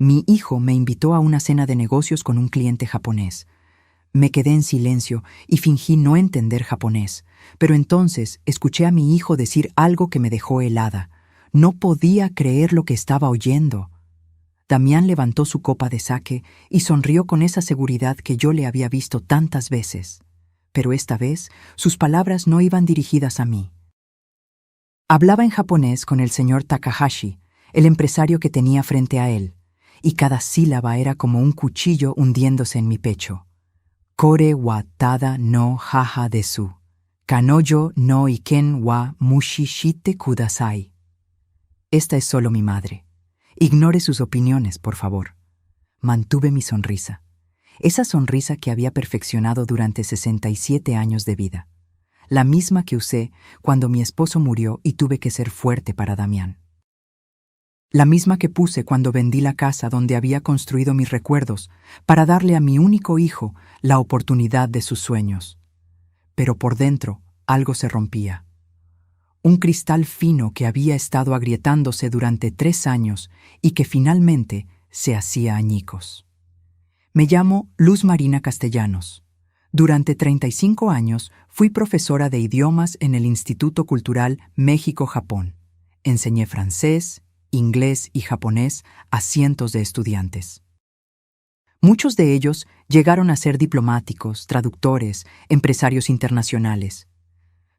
Mi hijo me invitó a una cena de negocios con un cliente japonés. Me quedé en silencio y fingí no entender japonés, pero entonces escuché a mi hijo decir algo que me dejó helada. No podía creer lo que estaba oyendo. Damián levantó su copa de sake y sonrió con esa seguridad que yo le había visto tantas veces. Pero esta vez sus palabras no iban dirigidas a mí. Hablaba en japonés con el señor Takahashi, el empresario que tenía frente a él, y cada sílaba era como un cuchillo hundiéndose en mi pecho. Kore wa tada no haha desu. Kanoyo no iken wa mushi shite kudasai. Esta es solo mi madre. Ignore sus opiniones, por favor. Mantuve mi sonrisa. Esa sonrisa que había perfeccionado durante 67 años de vida. La misma que usé cuando mi esposo murió y tuve que ser fuerte para Damián. La misma que puse cuando vendí la casa donde había construido mis recuerdos para darle a mi único hijo la oportunidad de sus sueños. Pero por dentro algo se rompía. Un cristal fino que había estado agrietándose durante 3 años y que finalmente se hacía añicos. Me llamo Luz Marina Castellanos. Durante 35 años fui profesora de idiomas en el Instituto Cultural México-Japón. Enseñé francés, inglés y japonés a cientos de estudiantes. Muchos de ellos llegaron a ser diplomáticos, traductores, empresarios internacionales.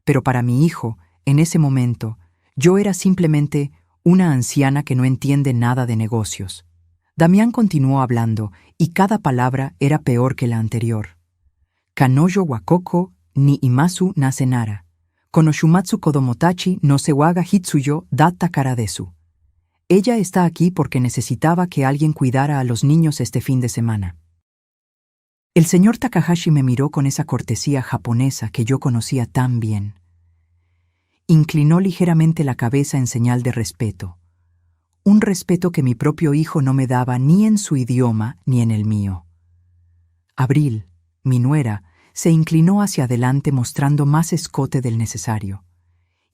Pero para mi hijo, en ese momento, yo era simplemente una anciana que no entiende nada de negocios. Damián continuó hablando y cada palabra era peor que la anterior. Kanoyo wa koko ni imasu nasenara. Konoshumatsu kodomotachi no se waga hitsuyo datta kara desu. Ella está aquí porque necesitaba que alguien cuidara a los niños este fin de semana. El señor Takahashi me miró con esa cortesía japonesa que yo conocía tan bien. Inclinó ligeramente la cabeza en señal de respeto. Un respeto que mi propio hijo no me daba ni en su idioma ni en el mío. Abril, mi nuera, se inclinó hacia adelante mostrando más escote del necesario.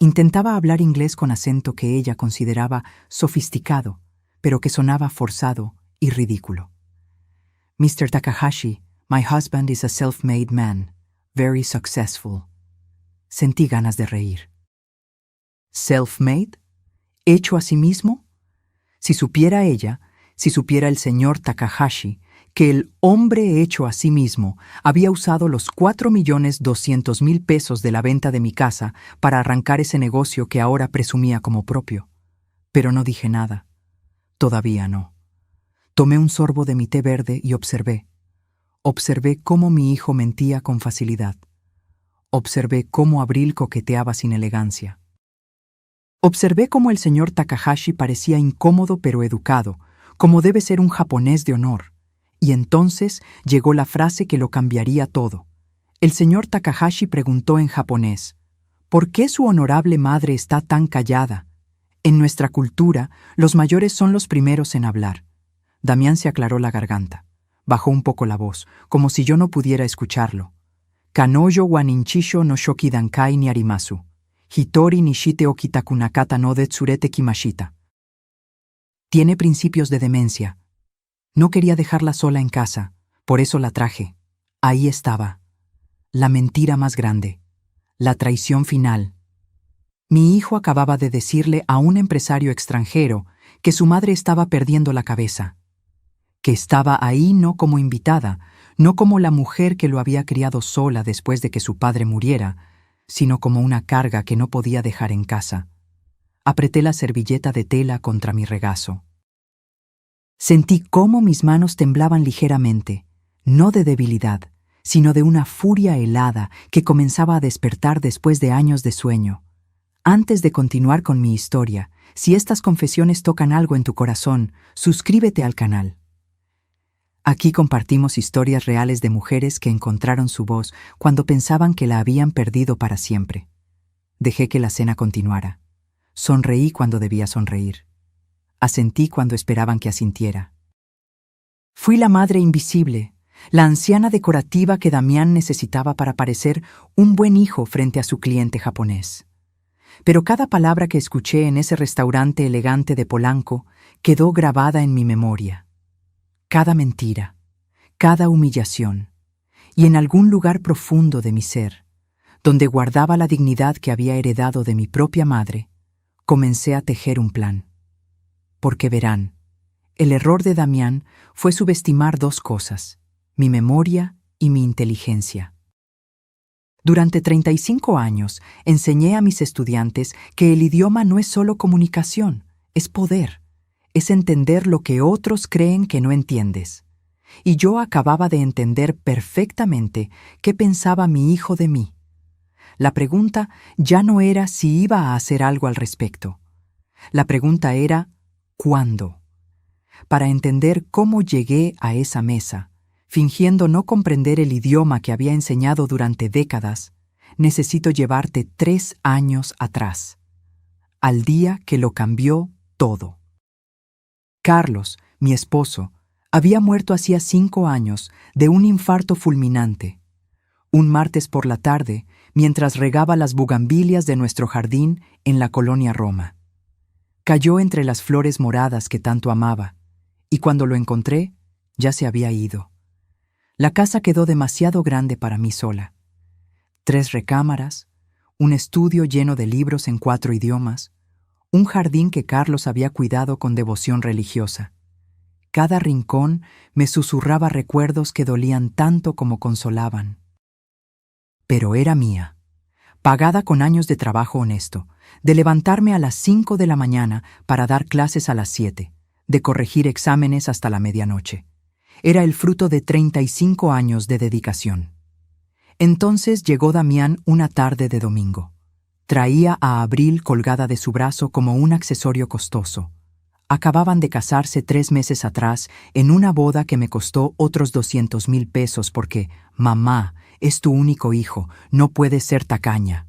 Intentaba hablar inglés con acento que ella consideraba sofisticado, pero que sonaba forzado y ridículo. Mr. Takahashi, my husband is a self-made man, very successful. Sentí ganas de reír. ¿Self-made? ¿Hecho a sí mismo? Si supiera ella, si supiera el señor Takahashi, que el hombre hecho a sí mismo había usado los 4.200.000 pesos de la venta de mi casa para arrancar ese negocio que ahora presumía como propio. Pero no dije nada. Todavía no. Tomé un sorbo de mi té verde y observé. Observé cómo mi hijo mentía con facilidad. Observé cómo Abril coqueteaba sin elegancia. Observé cómo el señor Takahashi parecía incómodo pero educado, como debe ser un japonés de honor. Y entonces llegó la frase que lo cambiaría todo. El señor Takahashi preguntó en japonés, ¿por qué su honorable madre está tan callada? En nuestra cultura, los mayores son los primeros en hablar. Damián se aclaró la garganta. Bajó un poco la voz, como si yo no pudiera escucharlo. Kanoyo wa ninchisho no shoki dankai ni arimasu. Hitori ni shite okitakunakata no detsurete kimashita. Tiene principios de demencia. No quería dejarla sola en casa, por eso la traje. Ahí estaba. La mentira más grande. La traición final. Mi hijo acababa de decirle a un empresario extranjero que su madre estaba perdiendo la cabeza. Que estaba ahí no como invitada, no como la mujer que lo había criado sola después de que su padre muriera, sino como una carga que no podía dejar en casa. Apreté la servilleta de tela contra mi regazo. Sentí cómo mis manos temblaban ligeramente, no de debilidad, sino de una furia helada que comenzaba a despertar después de años de sueño. Antes de continuar con mi historia, si estas confesiones tocan algo en tu corazón, suscríbete al canal. Aquí compartimos historias reales de mujeres que encontraron su voz cuando pensaban que la habían perdido para siempre. Dejé que la cena continuara. Sonreí cuando debía sonreír. Asentí cuando esperaban que asintiera. Fui la madre invisible, la anciana decorativa que Damián necesitaba para parecer un buen hijo frente a su cliente japonés. Pero cada palabra que escuché en ese restaurante elegante de Polanco quedó grabada en mi memoria. cada mentira, cada humillación, y en algún lugar profundo de mi ser, donde guardaba la dignidad que había heredado de mi propia madre, comencé a tejer un plan. Porque verán, el error de Damián fue subestimar dos cosas, mi memoria y mi inteligencia. Durante 35 años enseñé a mis estudiantes que el idioma no es solo comunicación, es poder, es entender lo que otros creen que no entiendes. Y yo acababa de entender perfectamente qué pensaba mi hijo de mí. La pregunta ya no era si iba a hacer algo al respecto. La pregunta era, ¿cuándo? Para entender cómo llegué a esa mesa, fingiendo no comprender el idioma que había enseñado durante décadas, necesito llevarte 3 años atrás, al día que lo cambió todo. Carlos, mi esposo, había muerto hacía 5 años de un infarto fulminante. Un martes por la tarde, mientras regaba las bugambilias de nuestro jardín en la colonia Roma. Cayó entre las flores moradas que tanto amaba, y cuando lo encontré, ya se había ido. La casa quedó demasiado grande para mí sola. 3 recámaras, un estudio lleno de libros en 4 idiomas, un jardín que Carlos había cuidado con devoción religiosa. Cada rincón me susurraba recuerdos que dolían tanto como consolaban. Pero era mía, pagada con años de trabajo honesto, de levantarme a las 5 de la mañana para dar clases a las 7, de corregir exámenes hasta la medianoche. Era el fruto de 35 años de dedicación. Entonces llegó Damián una tarde de domingo. Traía a Abril colgada de su brazo como un accesorio costoso. Acababan de casarse 3 meses atrás en una boda que me costó otros 200,000 pesos porque, mamá, es tu único hijo, no puedes ser tacaña.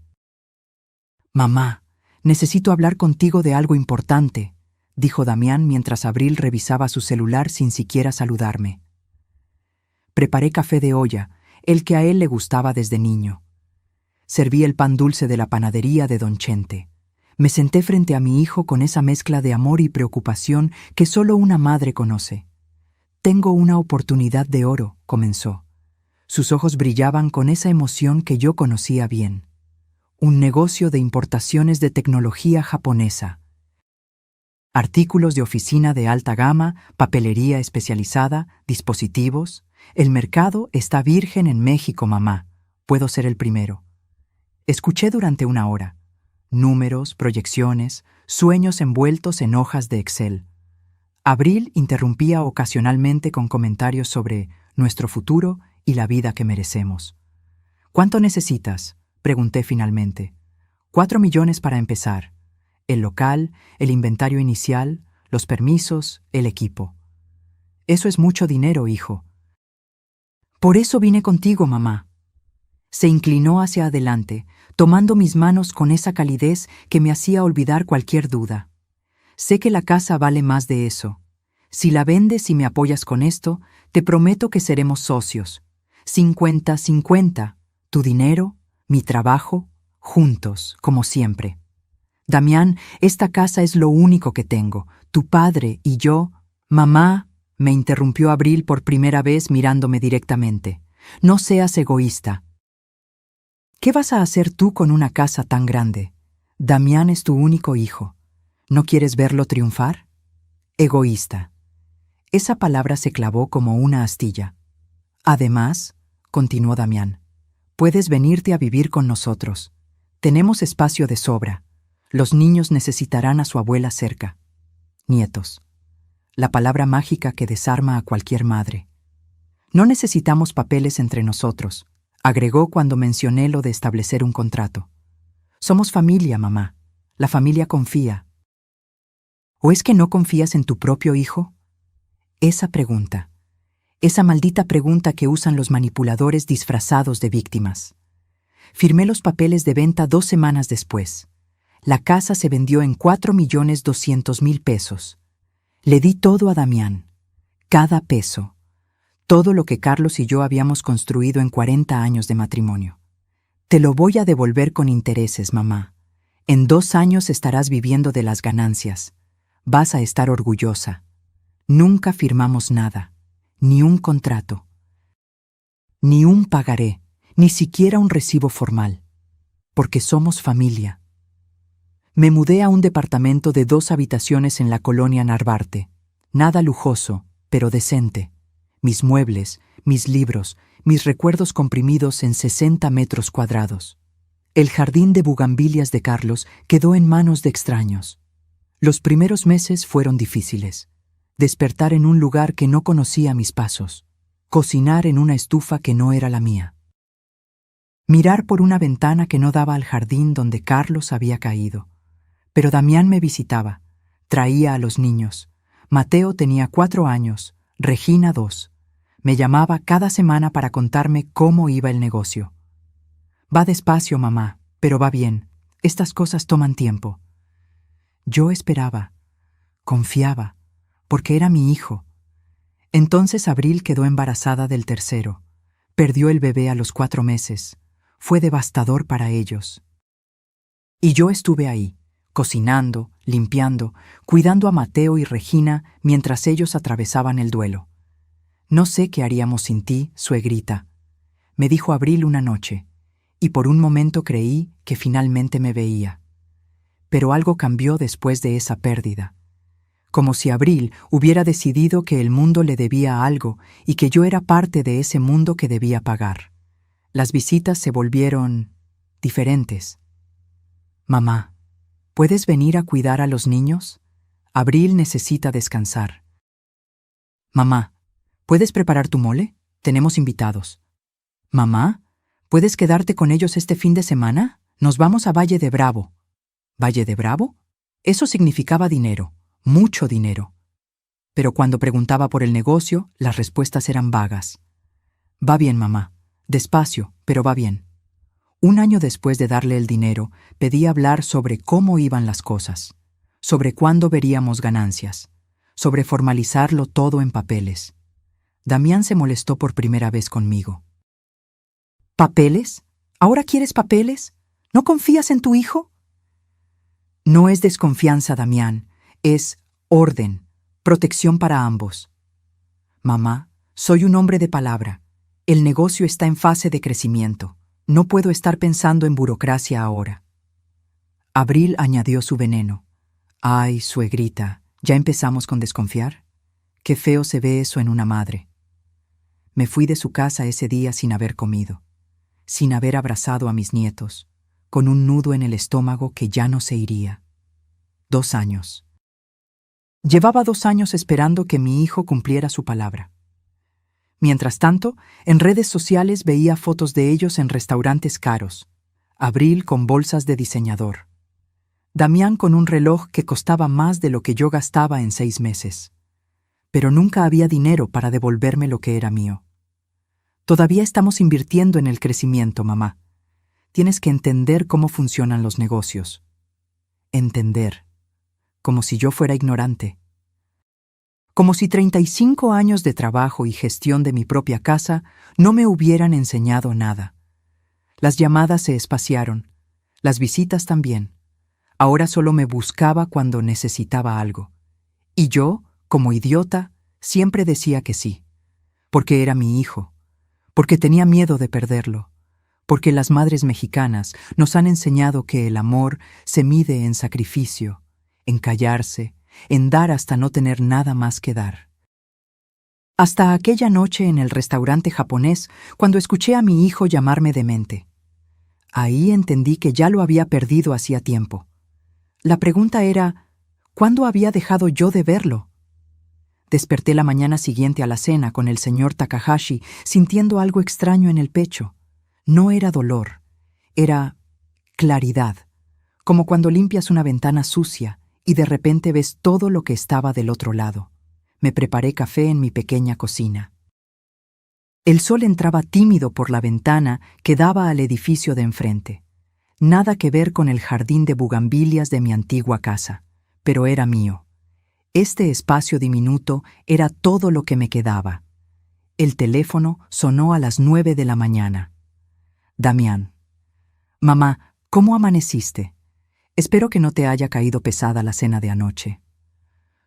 Mamá, necesito hablar contigo de algo importante, dijo Damián mientras Abril revisaba su celular sin siquiera saludarme. Preparé café de olla, el que a él le gustaba desde niño. Serví el pan dulce de la panadería de Don Chente. Me senté frente a mi hijo con esa mezcla de amor y preocupación que solo una madre conoce. Tengo una oportunidad de oro, comenzó. Sus ojos brillaban con esa emoción que yo conocía bien. Un negocio de importaciones de tecnología japonesa. Artículos de oficina de alta gama, papelería especializada, dispositivos. El mercado está virgen en México, mamá. Puedo ser el primero. Escuché durante 1 hora. Números, proyecciones, sueños envueltos en hojas de Excel. Abril interrumpía ocasionalmente con comentarios sobre nuestro futuro y la vida que merecemos. ¿Cuánto necesitas?, pregunté finalmente. 4 millones para empezar. El local, el inventario inicial, los permisos, el equipo. Eso es mucho dinero, hijo. Por eso vine contigo, mamá. Se inclinó hacia adelante, tomando mis manos con esa calidez que me hacía olvidar cualquier duda. Sé que la casa vale más de eso. Si la vendes y me apoyas con esto, te prometo que seremos socios. 50-50. Tu dinero, mi trabajo, juntos, como siempre. Damián, esta casa es lo único que tengo. Tu padre y yo... Mamá, me interrumpió Abril por primera vez mirándome directamente. No seas egoísta. ¿Qué vas a hacer tú con una casa tan grande? Damián es tu único hijo. ¿No quieres verlo triunfar? Egoísta. Esa palabra se clavó como una astilla. Además, continuó Damián, puedes venirte a vivir con nosotros. Tenemos espacio de sobra. Los niños necesitarán a su abuela cerca. Nietos. La palabra mágica que desarma a cualquier madre. No necesitamos papeles entre nosotros, agregó cuando mencioné lo de establecer un contrato. Somos familia, mamá. La familia confía. ¿O es que no confías en tu propio hijo? Esa pregunta. Esa maldita pregunta que usan los manipuladores disfrazados de víctimas. Firmé los papeles de venta 2 semanas después. La casa se vendió en 4,200,000 pesos. Le di todo a Damián. Cada peso. Todo lo que Carlos y yo habíamos construido en 40 años de matrimonio. Te lo voy a devolver con intereses, mamá. En 2 años estarás viviendo de las ganancias. Vas a estar orgullosa. Nunca firmamos nada. ni un contrato, ni un pagaré, ni siquiera un recibo formal, porque somos familia. Me mudé a un departamento de 2 habitaciones en la colonia Narvarte. Nada lujoso, pero decente. Mis muebles, mis libros, mis recuerdos comprimidos en 60 metros cuadrados. El jardín de bugambilias de Carlos quedó en manos de extraños. Los primeros meses fueron difíciles. Despertar en un lugar que no conocía mis pasos. Cocinar en una estufa que no era la mía. Mirar por una ventana que no daba al jardín donde Carlos había caído. Pero Damián me visitaba. Traía a los niños. Mateo tenía 4 años, Regina 2. Me llamaba cada semana para contarme cómo iba el negocio. Va despacio, mamá, pero va bien. Estas cosas toman tiempo. Yo esperaba, confiaba, porque era mi hijo. Entonces Abril quedó embarazada del tercero. Perdió el bebé a los 4 meses. Fue devastador para ellos. Y yo estuve ahí, cocinando, limpiando, cuidando a Mateo y Regina mientras ellos atravesaban el duelo. No sé qué haríamos sin ti, suegrita, me dijo Abril una noche, y por un momento creí que finalmente me veía. Pero algo cambió después de esa pérdida. Como si Abril hubiera decidido que el mundo le debía algo y que yo era parte de ese mundo que debía pagar. Las visitas se volvieron diferentes. Mamá, ¿puedes venir a cuidar a los niños? Abril necesita descansar. Mamá, ¿puedes preparar tu mole? Tenemos invitados. Mamá, ¿puedes quedarte con ellos este fin de semana? Nos vamos a Valle de Bravo. ¿Valle de Bravo? Eso significaba dinero, mucho dinero. Pero cuando preguntaba por el negocio, las respuestas eran vagas. Va bien, mamá. Despacio, pero va bien. Un año después de darle el dinero, pedí hablar sobre cómo iban las cosas, sobre cuándo veríamos ganancias, sobre formalizarlo todo en papeles. Damián se molestó por primera vez conmigo. ¿Papeles? ¿Ahora quieres papeles? ¿No confías en tu hijo? No es desconfianza, Damián, es orden, protección para ambos. Mamá, soy un hombre de palabra. El negocio está en fase de crecimiento. No puedo estar pensando en burocracia ahora. Abril añadió su veneno. Ay, suegrita, ¿ya empezamos con desconfiar? Qué feo se ve eso en una madre. Me fui de su casa ese día sin haber comido, sin haber abrazado a mis nietos, con un nudo en el estómago que ya no se iría. 2 años. Llevaba 2 años esperando que mi hijo cumpliera su palabra. Mientras tanto, en redes sociales veía fotos de ellos en restaurantes caros. Abril con bolsas de diseñador. Damián con un reloj que costaba más de lo que yo gastaba en 6 meses. Pero nunca había dinero para devolverme lo que era mío. Todavía estamos invirtiendo en el crecimiento, mamá. Tienes que entender cómo funcionan los negocios. Entender. Como si yo fuera ignorante. Como si 35 años de trabajo y gestión de mi propia casa no me hubieran enseñado nada. Las llamadas se espaciaron, las visitas también. Ahora solo me buscaba cuando necesitaba algo. Y yo, como idiota, siempre decía que sí. Porque era mi hijo. Porque tenía miedo de perderlo. Porque las madres mexicanas nos han enseñado que el amor se mide en sacrificio, en callarse, en dar hasta no tener nada más que dar. Hasta aquella noche en el restaurante japonés, cuando escuché a mi hijo llamarme demente. Ahí entendí que ya lo había perdido hacía tiempo. La pregunta era, ¿cuándo había dejado yo de verlo? Desperté la mañana siguiente a la cena con el señor Takahashi sintiendo algo extraño en el pecho. No era dolor, era claridad, como cuando limpias una ventana sucia y de repente ves todo lo que estaba del otro lado. Me preparé café en mi pequeña cocina. El sol entraba tímido por la ventana que daba al edificio de enfrente. Nada que ver con el jardín de bugambilias de mi antigua casa, pero era mío. Este espacio diminuto era todo lo que me quedaba. El teléfono sonó a las 9 de la mañana. Damián. Mamá, ¿cómo amaneciste? Espero que no te haya caído pesada la cena de anoche.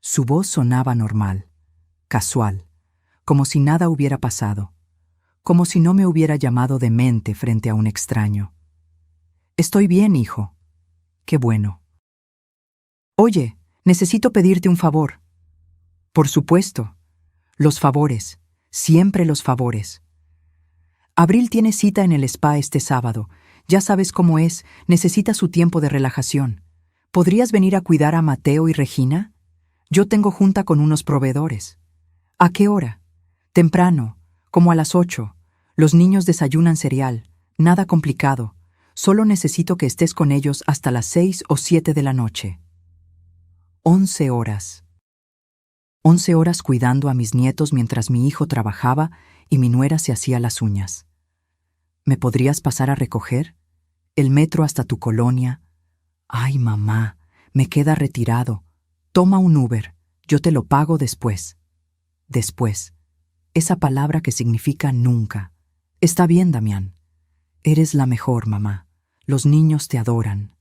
Su voz sonaba normal, casual, como si nada hubiera pasado, como si no me hubiera llamado demente frente a un extraño. Estoy bien, hijo. Qué bueno. Oye, necesito pedirte un favor. Por supuesto. Los favores. Siempre los favores. Abril tiene cita en el spa este sábado. Ya sabes cómo es, necesita su tiempo de relajación. ¿Podrías venir a cuidar a Mateo y Regina? Yo tengo junta con unos proveedores. ¿A qué hora? Temprano, como a las 8. Los niños desayunan cereal. Nada complicado. Solo necesito que estés con ellos hasta las 6 o 7 de la noche. 11 horas. 11 horas cuidando a mis nietos mientras mi hijo trabajaba y mi nuera se hacía las uñas. ¿Me podrías pasar a recoger? El metro hasta tu colonia. Ay, mamá, me queda retirado. Toma un Uber, yo te lo pago después. Después. Esa palabra que significa nunca. Está bien, Damián. Eres la mejor, mamá. Los niños te adoran.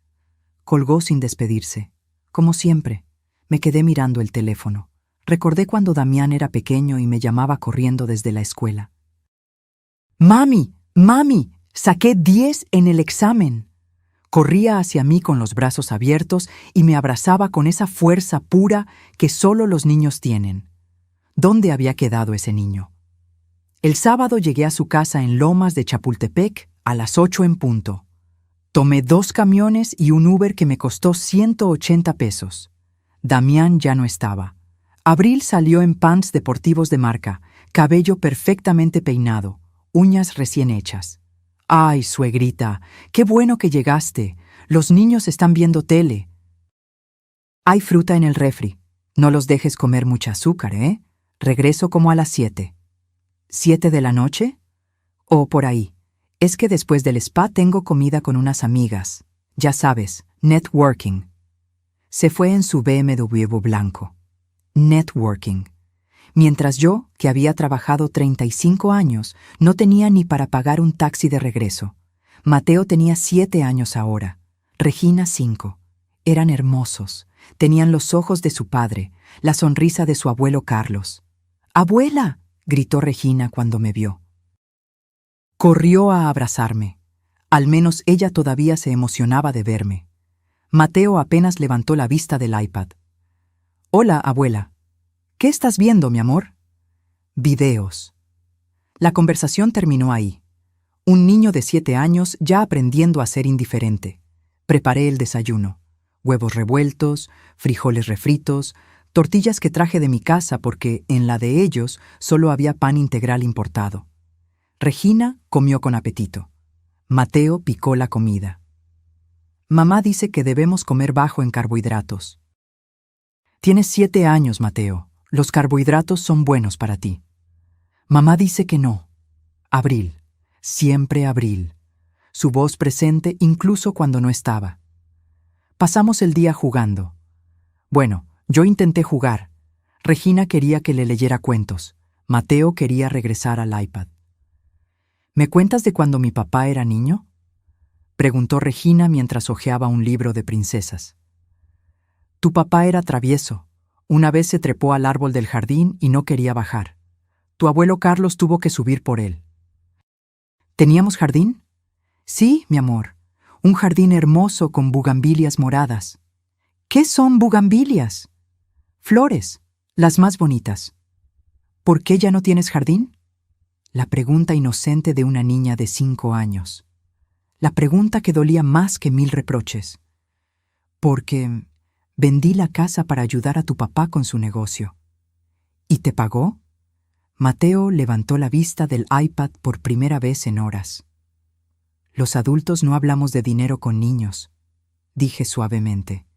Colgó sin despedirse. Como siempre, me quedé mirando el teléfono. Recordé cuando Damián era pequeño y me llamaba corriendo desde la escuela. ¡Mami! ¡Mami! Saqué 10 en el examen. Corría hacia mí con los brazos abiertos y me abrazaba con esa fuerza pura que solo los niños tienen. ¿Dónde había quedado ese niño? El sábado llegué a su casa en Lomas de Chapultepec a las 8 en punto. Tomé 2 camiones y un Uber que me costó 180 pesos. Damián ya no estaba. Abril salió en pants deportivos de marca, cabello perfectamente peinado, uñas recién hechas. ¡Ay, suegrita! ¡Qué bueno que llegaste! Los niños están viendo tele. Hay fruta en el refri. No los dejes comer mucha azúcar, ¿eh? Regreso como a las 7. ¿7 de la noche? O por ahí. Es que después del spa tengo comida con unas amigas. Ya sabes, networking. Se fue en su BMW blanco. Networking. Mientras yo, que había trabajado 35 años, no tenía ni para pagar un taxi de regreso. Mateo tenía 7 años ahora. Regina 5. Eran hermosos. Tenían los ojos de su padre, la sonrisa de su abuelo Carlos. ¡Abuela!, gritó Regina cuando me vio. Corrió a abrazarme. Al menos ella todavía se emocionaba de verme. Mateo apenas levantó la vista del iPad. «Hola, abuela. ¿Qué estás viendo, mi amor?» «Videos». La conversación terminó ahí. Un niño de 7 años ya aprendiendo a ser indiferente. Preparé el desayuno. Huevos revueltos, frijoles refritos, tortillas que traje de mi casa porque en la de ellos solo había pan integral importado. Regina comió con apetito. Mateo picó la comida. Mamá dice que debemos comer bajo en carbohidratos. Tienes 7 años, Mateo. Los carbohidratos son buenos para ti. Mamá dice que no. Abril. Siempre Abril. Su voz presente incluso cuando no estaba. Pasamos el día jugando. Bueno, yo intenté jugar. Regina quería que le leyera cuentos. Mateo quería regresar al iPad. ¿Me cuentas de cuando mi papá era niño?, preguntó Regina mientras hojeaba un libro de princesas. Tu papá era travieso. Una vez se trepó al árbol del jardín y no quería bajar. Tu abuelo Carlos tuvo que subir por él. ¿Teníamos jardín? Sí, mi amor. Un jardín hermoso con bugambilias moradas. ¿Qué son bugambilias? Flores, las más bonitas. ¿Por qué ya no tienes jardín? La pregunta inocente de una niña de 5 años. La pregunta que dolía más que 1000 reproches. Porque vendí la casa para ayudar a tu papá con su negocio. ¿Y te pagó? Mateo levantó la vista del iPad por primera vez en horas. Los adultos no hablamos de dinero con niños, dije suavemente.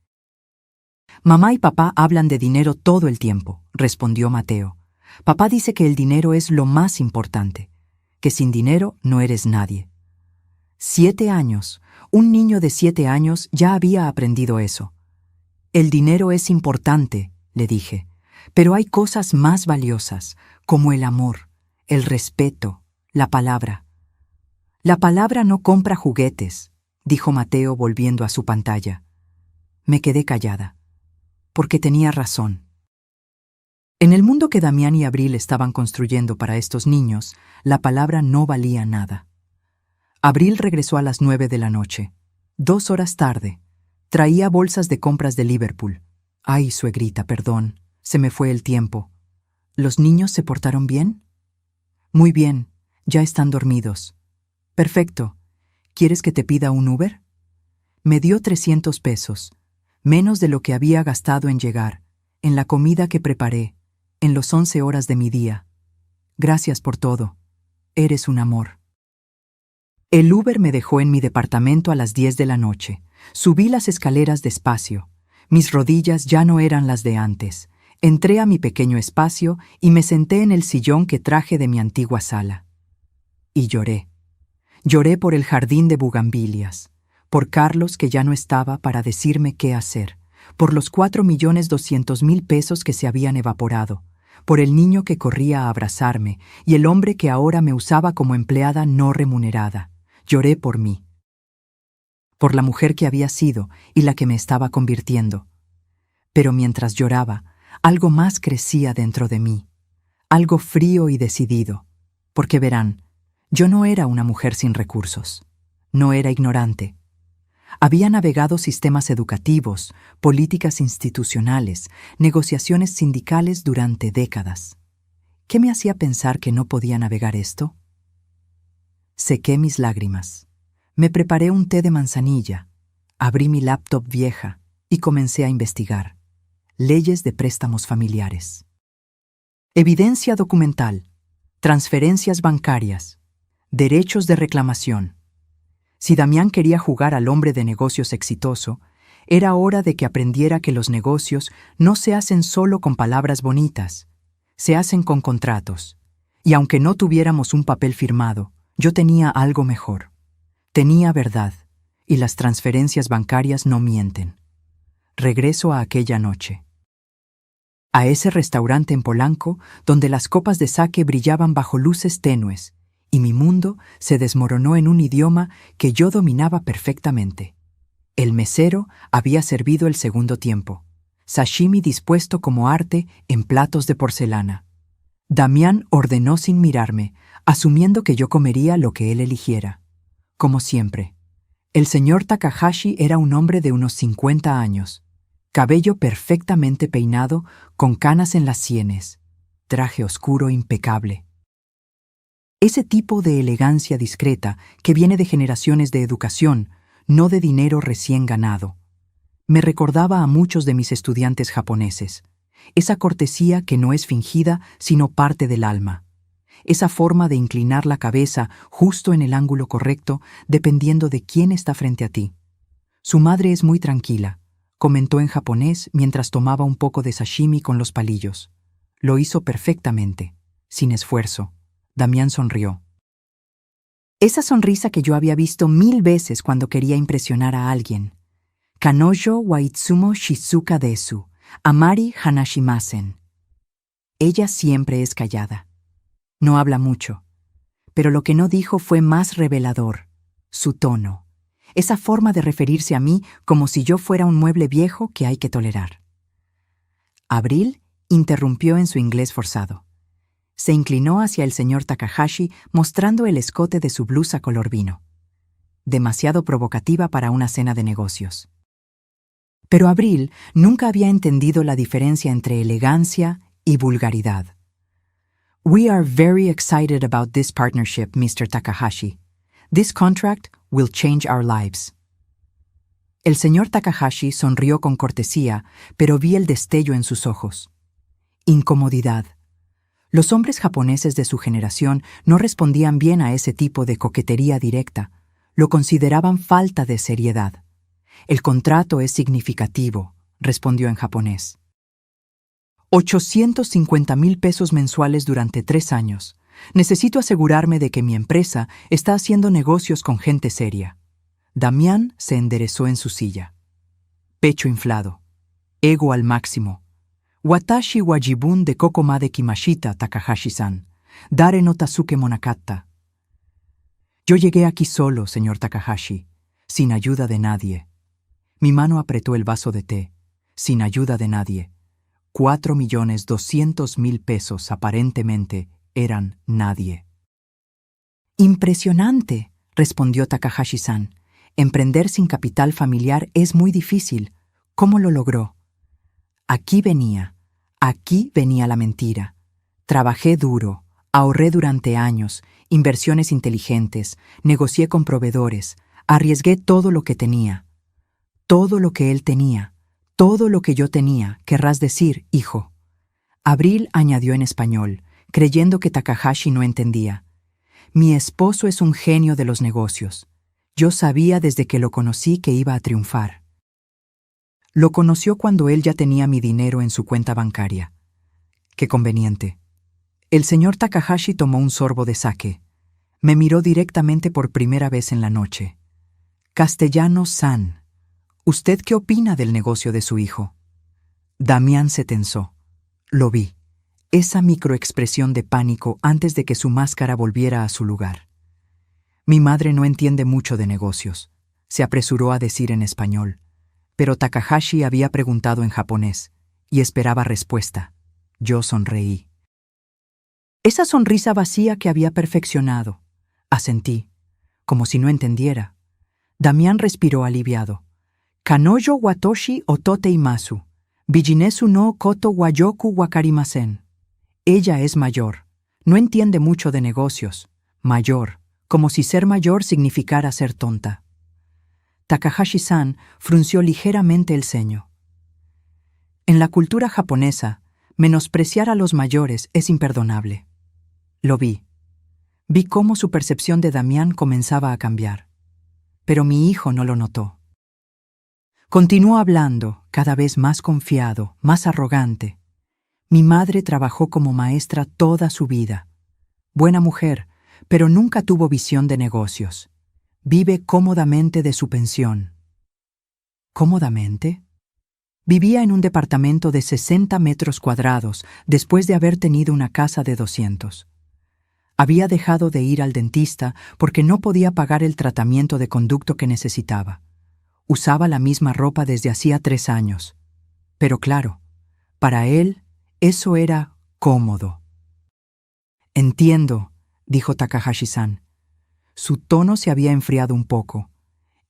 Mamá y papá hablan de dinero todo el tiempo, respondió Mateo. Papá dice que el dinero es lo más importante, que sin dinero no eres nadie. 7 años, un niño de 7 años ya había aprendido eso. El dinero es importante, le dije, pero hay cosas más valiosas, como el amor, el respeto, la palabra. La palabra no compra juguetes, dijo Mateo volviendo a su pantalla. Me quedé callada, porque tenía razón. En el mundo que Damián y Abril estaban construyendo para estos niños, la palabra no valía nada. Abril regresó a las 9 de la noche. 2 horas tarde. Traía bolsas de compras de Liverpool. Ay, suegrita, perdón. Se me fue el tiempo. ¿Los niños se portaron bien? Muy bien. Ya están dormidos. Perfecto. ¿Quieres que te pida un Uber? Me dio 300 pesos. Menos de lo que había gastado en llegar, en la comida que preparé, en los 11 horas de mi día. Gracias por todo. Eres un amor. El Uber me dejó en mi departamento a las 10 de la noche. Subí las escaleras despacio. Mis rodillas ya no eran las de antes. Entré a mi pequeño espacio y me senté en el sillón que traje de mi antigua sala. Y lloré. Lloré por el jardín de bugambilias, por Carlos que ya no estaba para decirme qué hacer, por los 4.200.000 pesos que se habían evaporado, por el niño que corría a abrazarme y el hombre que ahora me usaba como empleada no remunerada. Lloré por mí, por la mujer que había sido y la que me estaba convirtiendo. Pero mientras lloraba, algo más crecía dentro de mí, algo frío y decidido, porque verán, yo no era una mujer sin recursos, no era ignorante. Había navegado sistemas educativos, políticas institucionales, negociaciones sindicales durante décadas. ¿Qué me hacía pensar que no podía navegar esto? Sequé mis lágrimas. Me preparé un té de manzanilla, abrí mi laptop vieja y comencé a investigar. Leyes de préstamos familiares. Evidencia documental. Transferencias bancarias. Derechos de reclamación. Si Damián quería jugar al hombre de negocios exitoso, era hora de que aprendiera que los negocios no se hacen solo con palabras bonitas, se hacen con contratos. Y aunque no tuviéramos un papel firmado, yo tenía algo mejor. Tenía verdad, y las transferencias bancarias no mienten. Regreso a aquella noche. A ese restaurante en Polanco, donde las copas de sake brillaban bajo luces tenues, y mi mundo se desmoronó en un idioma que yo dominaba perfectamente. El mesero había servido el segundo tiempo, sashimi dispuesto como arte en platos de porcelana. Damián ordenó sin mirarme, asumiendo que yo comería lo que él eligiera. Como siempre, el señor Takahashi era un hombre de unos 50 años, cabello perfectamente peinado, con canas en las sienes, traje oscuro impecable. Ese tipo de elegancia discreta que viene de generaciones de educación, no de dinero recién ganado. Me recordaba a muchos de mis estudiantes japoneses, esa cortesía que no es fingida sino parte del alma, esa forma de inclinar la cabeza justo en el ángulo correcto dependiendo de quién está frente a ti. Su madre es muy tranquila, comentó en japonés mientras tomaba un poco de sashimi con los palillos. Lo hizo perfectamente, sin esfuerzo. Damián sonrió. Esa sonrisa que yo había visto 1000 veces cuando quería impresionar a alguien. Kanojo wa itsumo shizuka desu, amari hanashimasen. Ella siempre es callada. No habla mucho. Pero lo que no dijo fue más revelador. Su tono. Esa forma de referirse a mí como si yo fuera un mueble viejo que hay que tolerar. Abril interrumpió en su inglés forzado. Se inclinó hacia el señor Takahashi mostrando el escote de su blusa color vino. Demasiado provocativa para una cena de negocios. Pero Abril nunca había entendido la diferencia entre elegancia y vulgaridad. We are very excited about this partnership, Mr. Takahashi. This contract will change our lives. El señor Takahashi sonrió con cortesía, pero vi el destello en sus ojos. Incomodidad. Los hombres japoneses de su generación no respondían bien a ese tipo de coquetería directa. Lo consideraban falta de seriedad. El contrato es significativo, respondió en japonés. 850.000 pesos mensuales durante 3 años. Necesito asegurarme de que mi empresa está haciendo negocios con gente seria. Damián se enderezó en su silla. Pecho inflado. Ego al máximo. Watashi wa jibun de koko made kimashita, Takahashi-san. Dare no Tasuke monakatta. Yo llegué aquí solo, señor Takahashi, sin ayuda de nadie. Mi mano apretó el vaso de té, sin ayuda de nadie. 4.200.000 pesos aparentemente eran nadie. Impresionante, respondió Takahashi-san. Emprender sin capital familiar es muy difícil. ¿Cómo lo logró? Aquí venía la mentira. Trabajé duro, ahorré durante años, inversiones inteligentes, negocié con proveedores, arriesgué todo lo que tenía. Todo lo que él tenía, todo lo que yo tenía, querrás decir, hijo. Abril añadió en español, creyendo que Takahashi no entendía. Mi esposo es un genio de los negocios. Yo sabía desde que lo conocí que iba a triunfar. Lo conoció cuando él ya tenía mi dinero en su cuenta bancaria. Qué conveniente. El señor Takahashi tomó un sorbo de sake. Me miró directamente por primera vez en la noche. Castellano-san, ¿usted qué opina del negocio de su hijo? Damián se tensó. Lo vi. Esa microexpresión de pánico antes de que su máscara volviera a su lugar. Mi madre no entiende mucho de negocios, se apresuró a decir en español, pero Takahashi había preguntado en japonés y esperaba respuesta. Yo sonreí. Esa sonrisa vacía que había perfeccionado. Asentí, como si no entendiera. Damián respiró aliviado. Kanojo watoshi otote imasu, bijinesu no koto wa yoku wakarimasen. Ella es mayor, no entiende mucho de negocios. Mayor, como si ser mayor significara ser tonta. Takahashi-san frunció ligeramente el ceño. En la cultura japonesa, menospreciar a los mayores es imperdonable. Lo vi. Vi cómo su percepción de Damián comenzaba a cambiar. Pero mi hijo no lo notó. Continuó hablando, cada vez más confiado, más arrogante. Mi madre trabajó como maestra toda su vida. Buena mujer, pero nunca tuvo visión de negocios. Vive cómodamente de su pensión. ¿Cómodamente? Vivía en un departamento de 60 metros cuadrados después de haber tenido una casa de 200. Había dejado de ir al dentista porque no podía pagar el tratamiento de conducto que necesitaba. Usaba la misma ropa desde hacía 3 años. Pero claro, para él, eso era cómodo. Entiendo, dijo Takahashi-san. Su tono se había enfriado un poco.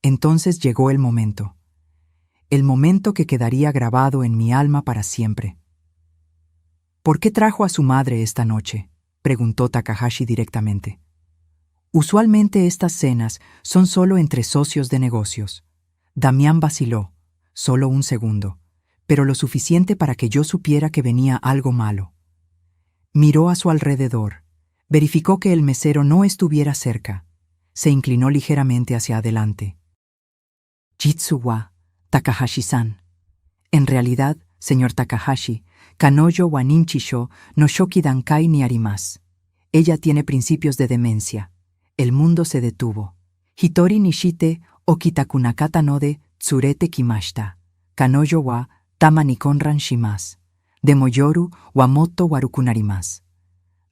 Entonces llegó el momento. El momento que quedaría grabado en mi alma para siempre. ¿Por qué trajo a su madre esta noche?, preguntó Takahashi directamente. Usualmente estas cenas son solo entre socios de negocios. Damián vaciló, solo un segundo, pero lo suficiente para que yo supiera que venía algo malo. Miró a su alrededor, verificó que el mesero no estuviera cerca. Se inclinó ligeramente hacia adelante. Jitsu wa Takahashi-san. En realidad, señor Takahashi, Kanojo wa ninchisho no shoki dankai ni arimasu. Ella tiene principios de demencia. El mundo se detuvo. Hitori nishite okitakunakata no de tsurete kimashita. Kanojo wa tama ni konran shimasu. Demoyoru wa motto warukunarimasu.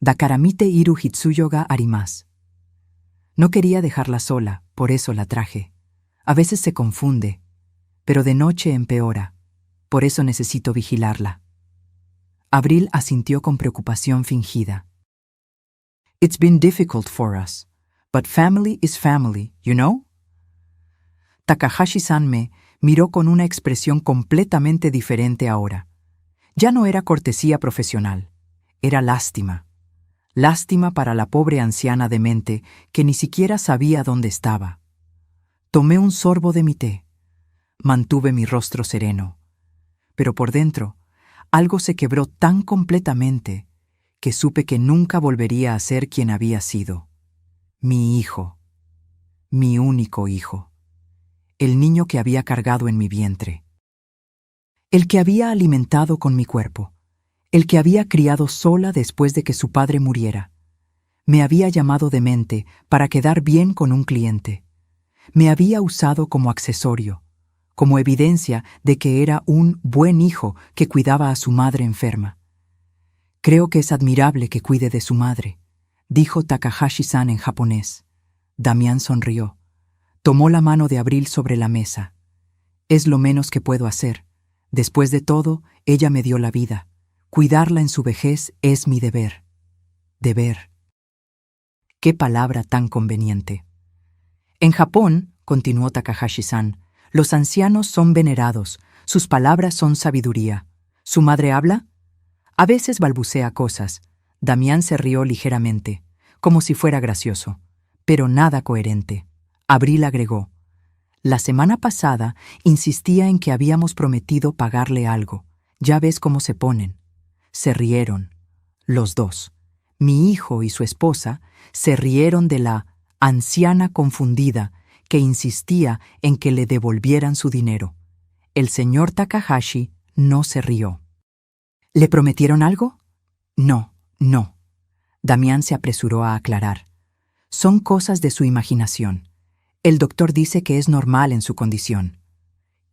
Dakara mite iru hitsuyo ga arimasu. No quería dejarla sola, por eso la traje. A veces se confunde, pero de noche empeora. Por eso necesito vigilarla. Abril asintió con preocupación fingida. It's been difficult for us, but family is family, you know? Takahashi-san me miró con una expresión completamente diferente ahora. Ya no era cortesía profesional, era lástima. Lástima para la pobre anciana demente que ni siquiera sabía dónde estaba. Tomé un sorbo de mi té. Mantuve mi rostro sereno. Pero por dentro, algo se quebró tan completamente que supe que nunca volvería a ser quien había sido. Mi hijo. Mi único hijo. El niño que había cargado en mi vientre. El que había alimentado con mi cuerpo. El que había criado sola después de que su padre muriera. Me había llamado demente para quedar bien con un cliente. Me había usado como accesorio, como evidencia de que era un buen hijo que cuidaba a su madre enferma. Creo que es admirable que cuide de su madre, dijo Takahashi-san en japonés. Damián sonrió. Tomó la mano de Abril sobre la mesa. Es lo menos que puedo hacer. Después de todo, ella me dio la vida. Cuidarla en su vejez es mi deber. Deber. Qué palabra tan conveniente. En Japón, continuó Takahashi-san, los ancianos son venerados, sus palabras son sabiduría. ¿Su madre habla? A veces balbucea cosas. Damián se rió ligeramente, como si fuera gracioso, pero nada coherente. Abril agregó: la semana pasada insistía en que habíamos prometido pagarle algo. Ya ves cómo se ponen. Se rieron, los dos. Mi hijo y su esposa se rieron de la anciana confundida que insistía en que le devolvieran su dinero. El señor Takahashi no se rió. ¿Le prometieron algo? No, no. Damián se apresuró a aclarar. Son cosas de su imaginación. El doctor dice que es normal en su condición.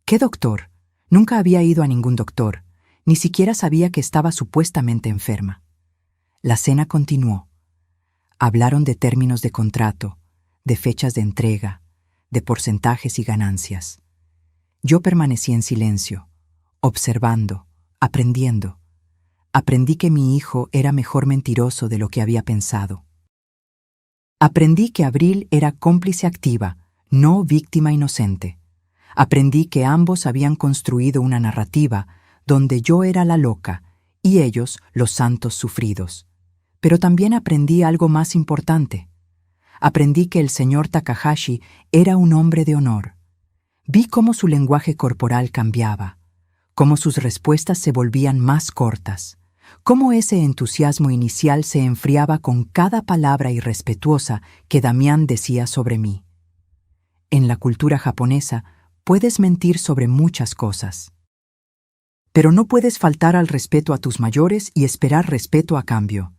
¿Qué doctor? Nunca había ido a ningún doctor. Ni siquiera sabía que estaba supuestamente enferma. La cena continuó. Hablaron de términos de contrato, de fechas de entrega, de porcentajes y ganancias. Yo permanecí en silencio, observando, aprendiendo. Aprendí que mi hijo era mejor mentiroso de lo que había pensado. Aprendí que Abril era cómplice activa, no víctima inocente. Aprendí que ambos habían construido una narrativa donde yo era la loca y ellos los santos sufridos. Pero también aprendí algo más importante. Aprendí que el señor Takahashi era un hombre de honor. Vi cómo su lenguaje corporal cambiaba, cómo sus respuestas se volvían más cortas, cómo ese entusiasmo inicial se enfriaba con cada palabra irrespetuosa que Damián decía sobre mí. En la cultura japonesa puedes mentir sobre muchas cosas, pero no puedes faltar al respeto a tus mayores y esperar respeto a cambio.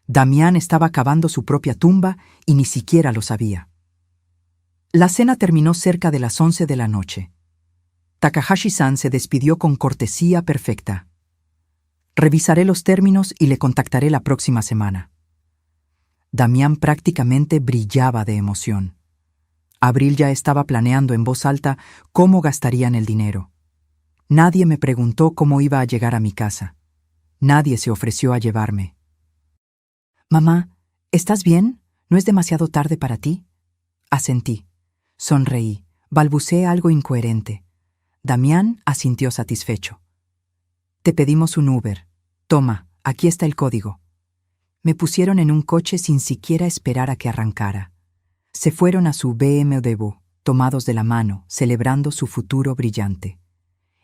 Damián estaba cavando su propia tumba y ni siquiera lo sabía. La cena terminó cerca de las 11 de la noche. Takahashi-san se despidió con cortesía perfecta. Revisaré los términos y le contactaré la próxima semana. Damián prácticamente brillaba de emoción. Abril ya estaba planeando en voz alta cómo gastarían el dinero. Nadie me preguntó cómo iba a llegar a mi casa. Nadie se ofreció a llevarme. «Mamá, ¿estás bien? ¿No es demasiado tarde para ti?» Asentí. Sonreí. Balbuceé algo incoherente. Damián asintió satisfecho. «Te pedimos un Uber. Toma, aquí está el código». Me pusieron en un coche sin siquiera esperar a que arrancara. Se fueron a su BMW, tomados de la mano, celebrando su futuro brillante.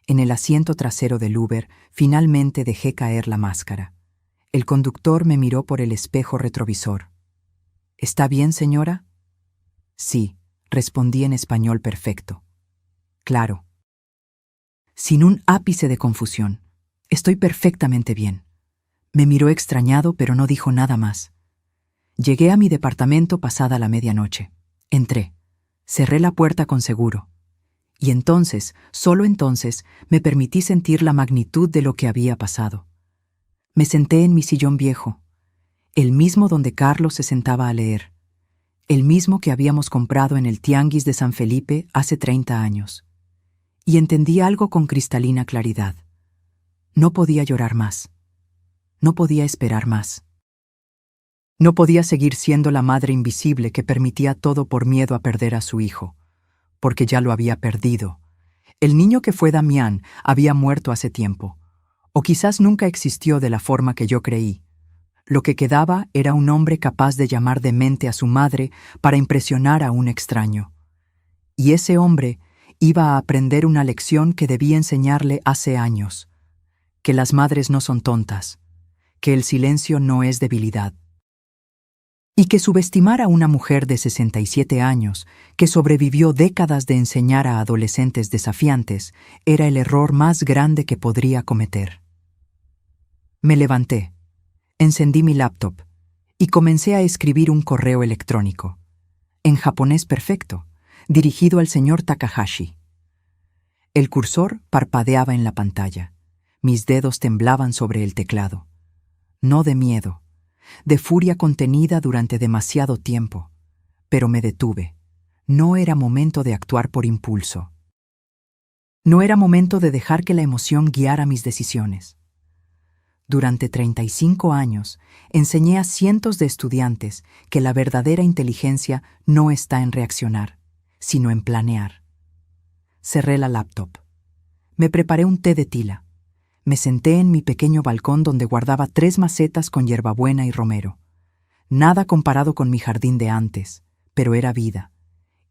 En el asiento trasero del Uber, finalmente dejé caer la máscara. El conductor me miró por el espejo retrovisor. «¿Está bien, señora?» «Sí», respondí en español perfecto. «Claro». Sin un ápice de confusión. «Estoy perfectamente bien». Me miró extrañado, pero no dijo nada más. Llegué a mi departamento pasada la medianoche. Entré. Cerré la puerta con seguro. Y entonces, solo entonces, me permití sentir la magnitud de lo que había pasado. Me senté en mi sillón viejo, el mismo donde Carlos se sentaba a leer, el mismo que habíamos comprado en el Tianguis de San Felipe hace 30 años. Y entendí algo con cristalina claridad. No podía llorar más. No podía esperar más. No podía seguir siendo la madre invisible que permitía todo por miedo a perder a su hijo, porque ya lo había perdido. El niño que fue Damián había muerto hace tiempo, o quizás nunca existió de la forma que yo creí. Lo que quedaba era un hombre capaz de llamar demente a su madre para impresionar a un extraño. Y ese hombre iba a aprender una lección que debía enseñarle hace años: que las madres no son tontas, que el silencio no es debilidad. Y que subestimar a una mujer de 67 años, que sobrevivió décadas de enseñar a adolescentes desafiantes, era el error más grande que podría cometer. Me levanté, encendí mi laptop y comencé a escribir un correo electrónico, en japonés perfecto, dirigido al señor Takahashi. El cursor parpadeaba en la pantalla. Mis dedos temblaban sobre el teclado. No de miedo, de furia contenida durante demasiado tiempo, pero me detuve. No era momento de actuar por impulso. No era momento de dejar que la emoción guiara mis decisiones. Durante 35 años, enseñé a cientos de estudiantes que la verdadera inteligencia no está en reaccionar, sino en planear. Cerré la laptop. Me preparé un té de tila. Me senté en mi pequeño balcón donde guardaba 3 macetas con hierbabuena y romero. Nada comparado con mi jardín de antes, pero era vida.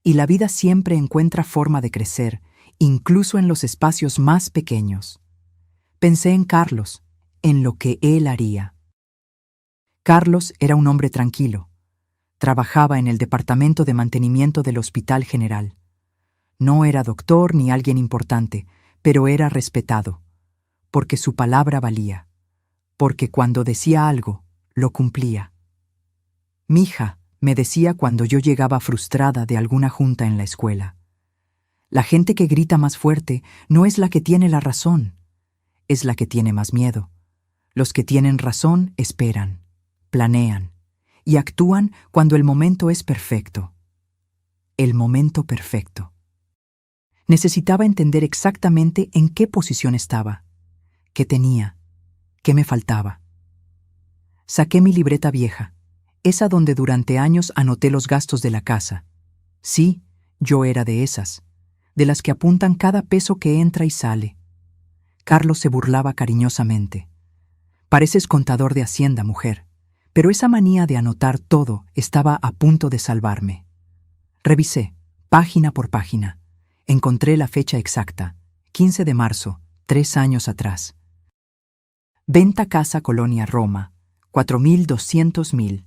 Y la vida siempre encuentra forma de crecer, incluso en los espacios más pequeños. Pensé en Carlos, en lo que él haría. Carlos era un hombre tranquilo. Trabajaba en el departamento de mantenimiento del Hospital General. No era doctor ni alguien importante, pero era respetado, porque su palabra valía, porque cuando decía algo, lo cumplía. Mija, me decía cuando yo llegaba frustrada de alguna junta en la escuela. La gente que grita más fuerte no es la que tiene la razón, es la que tiene más miedo. Los que tienen razón esperan, planean y actúan cuando el momento es perfecto. El momento perfecto. Necesitaba entender exactamente en qué posición estaba, qué tenía, qué me faltaba. Saqué mi libreta vieja, esa donde durante años anoté los gastos de la casa. Sí, yo era de esas, de las que apuntan cada peso que entra y sale. Carlos se burlaba cariñosamente. Pareces contador de Hacienda, mujer, pero esa manía de anotar todo estaba a punto de salvarme. Revisé, página por página. Encontré la fecha exacta, 15 de marzo, 3 años atrás. Venta casa Colonia Roma, 4.200.000.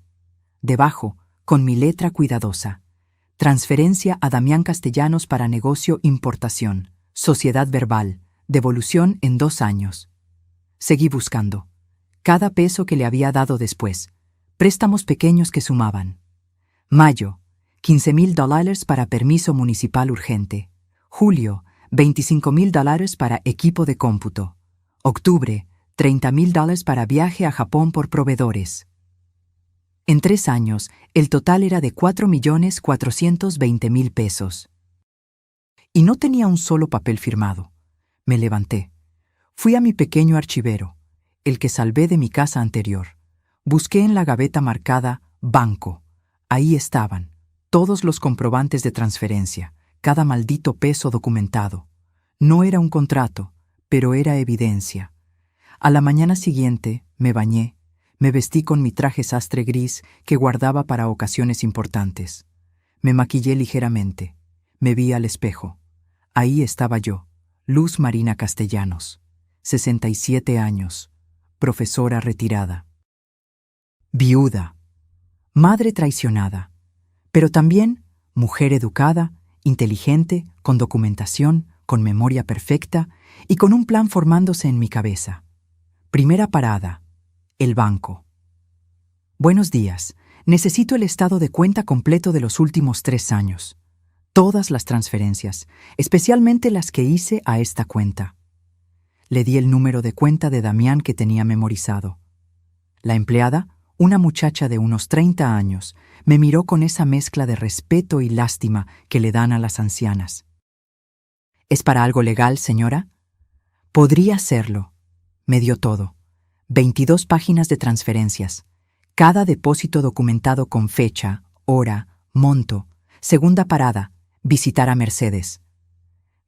Debajo, con mi letra cuidadosa. Transferencia a Damián Castellanos para negocio importación. Sociedad verbal. Devolución en 2 años. Seguí buscando. Cada peso que le había dado después. Préstamos pequeños que sumaban. Mayo, $15.000 para permiso municipal urgente. Julio, $25.000 para equipo de cómputo. Octubre, $30.000 para viaje a Japón por proveedores. En 3 años, el total era de $4.420.000 pesos. Y no tenía un solo papel firmado. Me levanté. Fui a mi pequeño archivero, el que salvé de mi casa anterior. Busqué en la gaveta marcada Banco. Ahí estaban, todos los comprobantes de transferencia, cada maldito peso documentado. No era un contrato, pero era evidencia. A la mañana siguiente, me bañé, me vestí con mi traje sastre gris que guardaba para ocasiones importantes. Me maquillé ligeramente. Me vi al espejo. Ahí estaba yo, Luz Marina Castellanos, 67 años, profesora retirada. Viuda, madre traicionada, pero también mujer educada, inteligente, con documentación, con memoria perfecta y con un plan formándose en mi cabeza. Primera parada, el banco. Buenos días, necesito el estado de cuenta completo de los últimos 3 años. Todas las transferencias, especialmente las que hice a esta cuenta. Le di el número de cuenta de Damián que tenía memorizado. La empleada, una muchacha de unos 30 años, me miró con esa mezcla de respeto y lástima que le dan a las ancianas. ¿Es para algo legal, señora? Podría serlo. Me dio todo. 22 páginas de transferencias. Cada depósito documentado con fecha, hora, monto. Segunda parada, visitar a Mercedes.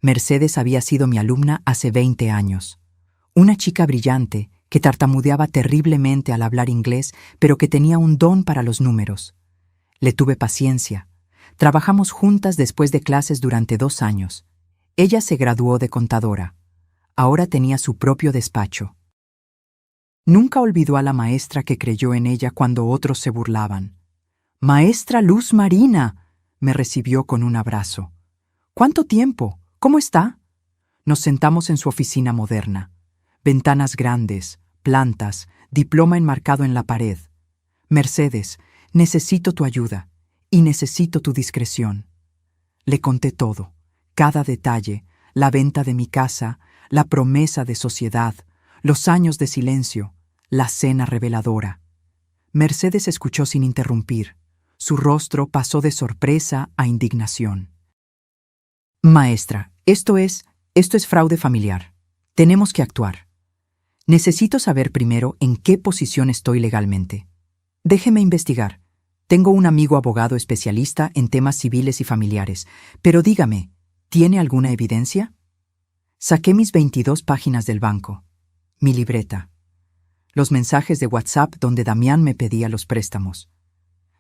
Mercedes había sido mi alumna hace 20 años. Una chica brillante que tartamudeaba terriblemente al hablar inglés, pero que tenía un don para los números. Le tuve paciencia. Trabajamos juntas después de clases durante 2 años. Ella se graduó de contadora. Ahora tenía su propio despacho. Nunca olvidó a la maestra que creyó en ella cuando otros se burlaban. «Maestra Luz Marina», me recibió con un abrazo. «¿Cuánto tiempo? ¿Cómo está?» Nos sentamos en su oficina moderna. Ventanas grandes, plantas, diploma enmarcado en la pared. «Mercedes, necesito tu ayuda y necesito tu discreción». Le conté todo, cada detalle, la venta de mi casa, la promesa de sociedad, los años de silencio, la cena reveladora. Mercedes escuchó sin interrumpir. Su rostro pasó de sorpresa a indignación. «Maestra, esto es Esto es fraude familiar. Tenemos que actuar. Necesito saber primero en qué posición estoy legalmente. Déjeme investigar. Tengo un amigo abogado especialista en temas civiles y familiares, pero dígame, ¿tiene alguna evidencia? Saqué mis 22 páginas del banco, mi libreta, los mensajes de WhatsApp donde Damián me pedía los préstamos.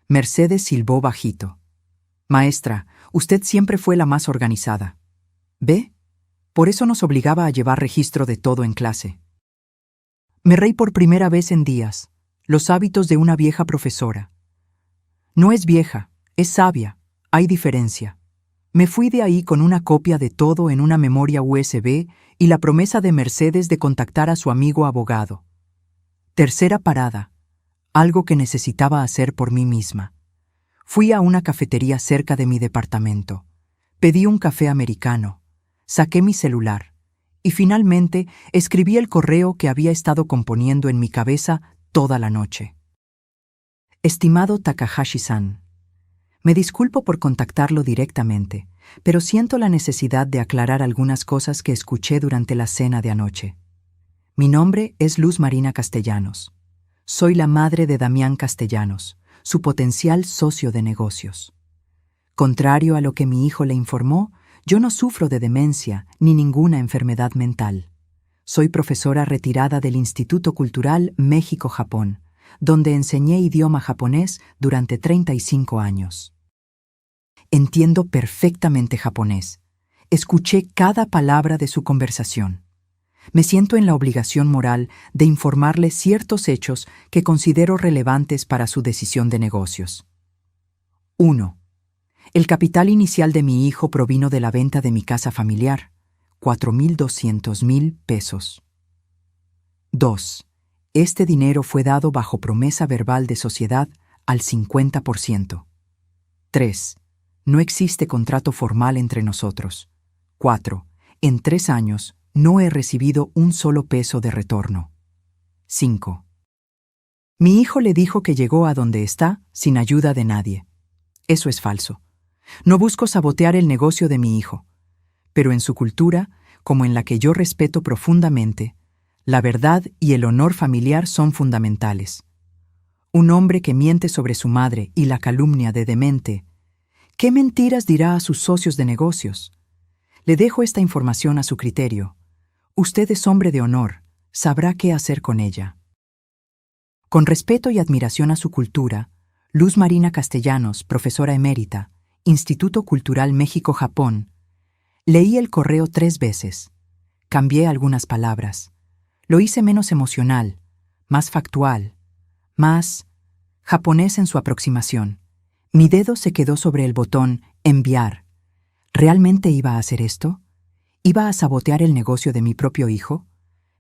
Mercedes silbó bajito. Maestra, usted siempre fue la más organizada. ¿Ve? Por eso nos obligaba a llevar registro de todo en clase. Me reí por primera vez en días. Los hábitos de una vieja profesora. No es vieja, es sabia. Hay diferencia. Me fui de ahí con una copia de todo en una memoria USB y la promesa de Mercedes de contactar a su amigo abogado. Tercera parada. Algo que necesitaba hacer por mí misma. Fui a una cafetería cerca de mi departamento. Pedí un café americano. Saqué mi celular. Y finalmente escribí el correo que había estado componiendo en mi cabeza toda la noche. Estimado Takahashi-san, me disculpo por contactarlo directamente, pero siento la necesidad de aclarar algunas cosas que escuché durante la cena de anoche. Mi nombre es Luz Marina Castellanos. Soy la madre de Damián Castellanos, su potencial socio de negocios. Contrario a lo que mi hijo le informó, yo no sufro de demencia ni ninguna enfermedad mental. Soy profesora retirada del Instituto Cultural México-Japón, donde enseñé idioma japonés durante 35 años. Entiendo perfectamente japonés. Escuché cada palabra de su conversación. Me siento en la obligación moral de informarle ciertos hechos que considero relevantes para su decisión de negocios. 1. El capital inicial de mi hijo provino de la venta de mi casa familiar, 4,200,000 pesos. 2. Este dinero fue dado bajo promesa verbal de sociedad al 50%. 3. No existe contrato formal entre nosotros. 4. En 3 años no he recibido un solo peso de retorno. 5. Mi hijo le dijo que llegó a donde está sin ayuda de nadie. Eso es falso. No busco sabotear el negocio de mi hijo, pero en su cultura, como en la que yo respeto profundamente, la verdad y el honor familiar son fundamentales. Un hombre que miente sobre su madre y la calumnia de demente, ¿qué mentiras dirá a sus socios de negocios? Le dejo esta información a su criterio. Usted es hombre de honor, sabrá qué hacer con ella. Con respeto y admiración a su cultura, Luz Marina Castellanos, profesora emérita, Instituto Cultural México-Japón. Leí el correo 3 veces. Cambié algunas palabras. Lo hice menos emocional, más factual, más japonés en su aproximación. Mi dedo se quedó sobre el botón enviar. ¿Realmente iba a hacer esto? ¿Iba a sabotear el negocio de mi propio hijo?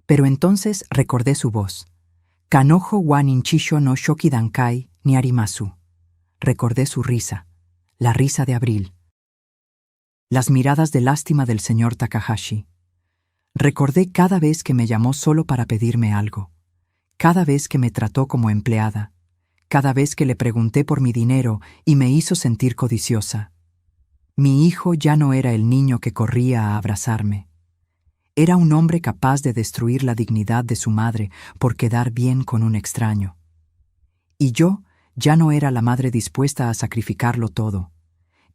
Pero entonces recordé su voz. Kanojo wa ninchisho no shoki dankai ni arimasu. Recordé su risa. La risa de abril. Las miradas de lástima del señor Takahashi. Recordé cada vez que me llamó solo para pedirme algo, cada vez que me trató como empleada, cada vez que le pregunté por mi dinero y me hizo sentir codiciosa. Mi hijo ya no era el niño que corría a abrazarme. Era un hombre capaz de destruir la dignidad de su madre por quedar bien con un extraño. Y yo ya no era la madre dispuesta a sacrificarlo todo.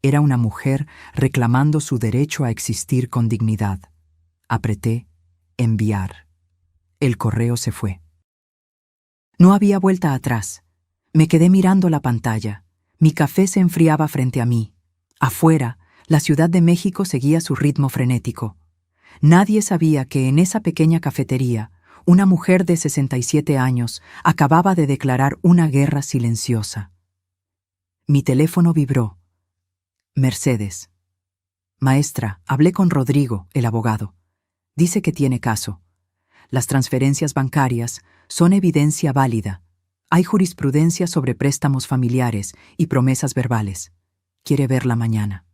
Era una mujer reclamando su derecho a existir con dignidad. Apreté enviar. El correo se fue. No había vuelta atrás. Me quedé mirando la pantalla. Mi café se enfriaba frente a mí. Afuera, la Ciudad de México seguía su ritmo frenético. Nadie sabía que en esa pequeña cafetería, una mujer de 67 años acababa de declarar una guerra silenciosa. Mi teléfono vibró. Mercedes. Maestra, hablé con Rodrigo, el abogado. Dice que tiene caso. Las transferencias bancarias son evidencia válida. Hay jurisprudencia sobre préstamos familiares y promesas verbales. Quiere verla mañana.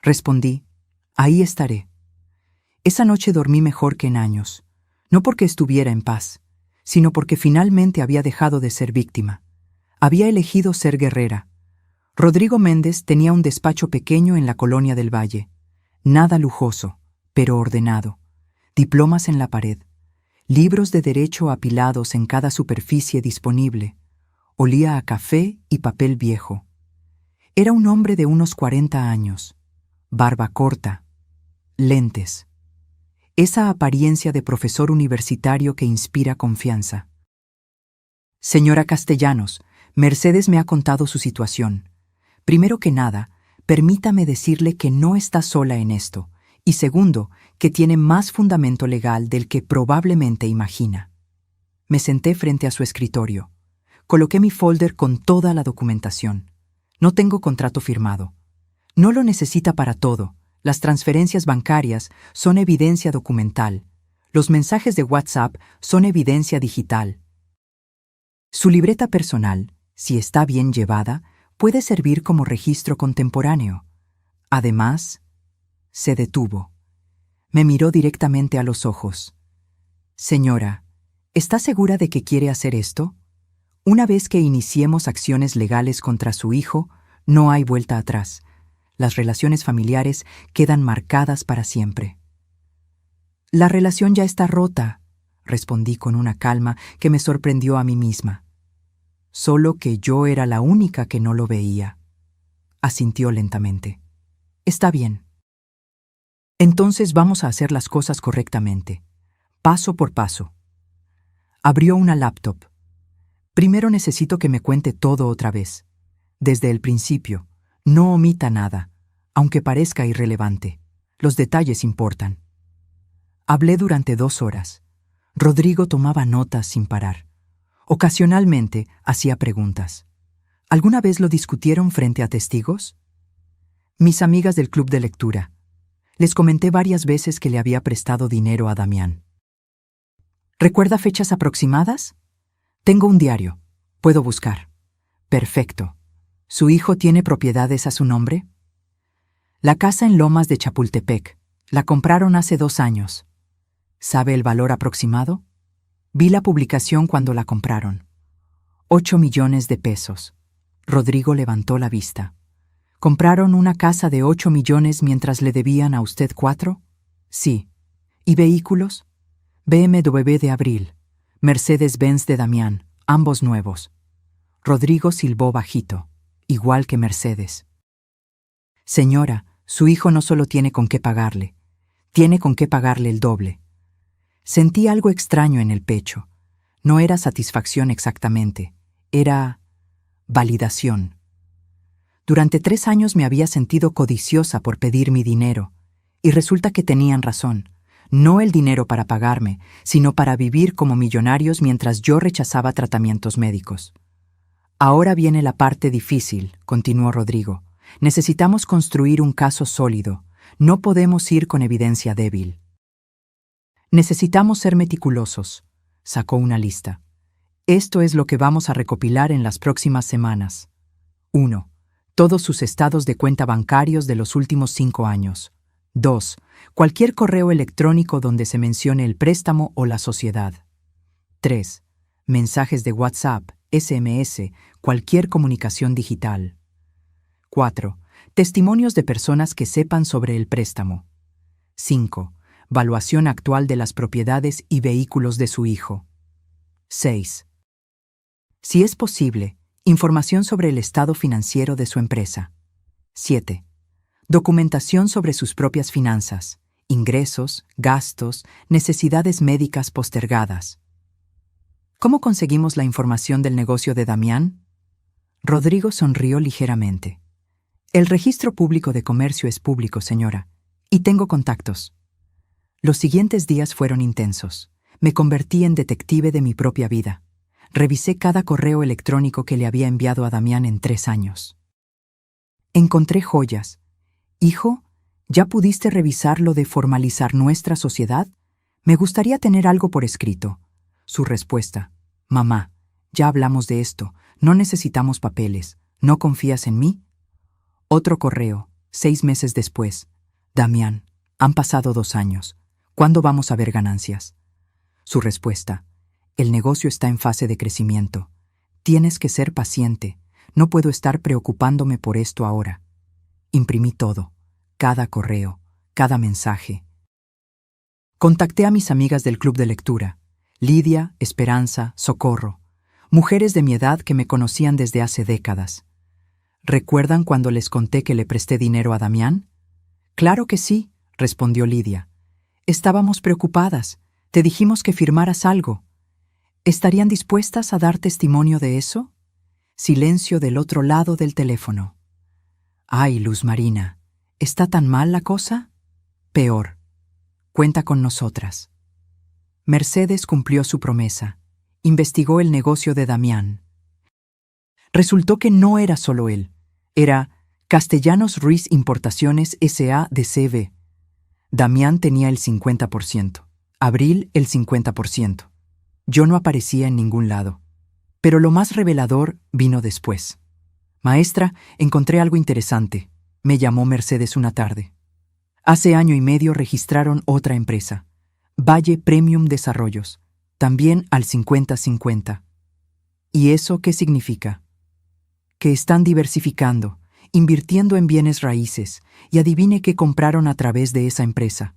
Respondí, ahí estaré. Esa noche dormí mejor que en años, no porque estuviera en paz, sino porque finalmente había dejado de ser víctima. Había elegido ser guerrera. Rodrigo Méndez tenía un despacho pequeño en la Colonia del Valle. Nada lujoso, pero ordenado, diplomas en la pared, libros de derecho apilados en cada superficie disponible. Olía a café y papel viejo. Era un hombre de unos 40 años, barba corta, lentes. Esa apariencia de profesor universitario que inspira confianza. Señora Castellanos, Mercedes me ha contado su situación. Primero que nada, permítame decirle que no está sola en esto, y segundo, que tiene más fundamento legal del que probablemente imagina. Me senté frente a su escritorio. Coloqué mi folder con toda la documentación. No tengo contrato firmado. No lo necesita para todo. Las transferencias bancarias son evidencia documental. Los mensajes de WhatsApp son evidencia digital. Su libreta personal, si está bien llevada, puede servir como registro contemporáneo. Además, se detuvo. Me miró directamente a los ojos. Señora, ¿está segura de que quiere hacer esto? Una vez que iniciemos acciones legales contra su hijo, no hay vuelta atrás. Las relaciones familiares quedan marcadas para siempre. La relación ya está rota, respondí con una calma que me sorprendió a mí misma. Solo que yo era la única que no lo veía. Asintió lentamente. Está bien. Entonces vamos a hacer las cosas correctamente, paso por paso. Abrió una laptop. Primero necesito que me cuente todo otra vez. Desde el principio. No omita nada, aunque parezca irrelevante. Los detalles importan. Hablé durante 2 horas. Rodrigo tomaba notas sin parar. Ocasionalmente hacía preguntas. ¿Alguna vez lo discutieron frente a testigos? Mis amigas del club de lectura. Les comenté varias veces que le había prestado dinero a Damián. ¿Recuerda fechas aproximadas? Tengo un diario. Puedo buscar. Perfecto. ¿Su hijo tiene propiedades a su nombre? La casa en Lomas de Chapultepec. La compraron hace 2 años. ¿Sabe el valor aproximado? Vi la publicación cuando la compraron. 8 millones de pesos. Rodrigo levantó la vista. ¿Compraron una casa de 8 millones mientras le debían a usted 4? Sí. ¿Y vehículos? BMW de Abril, Mercedes-Benz de Damián, ambos nuevos. Rodrigo silbó bajito, igual que Mercedes. Señora, su hijo no solo tiene con qué pagarle, tiene con qué pagarle el doble. Sentí algo extraño en el pecho. No era satisfacción exactamente, era validación. Durante 3 años me había sentido codiciosa por pedir mi dinero, y resulta que tenían razón. No el dinero para pagarme, sino para vivir como millonarios mientras yo rechazaba tratamientos médicos. Ahora viene la parte difícil, continuó Rodrigo. Necesitamos construir un caso sólido. No podemos ir con evidencia débil. Necesitamos ser meticulosos. Sacó una lista. Esto es lo que vamos a recopilar en las próximas semanas. 1. Todos sus estados de cuenta bancarios de los últimos 5 años. 2. Cualquier correo electrónico donde se mencione el préstamo o la sociedad. 3. Mensajes de WhatsApp, SMS, cualquier comunicación digital. 4. Testimonios de personas que sepan sobre el préstamo. 5. Valuación actual de las propiedades y vehículos de su hijo. 6. Si es posible, información sobre el estado financiero de su empresa. 7. Documentación sobre sus propias finanzas, ingresos, gastos, necesidades médicas postergadas. ¿Cómo conseguimos la información del negocio de Damián? Rodrigo sonrió ligeramente. El registro público de comercio es público, señora, y tengo contactos. Los siguientes días fueron intensos. Me convertí en detective de mi propia vida. Revisé cada correo electrónico que le había enviado a Damián en 3 años. Encontré joyas. Hijo, ¿ya pudiste revisar lo de formalizar nuestra sociedad? Me gustaría tener algo por escrito. Su respuesta: mamá, ya hablamos de esto, no necesitamos papeles. ¿No confías en mí? Otro correo, 6 meses después. Damián, han pasado 2 años. ¿Cuándo vamos a ver ganancias? Su respuesta: el negocio está en fase de crecimiento. Tienes que ser paciente. No puedo estar preocupándome por esto ahora. Imprimí todo, cada correo, cada mensaje. Contacté a mis amigas del club de lectura, Lidia, Esperanza, Socorro, mujeres de mi edad que me conocían desde hace décadas. ¿Recuerdan cuando les conté que le presté dinero a Damián? Claro que sí, respondió Lidia. Estábamos preocupadas. Te dijimos que firmaras algo. ¿Estarían dispuestas a dar testimonio de eso? Silencio del otro lado del teléfono. Ay, Luz Marina, ¿está tan mal la cosa? Peor. Cuenta con nosotras. Mercedes cumplió su promesa. Investigó el negocio de Damián. Resultó que no era solo él. Era Castellanos Ruiz Importaciones S.A. de CV. Damián tenía el 50%. Abril el 50%. Yo no aparecía en ningún lado. Pero lo más revelador vino después. Maestra, encontré algo interesante. Me llamó Mercedes una tarde. Hace año y medio registraron otra empresa, Valle Premium Desarrollos, también al 50-50. ¿Y eso qué significa? Que están diversificando, invirtiendo en bienes raíces, y adivine qué compraron a través de esa empresa.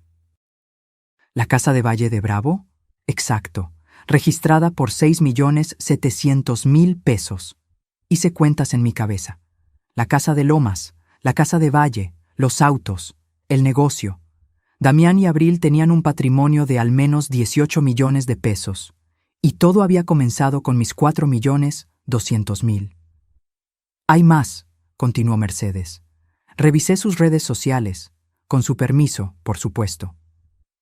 ¿La casa de Valle de Bravo? Exacto, registrada por 6.700.000 pesos. Hice cuentas en mi cabeza. La casa de Lomas, la casa de Valle, los autos, el negocio. Damián y Abril tenían un patrimonio de al menos 18 millones de pesos, y todo había comenzado con mis 4.200.000. Hay más, continuó Mercedes. Revisé sus redes sociales, con su permiso, por supuesto.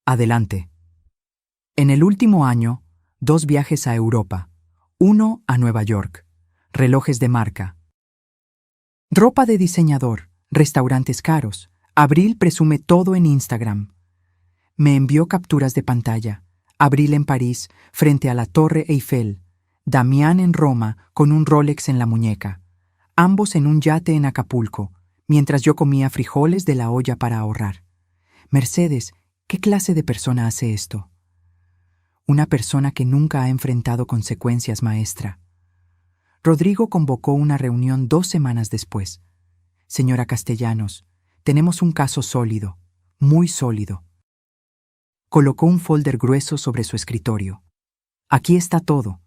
Adelante. En el último año, 2 viajes a Europa, 1 a Nueva York, relojes de marca, ropa de diseñador, restaurantes caros. Abril presume todo en Instagram. Me envió capturas de pantalla. Abril en París, frente a la Torre Eiffel. Damián en Roma, con un Rolex en la muñeca. Ambos en un yate en Acapulco, mientras yo comía frijoles de la olla para ahorrar. Mercedes, ¿qué clase de persona hace esto? Una persona que nunca ha enfrentado consecuencias, maestra. Rodrigo convocó una reunión 2 semanas después. Señora Castellanos, tenemos un caso sólido, muy sólido. Colocó un folder grueso sobre su escritorio. Aquí está todo.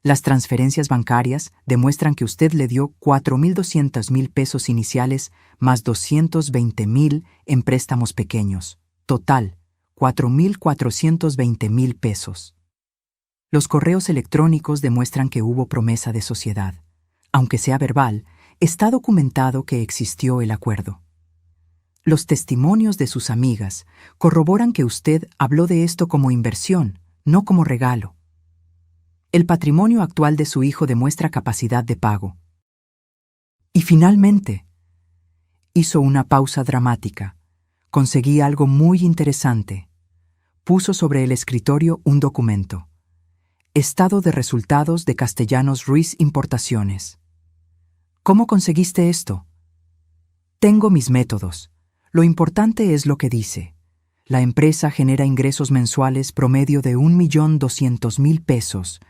Las transferencias bancarias demuestran que usted le dio 4.200.000 pesos iniciales más 220.000 en préstamos pequeños. Total, 4.420.000 pesos. Los correos electrónicos demuestran que hubo promesa de sociedad. Aunque sea verbal, está documentado que existió el acuerdo. Los testimonios de sus amigas corroboran que usted habló de esto como inversión, no como regalo. El patrimonio actual de su hijo demuestra capacidad de pago. Y finalmente, hizo una pausa dramática. Conseguí algo muy interesante. Puso sobre el escritorio un documento. Estado de resultados de Castellanos Ruiz Importaciones. ¿Cómo conseguiste esto? Tengo mis métodos. Lo importante es lo que dice. La empresa genera ingresos mensuales promedio de 1.200.000 pesos,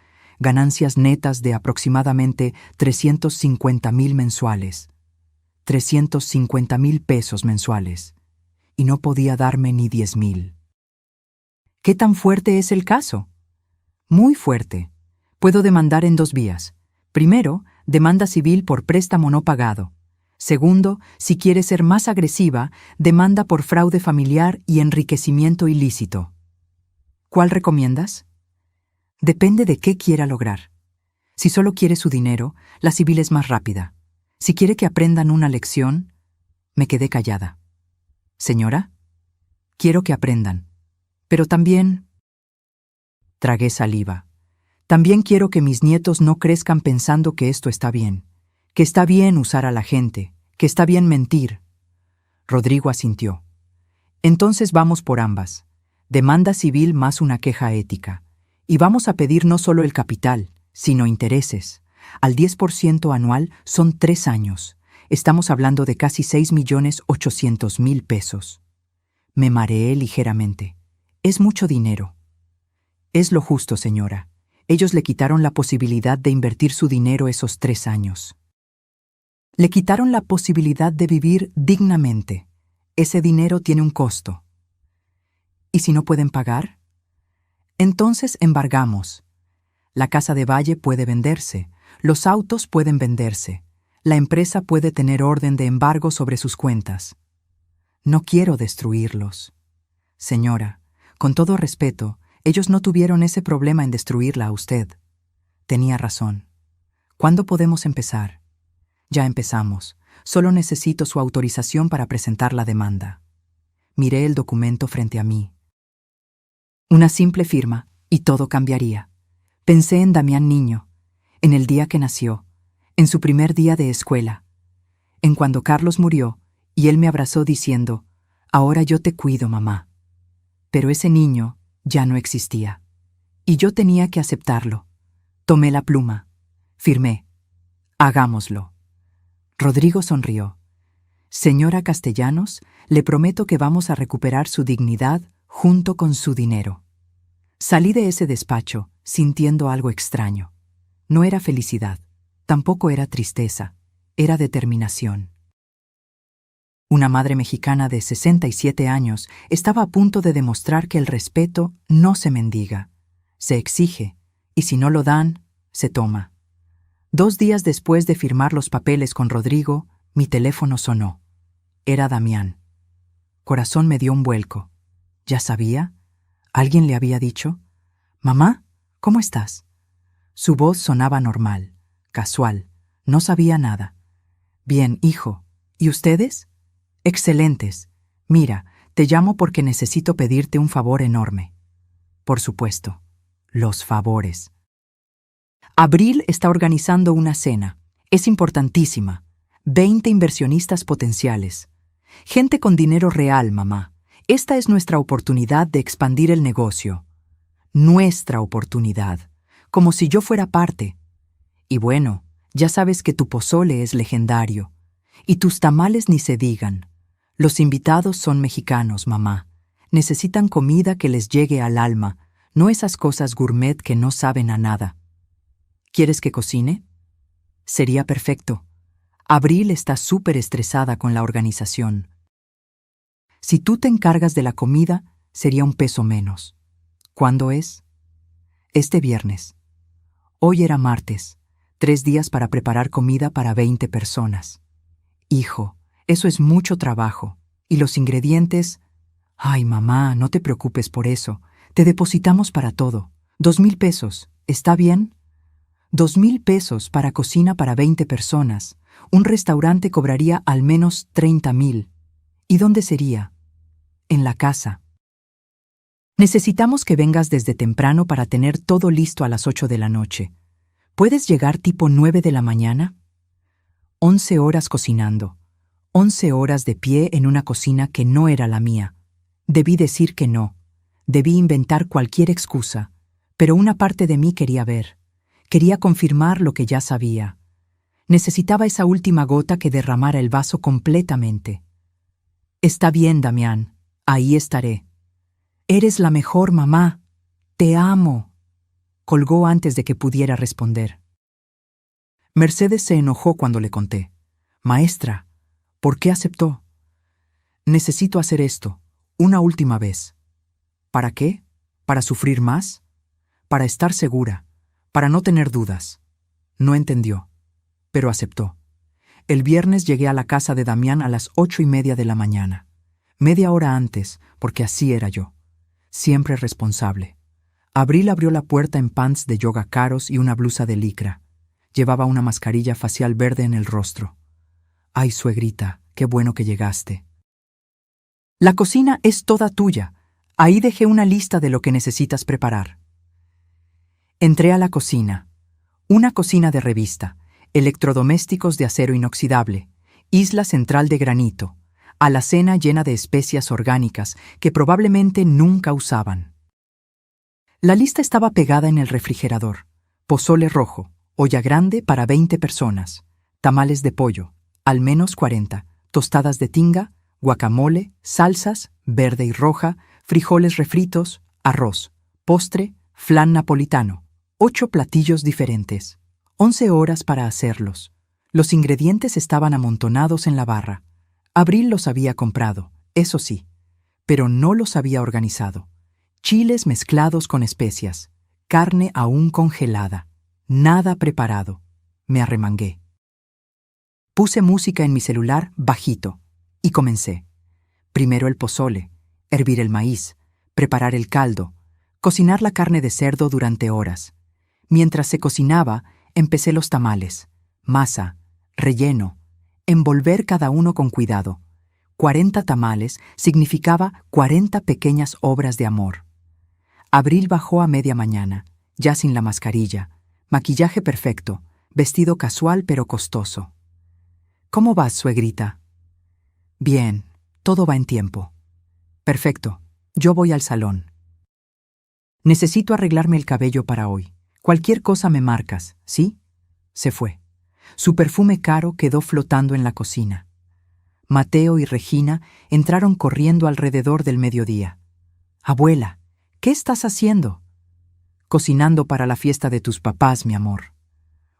ganancias netas de aproximadamente 350.000 mensuales. 350.000 pesos mensuales. Y no podía darme ni 10.000. ¿Qué tan fuerte es el caso? Muy fuerte. Puedo demandar en 2 vías. Primero, demanda civil por préstamo no pagado. Segundo, si quiere ser más agresiva, demanda por fraude familiar y enriquecimiento ilícito. ¿Cuál recomiendas? Depende de qué quiera lograr. Si solo quiere su dinero, la civil es más rápida. Si quiere que aprendan una lección, me quedé callada. Señora, quiero que aprendan. Pero también... Tragué saliva. También quiero que mis nietos no crezcan pensando que esto está bien. Que está bien usar a la gente, que está bien mentir. Rodrigo asintió. Entonces vamos por ambas. Demanda civil más una queja ética. Y vamos a pedir no solo el capital, sino intereses. Al 10% anual son 3 años. Estamos hablando de casi 6.800.000 pesos. Me mareé ligeramente. Es mucho dinero. Es lo justo, señora. Ellos le quitaron la posibilidad de invertir su dinero esos 3 años. Le quitaron la posibilidad de vivir dignamente. Ese dinero tiene un costo. ¿Y si no pueden pagar? Entonces embargamos. La casa de Valle puede venderse, los autos pueden venderse, la empresa puede tener orden de embargo sobre sus cuentas. No quiero destruirlos. Señora, con todo respeto, ellos no tuvieron ese problema en destruirla a usted. Tenía razón. ¿Cuándo podemos empezar? Ya empezamos. Solo necesito su autorización para presentar la demanda. Miré el documento frente a mí. Una simple firma, y todo cambiaría. Pensé en Damián niño, en el día que nació, en su primer día de escuela, en cuando Carlos murió y él me abrazó diciendo, «Ahora yo te cuido, mamá». Pero ese niño ya no existía, y yo tenía que aceptarlo. Tomé la pluma, firmé. Hagámoslo. Rodrigo sonrió. Señora Castellanos, le prometo que vamos a recuperar su dignidad junto con su dinero. Salí de ese despacho sintiendo algo extraño. No era felicidad, tampoco era tristeza, era determinación. Una madre mexicana de 67 años estaba a punto de demostrar que el respeto no se mendiga, se exige, y si no lo dan, se toma. 2 días después de firmar los papeles con Rodrigo, mi teléfono sonó. Era Damián. Corazón me dio un vuelco. ¿Ya sabía? ¿Alguien le había dicho? «Mamá, ¿cómo estás?» Su voz sonaba normal, casual. No sabía nada. «Bien, hijo. ¿Y ustedes?» «Excelentes. Mira, te llamo porque necesito pedirte un favor enorme». Por supuesto. Los favores. Abril está organizando una cena. Es importantísima. 20 inversionistas potenciales. Gente con dinero real, mamá. Esta es nuestra oportunidad de expandir el negocio. Nuestra oportunidad. Como si yo fuera parte. Y bueno, ya sabes que tu pozole es legendario. Y tus tamales ni se digan. Los invitados son mexicanos, mamá. Necesitan comida que les llegue al alma, no esas cosas gourmet que no saben a nada. ¿Quieres que cocine? Sería perfecto. Abril está súper estresada con la organización. Si tú te encargas de la comida, sería un peso menos. ¿Cuándo es? Este viernes. Hoy era martes. 3 días para preparar comida para 20 personas. Hijo, eso es mucho trabajo. Y los ingredientes... Ay, mamá, no te preocupes por eso. Te depositamos para todo. 2,000 pesos. ¿Está bien? 2,000 pesos para cocina para 20 personas. Un restaurante cobraría al menos 30,000. ¿Y dónde sería? En la casa. Necesitamos que vengas desde temprano para tener todo listo a las 8 de la noche. ¿Puedes llegar tipo 9 de la mañana? 11 horas cocinando. 11 horas de pie en una cocina que no era la mía. Debí decir que no. Debí inventar cualquier excusa. Pero una parte de mí quería ver. Quería confirmar lo que ya sabía. Necesitaba esa última gota que derramara el vaso completamente. Está bien, Damián. Ahí estaré. Eres la mejor mamá. Te amo. Colgó antes de que pudiera responder. Mercedes se enojó cuando le conté. Maestra, ¿por qué aceptó? Necesito hacer esto, una última vez. ¿Para qué? ¿Para sufrir más? Para estar segura, para no tener dudas. No entendió, pero aceptó. El viernes llegué a la casa de Damián a las 8:30 de la mañana. Media hora antes, porque así era yo. Siempre responsable. Abril abrió la puerta en pants de yoga caros y una blusa de licra. Llevaba una mascarilla facial verde en el rostro. «Ay, suegrita, qué bueno que llegaste». «La cocina es toda tuya. Ahí dejé una lista de lo que necesitas preparar». Entré a la cocina. Una cocina de revista, electrodomésticos de acero inoxidable, isla central de granito, alacena llena de especias orgánicas que probablemente nunca usaban. La lista estaba pegada en el refrigerador. Pozole rojo, olla grande para 20 personas, tamales de pollo, al menos 40, tostadas de tinga, guacamole, salsas, verde y roja, frijoles refritos, arroz, postre, flan napolitano, 8 platillos diferentes, 11 horas para hacerlos. Los ingredientes estaban amontonados en la barra. Abril los había comprado, eso sí, pero no los había organizado. Chiles mezclados con especias, carne aún congelada, nada preparado. Me arremangué. Puse música en mi celular bajito y comencé. Primero el pozole, hervir el maíz, preparar el caldo, cocinar la carne de cerdo durante horas. Mientras se cocinaba, empecé los tamales, masa, relleno, envolver cada uno con cuidado. 40 tamales significaba 40 pequeñas obras de amor. Abril bajó a media mañana, ya sin la mascarilla, maquillaje perfecto, vestido casual pero costoso. ¿Cómo vas, suegrita? Bien, todo va en tiempo. Perfecto, yo voy al salón. Necesito arreglarme el cabello para hoy. Cualquier cosa me marcas, ¿sí? Se fue. Su perfume caro quedó flotando en la cocina. Mateo y Regina entraron corriendo alrededor del mediodía. Abuela, ¿qué estás haciendo? Cocinando para la fiesta de tus papás, mi amor.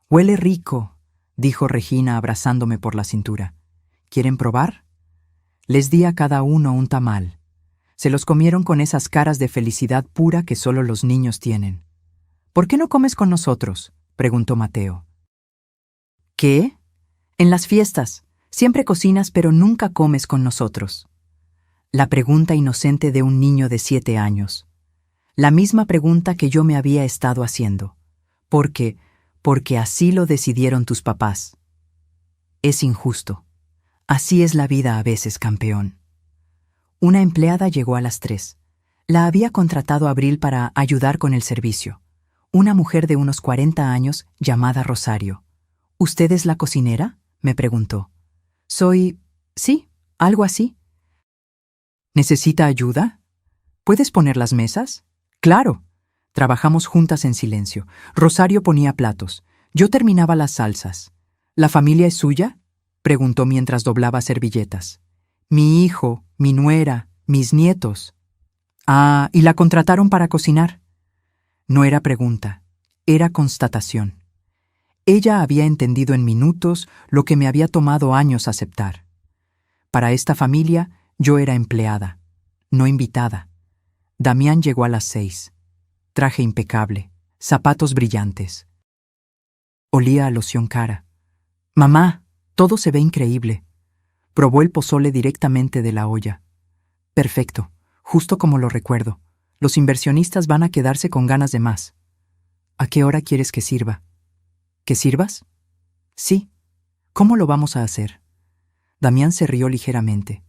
Huele rico, dijo Regina abrazándome por la cintura. ¿Quieren probar? Les di a cada uno un tamal. Se los comieron con esas caras de felicidad pura que solo los niños tienen. ¿Por qué no comes con nosotros?, preguntó Mateo. ¿Qué? En las fiestas. Siempre cocinas pero nunca comes con nosotros. La pregunta inocente de un niño de 7 años. La misma pregunta que yo me había estado haciendo. ¿Por qué? Porque así lo decidieron tus papás. Es injusto. Así es la vida a veces, campeón. Una empleada llegó a las 3. La había contratado Abril para ayudar con el servicio. Una mujer de unos 40 años llamada Rosario. ¿Usted es la cocinera?, me preguntó. Sí, algo así. ¿Necesita ayuda? ¿Puedes poner las mesas? Claro. Trabajamos juntas en silencio. Rosario ponía platos. Yo terminaba las salsas. ¿La familia es suya?, preguntó mientras doblaba servilletas. Mi hijo, mi nuera, mis nietos. Ah, ¿y la contrataron para cocinar? No era pregunta, era constatación. Ella había entendido en minutos lo que me había tomado años aceptar. Para esta familia, yo era empleada, no invitada. Damián llegó a las 6. Traje impecable, zapatos brillantes. Olía a loción cara. Mamá, todo se ve increíble. Probó el pozole directamente de la olla. Perfecto, justo como lo recuerdo. Los inversionistas van a quedarse con ganas de más. ¿A qué hora quieres que sirva? ¿Que sirvas? Sí. ¿Cómo lo vamos a hacer? Damián se rió ligeramente.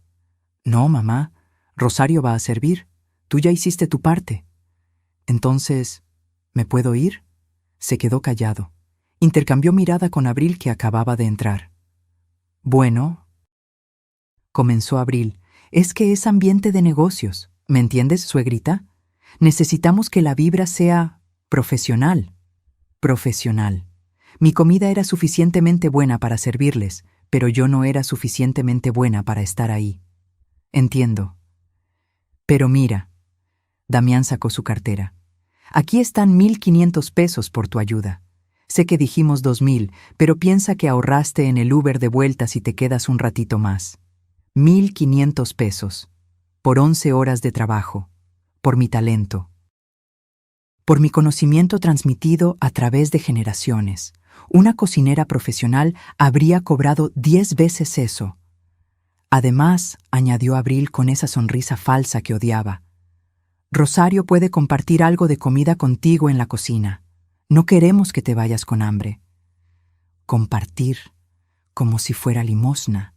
No, mamá, Rosario va a servir. Tú ya hiciste tu parte. Entonces, ¿me puedo ir? Se quedó callado. Intercambió mirada con Abril, que acababa de entrar. Bueno, comenzó Abril, es que es ambiente de negocios. ¿Me entiendes, suegrita? Necesitamos que la vibra sea profesional. Profesional. Mi comida era suficientemente buena para servirles, pero yo no era suficientemente buena para estar ahí. Entiendo. Pero mira, Damián sacó su cartera. Aquí están 1,500 pesos por tu ayuda. Sé que dijimos 2,000, pero piensa que ahorraste en el Uber de vuelta si te quedas un ratito más. 1,500 pesos. Por 11 horas de trabajo. Por mi talento. Por mi conocimiento transmitido a través de generaciones. Una cocinera profesional habría cobrado 10 veces eso. Además, añadió Abril con esa sonrisa falsa que odiaba, Rosario puede compartir algo de comida contigo en la cocina. No queremos que te vayas con hambre. Compartir, como si fuera limosna,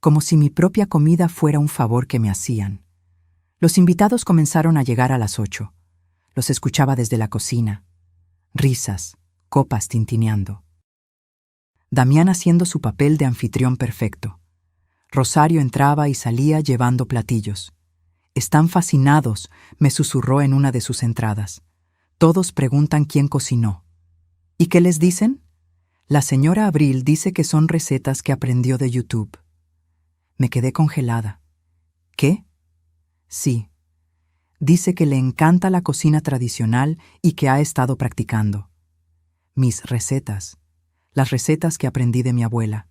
como si mi propia comida fuera un favor que me hacían. Los invitados comenzaron a llegar a las 8. Los escuchaba desde la cocina. Risas, copas tintineando. Damián haciendo su papel de anfitrión perfecto. Rosario entraba y salía llevando platillos. Están fascinados, me susurró en una de sus entradas. Todos preguntan quién cocinó. ¿Y qué les dicen? La señora Abril dice que son recetas que aprendió de YouTube. Me quedé congelada. ¿Qué? Sí. Dice que le encanta la cocina tradicional y que ha estado practicando. Mis recetas, las recetas que aprendí de mi abuela,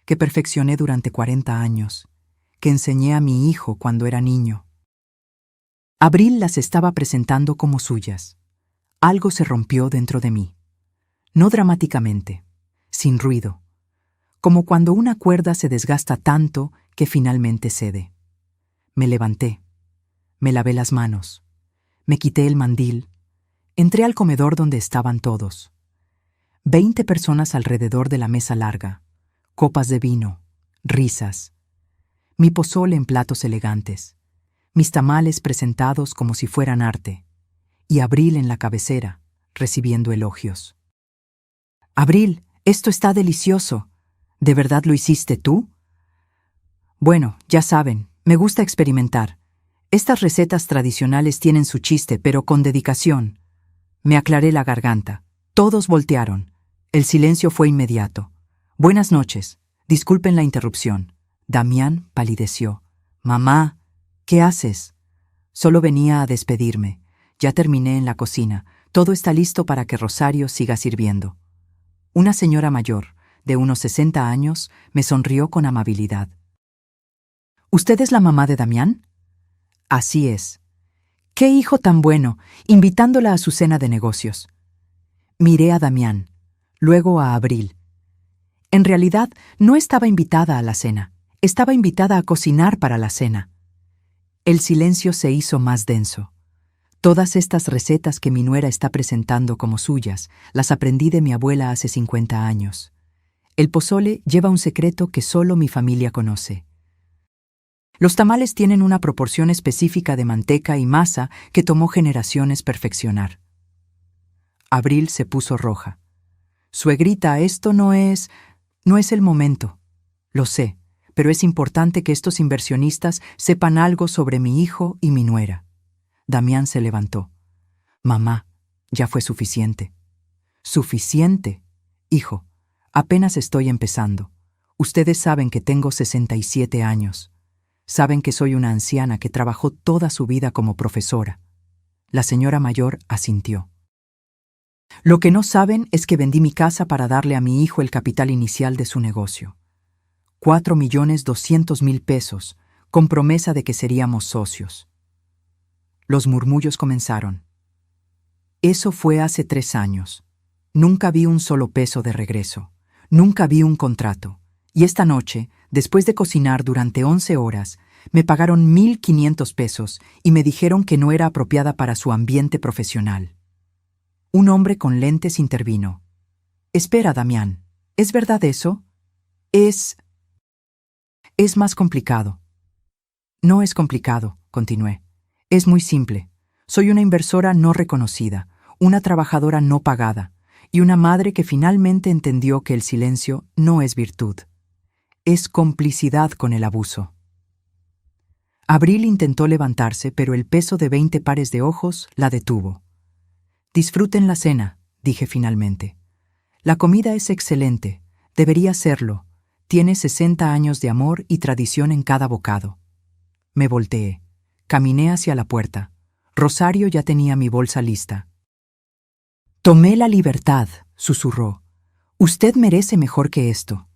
que perfeccioné durante 40 años, que enseñé a mi hijo cuando era niño. Abril las estaba presentando como suyas. Algo se rompió dentro de mí. No dramáticamente, sin ruido, como cuando una cuerda se desgasta tanto que finalmente cede. Me levanté, me lavé las manos, me quité el mandil, entré al comedor donde estaban todos. 20 personas alrededor de la mesa larga, copas de vino, risas, mi pozole en platos elegantes, mis tamales presentados como si fueran arte, y Abril en la cabecera, recibiendo elogios. «Abril, esto está delicioso. ¿De verdad lo hiciste tú?» «Bueno, ya saben, me gusta experimentar. Estas recetas tradicionales tienen su chiste, pero con dedicación». Me aclaré la garganta. Todos voltearon. El silencio fue inmediato. «Buenas noches. Disculpen la interrupción». Damián palideció. «Mamá, ¿qué haces?» «Solo venía a despedirme. Ya terminé en la cocina. Todo está listo para que Rosario siga sirviendo». Una señora mayor, de unos 60 años, me sonrió con amabilidad. «¿Usted es la mamá de Damián?» «Así es». «¡Qué hijo tan bueno!», invitándola a su cena de negocios. Miré a Damián, luego a Abril. En realidad, no estaba invitada a la cena, estaba invitada a cocinar para la cena. El silencio se hizo más denso. Todas estas recetas que mi nuera está presentando como suyas, las aprendí de mi abuela hace 50 años. El pozole lleva un secreto que solo mi familia conoce. Los tamales tienen una proporción específica de manteca y masa que tomó generaciones perfeccionar. Abril se puso roja. «Suegrita, esto no es el momento. Lo sé, pero es importante que estos inversionistas sepan algo sobre mi hijo y mi nuera». Damián se levantó. «Mamá, ya fue suficiente». «¿Suficiente? Hijo, apenas estoy empezando. Ustedes saben que tengo 67 años. Saben que soy una anciana que trabajó toda su vida como profesora». La señora mayor asintió. «Lo que no saben es que vendí mi casa para darle a mi hijo el capital inicial de su negocio. 4.200.000 pesos, con promesa de que seríamos socios». Los murmullos comenzaron. «Eso fue hace 3 años. Nunca vi un solo peso de regreso. Nunca vi un contrato. Y esta noche, después de cocinar durante 11 horas, me pagaron 1.500 pesos y me dijeron que no era apropiada para su ambiente profesional». Un hombre con lentes intervino. «Espera, Damián, ¿es verdad eso? Es más complicado». «No es complicado», continué. «Es muy simple. Soy una inversora no reconocida, una trabajadora no pagada, y una madre que finalmente entendió que el silencio no es virtud. Es complicidad con el abuso». Abril intentó levantarse, pero el peso de 20 pares de ojos la detuvo. «Disfruten la cena», dije finalmente. «La comida es excelente, debería serlo. Tiene 60 años de amor y tradición en cada bocado». Me volteé. Caminé hacia la puerta. Rosario ya tenía mi bolsa lista. «Tomé la libertad», susurró. «Usted merece mejor que esto».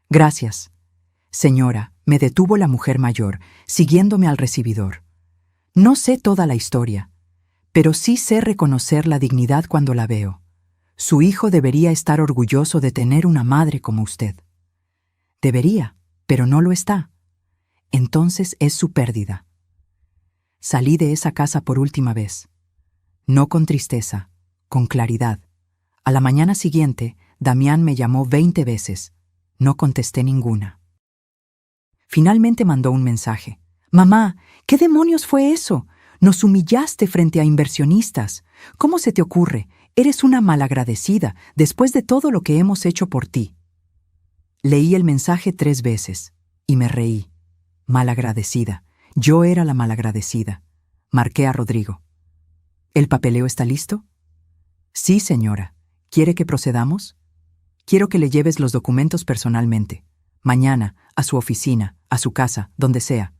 «Gracias». «Señora», me detuvo la mujer mayor, siguiéndome al recibidor. «No sé toda la historia, pero sí sé reconocer la dignidad cuando la veo. Su hijo debería estar orgulloso de tener una madre como usted». «Debería, pero no lo está. Entonces es su pérdida». Salí de esa casa por última vez. No con tristeza, con claridad. A la mañana siguiente, Damián me llamó 20 veces. No contesté ninguna. Finalmente mandó un mensaje. «Mamá, ¿qué demonios fue eso? Nos humillaste frente a inversionistas. ¿Cómo se te ocurre? Eres una malagradecida después de todo lo que hemos hecho por ti». Leí el mensaje 3 veces y me reí. Malagradecida. Yo era la malagradecida. Marqué a Rodrigo. «¿El papeleo está listo?» «Sí, señora. ¿Quiere que procedamos?» «Quiero que le lleves los documentos personalmente. Mañana, a su oficina, a su casa, donde sea».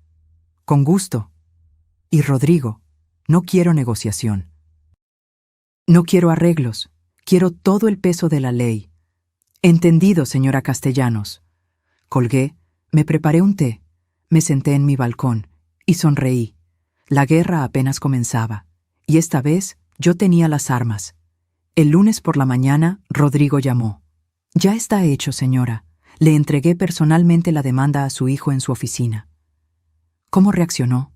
«Con gusto». «Y Rodrigo, no quiero negociación. No quiero arreglos. Quiero todo el peso de la ley». «Entendido, señora Castellanos». Colgué, me preparé un té, me senté en mi balcón y sonreí. La guerra apenas comenzaba, y esta vez yo tenía las armas. El lunes por la mañana, Rodrigo llamó. «Ya está hecho, señora. Le entregué personalmente la demanda a su hijo en su oficina». ¿Cómo reaccionó?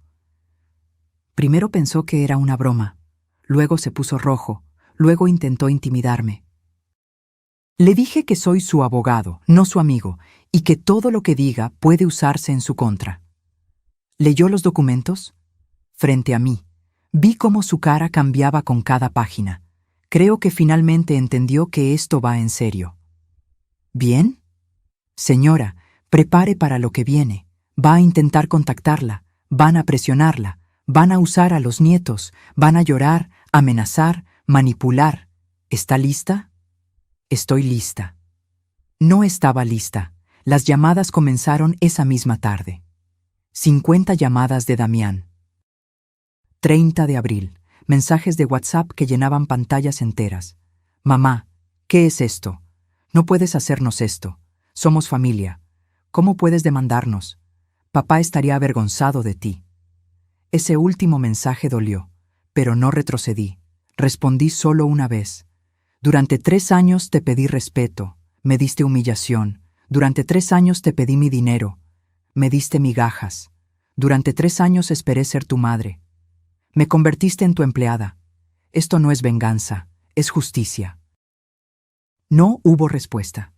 Primero pensó que era una broma, luego se puso rojo, luego intentó intimidarme. Le dije que soy su abogado, no su amigo, y que todo lo que diga puede usarse en su contra. ¿Leyó los documentos? Frente a mí, vi cómo su cara cambiaba con cada página. Creo que finalmente entendió que esto va en serio. ¿Bien? Señora, prepare para lo que viene. Va a intentar contactarla, van a presionarla, van a usar a los nietos, van a llorar, amenazar, manipular. ¿Está lista? Estoy lista. No estaba lista. Las llamadas comenzaron esa misma tarde. 50 llamadas de Damián. 30 de abril. Mensajes de WhatsApp que llenaban pantallas enteras. Mamá, ¿qué es esto? No puedes hacernos esto. Somos familia. ¿Cómo puedes demandarnos? Papá estaría avergonzado de ti. Ese último mensaje dolió, pero no retrocedí. Respondí solo una vez. Durante 3 años te pedí respeto, me diste humillación. Durante 3 años te pedí mi dinero, me diste migajas. Durante 3 años esperé ser tu madre. Me convertiste en tu empleada. Esto no es venganza, es justicia. No hubo respuesta.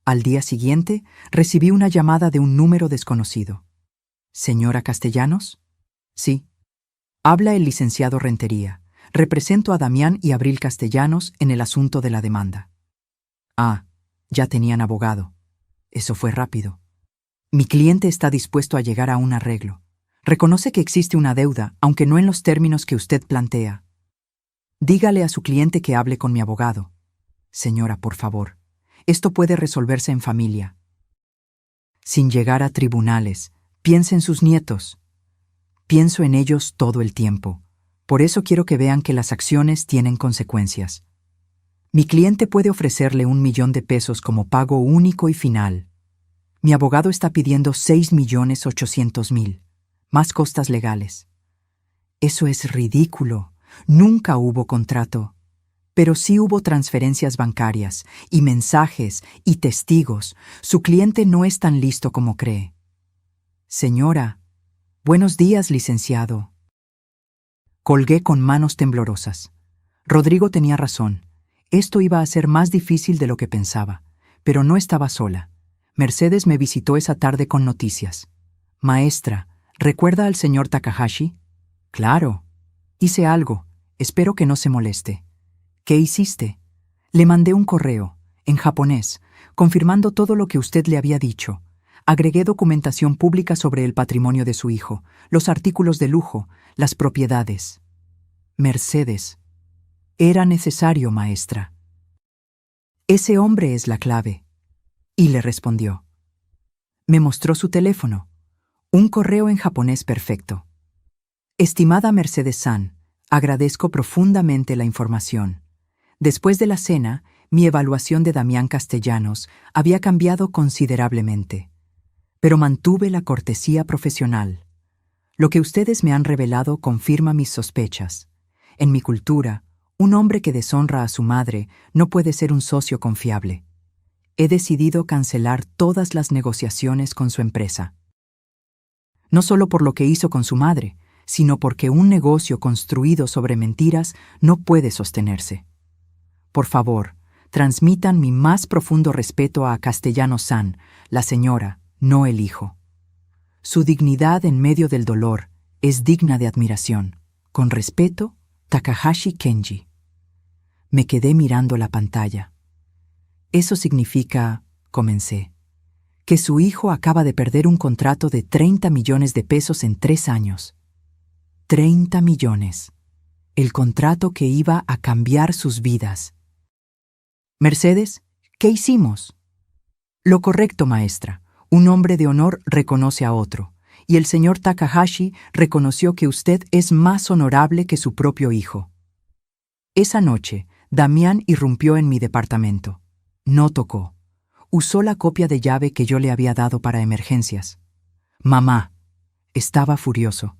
Al día siguiente, recibí una llamada de un número desconocido. ¿Señora Castellanos? Sí. Habla el licenciado Rentería. Represento a Damián y Abril Castellanos en el asunto de la demanda. Ah, ya tenían abogado. Eso fue rápido. Mi cliente está dispuesto a llegar a un arreglo. Reconoce que existe una deuda, aunque no en los términos que usted plantea. Dígale a su cliente que hable con mi abogado. Señora, por favor, esto puede resolverse en familia. Sin llegar a tribunales, piense en sus nietos. Pienso en ellos todo el tiempo. Por eso quiero que vean que las acciones tienen consecuencias. Mi cliente puede ofrecerle 1 millón de pesos como pago único y final. Mi abogado está pidiendo 6.800.000, más costas legales. Eso es ridículo. Nunca hubo contrato. Pero sí hubo transferencias bancarias, y mensajes, y testigos. Su cliente no es tan listo como cree. Señora, buenos días, licenciado. Colgué con manos temblorosas. Rodrigo tenía razón. Esto iba a ser más difícil de lo que pensaba, pero no estaba sola. Mercedes me visitó esa tarde con noticias. Maestra, ¿recuerda al señor Takahashi? Claro. Hice algo. Espero que no se moleste. ¿Qué hiciste? Le mandé un correo, en japonés, confirmando todo lo que usted le había dicho. Agregué documentación pública sobre el patrimonio de su hijo, los artículos de lujo, las propiedades. Mercedes. Era necesario, maestra. Ese hombre es la clave. Y le respondió. Me mostró su teléfono. Un correo en japonés perfecto. Estimada Mercedes-san, agradezco profundamente la información. Después de la cena, mi evaluación de Damián Castellanos había cambiado considerablemente. Pero mantuve la cortesía profesional. Lo que ustedes me han revelado confirma mis sospechas. En mi cultura, un hombre que deshonra a su madre no puede ser un socio confiable. He decidido cancelar todas las negociaciones con su empresa. No solo por lo que hizo con su madre, sino porque un negocio construido sobre mentiras no puede sostenerse. Por favor, transmitan mi más profundo respeto a Castellanos-san, la señora, no el hijo. Su dignidad en medio del dolor es digna de admiración. Con respeto, Takahashi Kenji. Me quedé mirando la pantalla. Eso significa, comencé, que su hijo acaba de perder un contrato de 30 millones de pesos en 3 años. 30 millones. El contrato que iba a cambiar sus vidas. Mercedes, ¿qué hicimos? Lo correcto, maestra. Un hombre de honor reconoce a otro, y el señor Takahashi reconoció que usted es más honorable que su propio hijo. Esa noche, Damián irrumpió en mi departamento. No tocó. Usó la copia de llave que yo le había dado para emergencias. Mamá. Estaba furioso.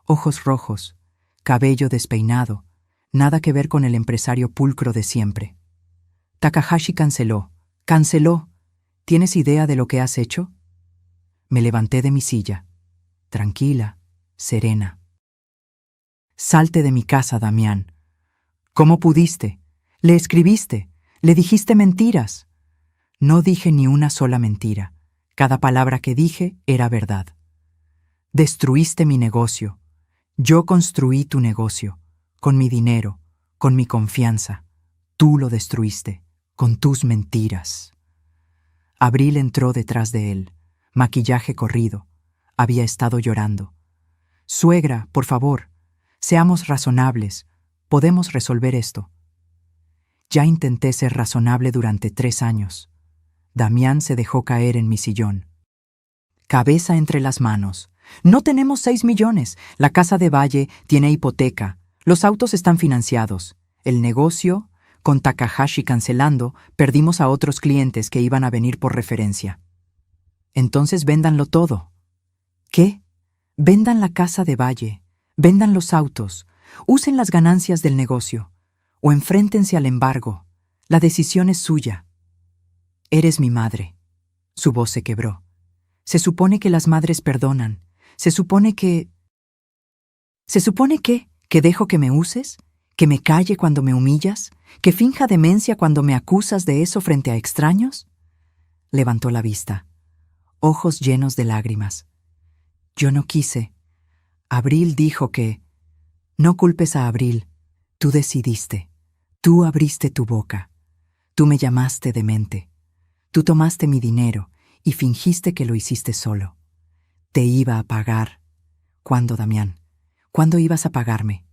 ojos rojos, cabello despeinado, nada que ver con el empresario pulcro de siempre. Takahashi canceló. ¡Canceló! ¿Tienes idea de lo que has hecho? Me levanté de mi silla, tranquila, serena. Salte de mi casa, Damián. ¿Cómo pudiste? Le escribiste, le dijiste mentiras. No dije ni una sola mentira. Cada palabra que dije era verdad. Destruiste mi negocio. Yo construí tu negocio, con mi dinero, con mi confianza. Tú lo destruiste, con tus mentiras. Abril entró detrás de él, maquillaje corrido. Había estado llorando. Suegra, por favor, seamos razonables. Podemos resolver esto. Ya intenté ser razonable durante 3 años. Damián se dejó caer en mi sillón. Cabeza entre las manos. No tenemos 6 millones. La casa de Valle tiene hipoteca. Los autos están financiados. El negocio, con Takahashi cancelando, perdimos a otros clientes que iban a venir por referencia. Entonces véndanlo todo. ¿Qué? Vendan la casa de Valle. Vendan los autos. Usen las ganancias del negocio. O enfréntense al embargo. La decisión es suya. Eres mi madre. Su voz se quebró. Se supone que las madres perdonan. Se supone que... ¿Que dejo que me uses? ¿Que me calle cuando me humillas? ¿Que finja demencia cuando me acusas de eso frente a extraños? Levantó la vista. Ojos llenos de lágrimas. Yo no quise. Abril dijo que... No culpes a Abril. Tú decidiste. Tú abriste tu boca. Tú me llamaste demente. Tú tomaste mi dinero y fingiste que lo hiciste solo. Te iba a pagar. ¿Cuándo, Damián? ¿Cuándo ibas a pagarme?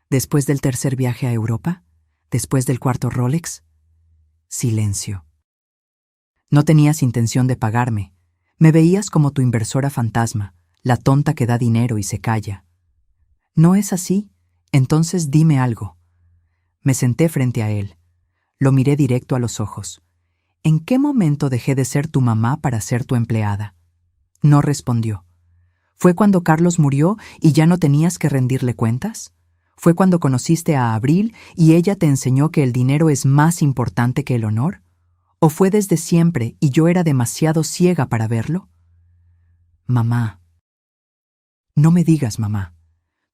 ¿Después del tercer viaje a Europa? ¿Después del cuarto Rolex? Silencio. No tenías intención de pagarme. Me veías como tu inversora fantasma, la tonta que da dinero y se calla. ¿No es así? Entonces dime algo. Me senté frente a él. Lo miré directo a los ojos. ¿En qué momento dejé de ser tu mamá para ser tu empleada? No respondió. ¿Fue cuando Carlos murió y ya no tenías que rendirle cuentas? ¿Fue cuando conociste a Abril y ella te enseñó que el dinero es más importante que el honor? ¿O fue desde siempre y yo era demasiado ciega para verlo? Mamá. No me digas, mamá.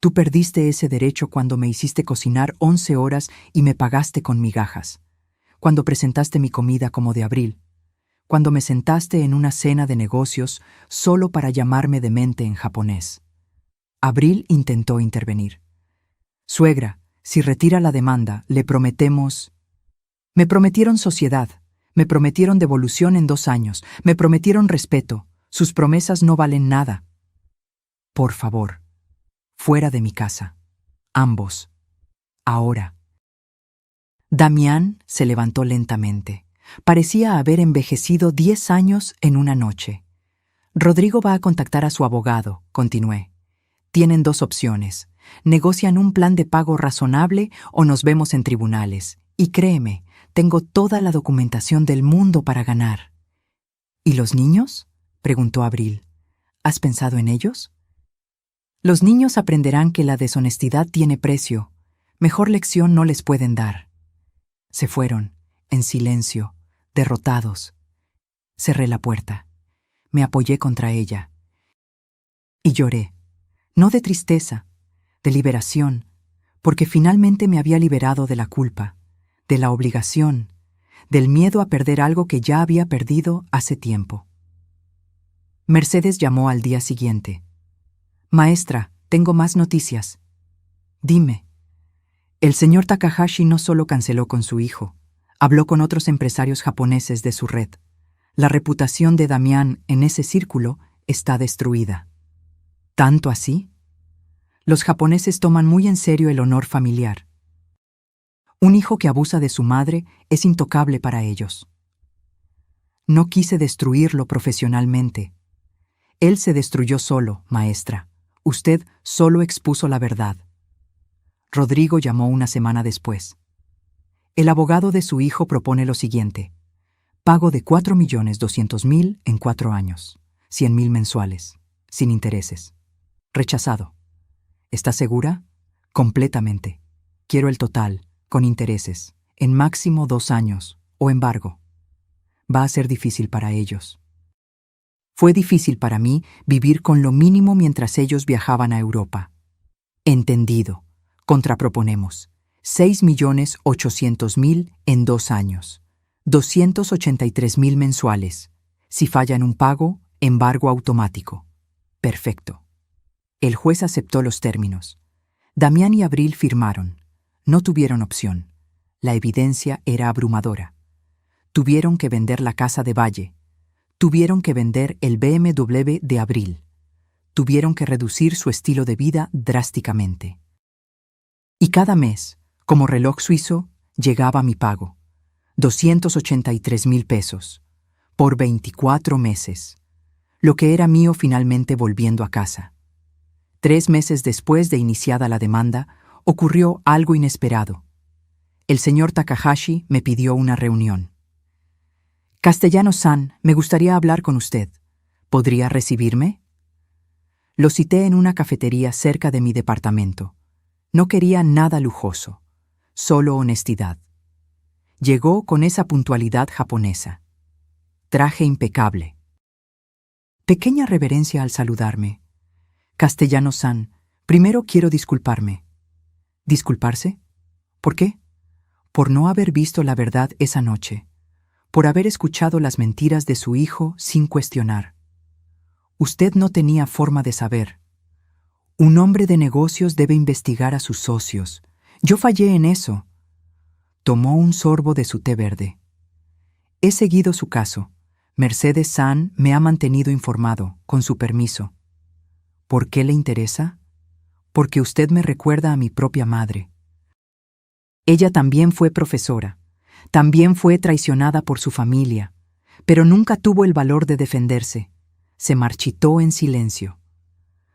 Tú perdiste ese derecho cuando me hiciste cocinar 11 horas y me pagaste con migajas. Cuando presentaste mi comida como de Abril. Cuando me sentaste en una cena de negocios solo para llamarme demente en japonés. Abril intentó intervenir. Suegra, si retira la demanda, le prometemos... Me prometieron sociedad, me prometieron devolución en 2 años, me prometieron respeto. Sus promesas no valen nada. Por favor, fuera de mi casa. Ambos. Ahora. Damián se levantó lentamente. Parecía haber envejecido 10 años en una noche. Rodrigo va a contactar a su abogado, continué. Tienen 2 opciones. Negocian un plan de pago razonable o nos vemos en tribunales. Y créeme, tengo toda la documentación del mundo para ganar. ¿Y los niños? Preguntó Abril. ¿Has pensado en ellos? Los niños aprenderán que la deshonestidad tiene precio. Mejor lección no les pueden dar. Se fueron, en silencio, derrotados. Cerré la puerta. Me apoyé contra ella. Y lloré, no de tristeza, de liberación, porque finalmente me había liberado de la culpa, de la obligación, del miedo a perder algo que ya había perdido hace tiempo. Mercedes llamó al día siguiente. Maestra, tengo más noticias. Dime. El señor Takahashi no solo canceló con su hijo, habló con otros empresarios japoneses de su red. La reputación de Damián en ese círculo está destruida. ¿Tanto así? Los japoneses toman muy en serio el honor familiar. Un hijo que abusa de su madre es intocable para ellos. No quise destruirlo profesionalmente. Él se destruyó solo, maestra. Usted solo expuso la verdad. Rodrigo llamó una semana después. El abogado de su hijo propone lo siguiente. Pago de 4.200.000 en 4 años. 100.000 mensuales, sin intereses. Rechazado. ¿Está segura? Completamente. Quiero el total, con intereses, en máximo 2 años, o embargo. Va a ser difícil para ellos. Fue difícil para mí vivir con lo mínimo mientras ellos viajaban a Europa. Entendido. Contraproponemos. 6.800.000 en 2 años. 283.000 mensuales. Si fallan un pago, embargo automático. Perfecto. El juez aceptó los términos. Damián y Abril firmaron. No tuvieron opción. La evidencia era abrumadora. Tuvieron que vender la casa de Valle. Tuvieron que vender el BMW de Abril. Tuvieron que reducir su estilo de vida drásticamente. Y cada mes, como reloj suizo, llegaba mi pago. 283.000 pesos. Por 24 meses. Lo que era mío finalmente volviendo a casa. 3 meses después de iniciada la demanda, ocurrió algo inesperado. El señor Takahashi me pidió una reunión. Castellano-san, me gustaría hablar con usted. ¿Podría recibirme? Lo cité en una cafetería cerca de mi departamento. No quería nada lujoso, solo honestidad. Llegó con esa puntualidad japonesa. Traje impecable. Pequeña reverencia al saludarme. Castellano-san, primero quiero disculparme. ¿Disculparse? ¿Por qué? Por no haber visto la verdad esa noche. Por haber escuchado las mentiras de su hijo sin cuestionar. Usted no tenía forma de saber. Un hombre de negocios debe investigar a sus socios. Yo fallé en eso. Tomó un sorbo de su té verde. He seguido su caso. Mercedes-san me ha mantenido informado, con su permiso. ¿Por qué le interesa? Porque usted me recuerda a mi propia madre. Ella también fue profesora. También fue traicionada por su familia, pero nunca tuvo el valor de defenderse. Se marchitó en silencio.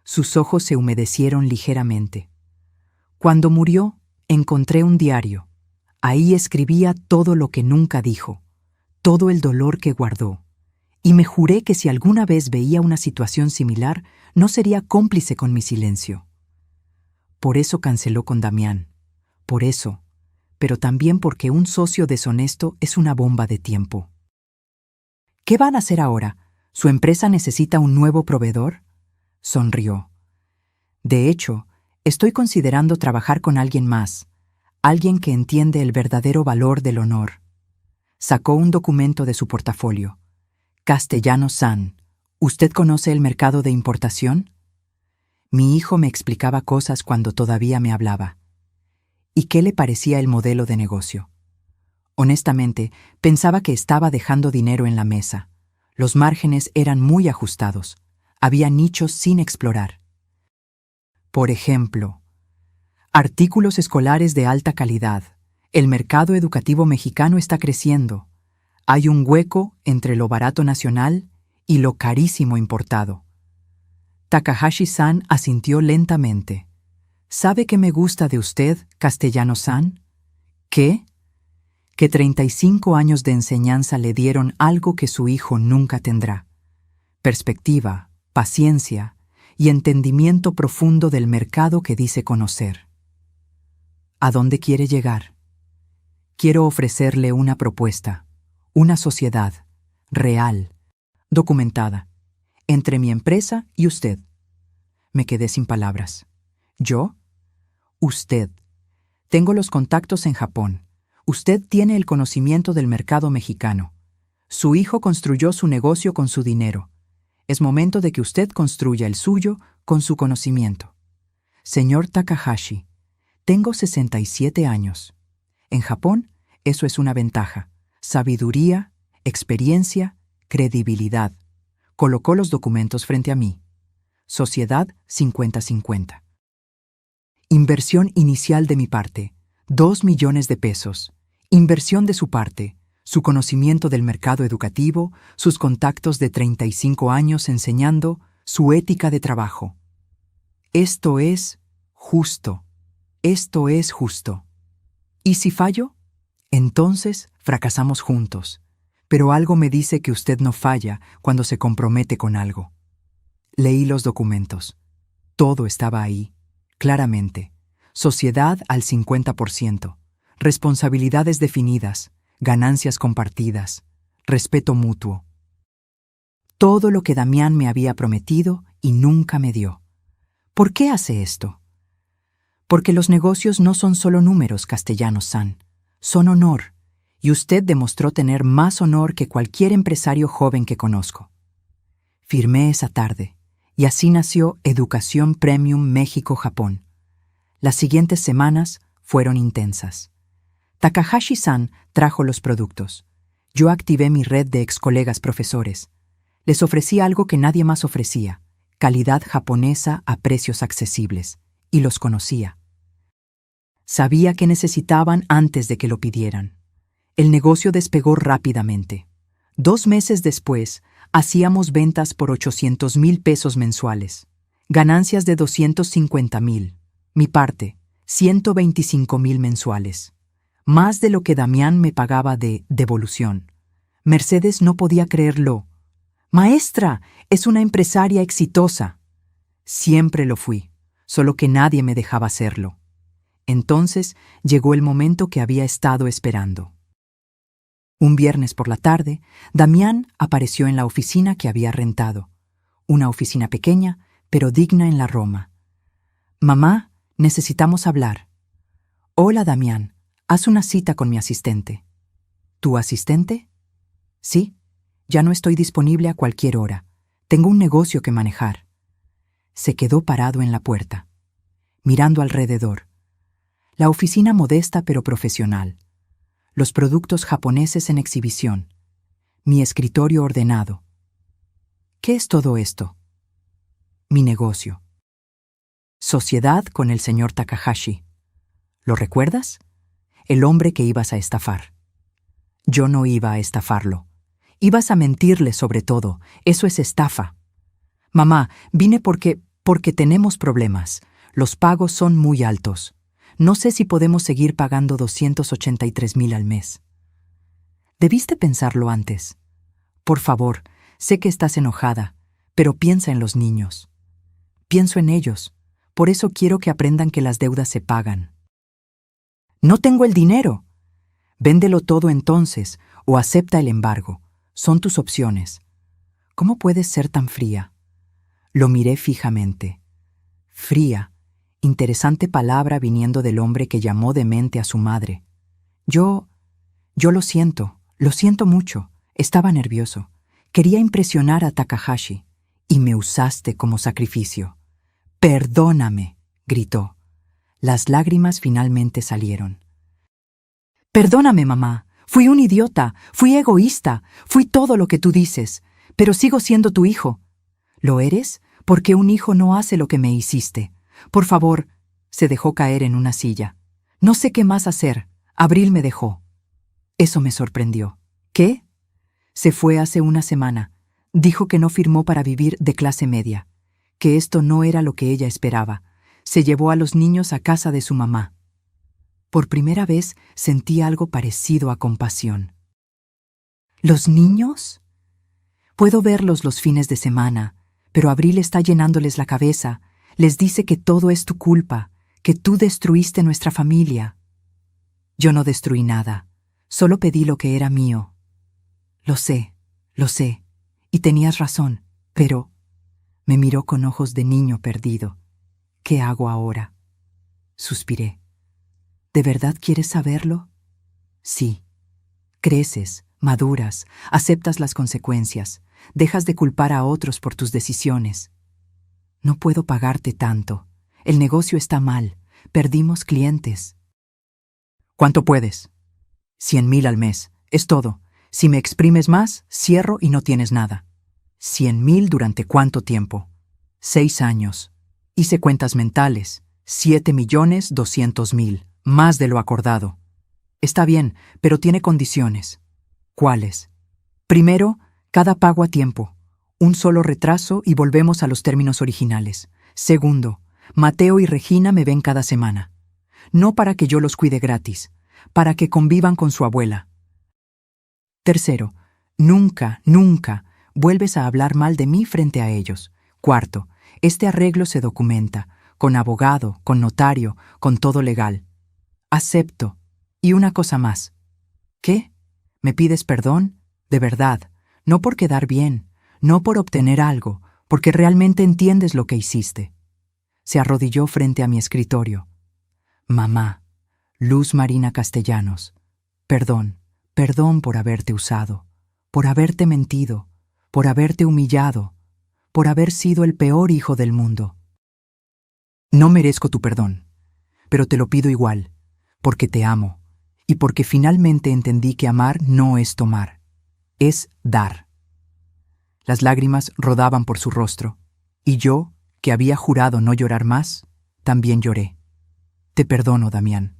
Sus ojos se humedecieron ligeramente. Cuando murió, encontré un diario. Ahí escribía todo lo que nunca dijo, todo el dolor que guardó, y me juré que si alguna vez veía una situación similar, no sería cómplice con mi silencio. Por eso canceló con Damián. Por eso, pero también porque un socio deshonesto es una bomba de tiempo. ¿Qué van a hacer ahora? ¿Su empresa necesita un nuevo proveedor? Sonrió. De hecho, estoy considerando trabajar con alguien más, alguien que entiende el verdadero valor del honor. Sacó un documento de su portafolio. Castellano-san, ¿usted conoce el mercado de importación? Mi hijo me explicaba cosas cuando todavía me hablaba. ¿Y qué le parecía el modelo de negocio? Honestamente, pensaba que estaba dejando dinero en la mesa. Los márgenes eran muy ajustados. Había nichos sin explorar. Por ejemplo, artículos escolares de alta calidad. El mercado educativo mexicano está creciendo. Hay un hueco entre lo barato nacional y lo carísimo importado. Takahashi-san asintió lentamente. ¿Sabe qué me gusta de usted, Castellano-san? ¿Qué? Que 35 años de enseñanza le dieron algo que su hijo nunca tendrá. Perspectiva, paciencia y entendimiento profundo del mercado que dice conocer. ¿A dónde quiere llegar? Quiero ofrecerle una propuesta, una sociedad, real, documentada, entre mi empresa y usted. Me quedé sin palabras. ¿Yo? Usted. Tengo los contactos en Japón. Usted tiene el conocimiento del mercado mexicano. Su hijo construyó su negocio con su dinero. Es momento de que usted construya el suyo con su conocimiento. Señor Takahashi, tengo 67 años. En Japón, eso es una ventaja. Sabiduría, experiencia, credibilidad. Colocó los documentos frente a mí. Sociedad 50-50. Inversión inicial de mi parte, 2 millones de pesos. Inversión de su parte, su conocimiento del mercado educativo, sus contactos de 35 años enseñando, su ética de trabajo. Esto es justo. Esto es justo. ¿Y si fallo? Entonces fracasamos juntos. Pero algo me dice que usted no falla cuando se compromete con algo. Leí los documentos. Todo estaba ahí, claramente. Sociedad al 50%. Responsabilidades definidas, ganancias compartidas, respeto mutuo. Todo lo que Damián me había prometido y nunca me dio. ¿Por qué hace esto? Porque los negocios no son solo números, Castellanos-san, son honor, y usted demostró tener más honor que cualquier empresario joven que conozco. Firmé esa tarde, y así nació Educación Premium México-Japón. Las siguientes semanas fueron intensas. Takahashi-san trajo los productos. Yo activé mi red de ex-colegas profesores. Les ofrecí algo que nadie más ofrecía, calidad japonesa a precios accesibles, y los conocía. Sabía que necesitaban antes de que lo pidieran. El negocio despegó rápidamente. 2 meses después, hacíamos ventas por 800,000 pesos mensuales, ganancias de 250,000, mi parte, 125,000 mensuales, más de lo que Damián me pagaba de devolución. Mercedes no podía creerlo. «Maestra, es una empresaria exitosa». Siempre lo fui, solo que nadie me dejaba hacerlo. Entonces llegó el momento que había estado esperando. Un viernes por la tarde, Damián apareció en la oficina que había rentado. Una oficina pequeña, pero digna en la Roma. «Mamá, necesitamos hablar». «Hola, Damián, haz una cita con mi asistente». «¿Tu asistente?» «Sí, ya no estoy disponible a cualquier hora. Tengo un negocio que manejar». Se quedó parado en la puerta, mirando alrededor. La oficina modesta pero profesional. Los productos japoneses en exhibición. Mi escritorio ordenado. ¿Qué es todo esto? Mi negocio. Sociedad con el señor Takahashi. ¿Lo recuerdas? El hombre que ibas a estafar. Yo no iba a estafarlo. Ibas a mentirle sobre todo. Eso es estafa. Mamá, vine porque tenemos problemas. Los pagos son muy altos. No sé si podemos seguir pagando 283,000 al mes. Debiste pensarlo antes. Por favor, sé que estás enojada, pero piensa en los niños. Pienso en ellos. Por eso quiero que aprendan que las deudas se pagan. No tengo el dinero. Véndelo todo entonces, o acepta el embargo. Son tus opciones. ¿Cómo puedes ser tan fría? Lo miré fijamente. Fría. Interesante palabra viniendo del hombre que llamó demente a su madre. Yo lo siento mucho. Estaba nervioso. Quería impresionar a Takahashi, y me usaste como sacrificio. «Perdóname», gritó. Las lágrimas finalmente salieron. «Perdóname, mamá. Fui un idiota, fui egoísta, fui todo lo que tú dices, pero sigo siendo tu hijo». «¿Lo eres? Porque un hijo no hace lo que me hiciste. Por favor». Se dejó caer en una silla. «No sé qué más hacer. Abril me dejó». Eso me sorprendió. «¿Qué?» Se fue hace una semana. Dijo que no firmó para vivir de clase media, que esto no era lo que ella esperaba. Se llevó a los niños a casa de su mamá. Por primera vez sentí algo parecido a compasión. ¿Los niños? Puedo verlos los fines de semana, pero Abril está llenándoles la cabeza. Les dice que todo es tu culpa, que tú destruiste nuestra familia. Yo no destruí nada, solo pedí lo que era mío. Lo sé, y tenías razón, pero... Me miró con ojos de niño perdido. ¿Qué hago ahora? Suspiré. ¿De verdad quieres saberlo? Sí. Creces, maduras, aceptas las consecuencias, dejas de culpar a otros por tus decisiones. No puedo pagarte tanto. El negocio está mal. Perdimos clientes. ¿Cuánto puedes? 100,000 al mes. Es todo. Si me exprimes más, cierro y no tienes nada. 100,000 ¿durante cuánto tiempo? 6 años. Hice cuentas mentales. 7,200,000. Más de lo acordado. Está bien, pero tiene condiciones. ¿Cuáles? Primero, cada pago a tiempo. Un solo retraso y volvemos a los términos originales. Segundo, Mateo y Regina me ven cada semana. No para que yo los cuide gratis, para que convivan con su abuela. Tercero, nunca vuelves a hablar mal de mí frente a ellos. Cuarto, este arreglo se documenta, con abogado, con notario, con todo legal. Acepto. Y una cosa más. ¿Qué? ¿Me pides perdón? De verdad, no por quedar bien, no por obtener algo, porque realmente entiendes lo que hiciste. Se arrodilló frente a mi escritorio. Mamá, Luz Marina Castellanos, perdón, perdón por haberte usado, por haberte mentido, por haberte humillado, por haber sido el peor hijo del mundo. No merezco tu perdón, pero te lo pido igual, porque te amo, y porque finalmente entendí que amar no es tomar, es dar. Las lágrimas rodaban por su rostro, y yo, que había jurado no llorar más, también lloré. Te perdono, Damián.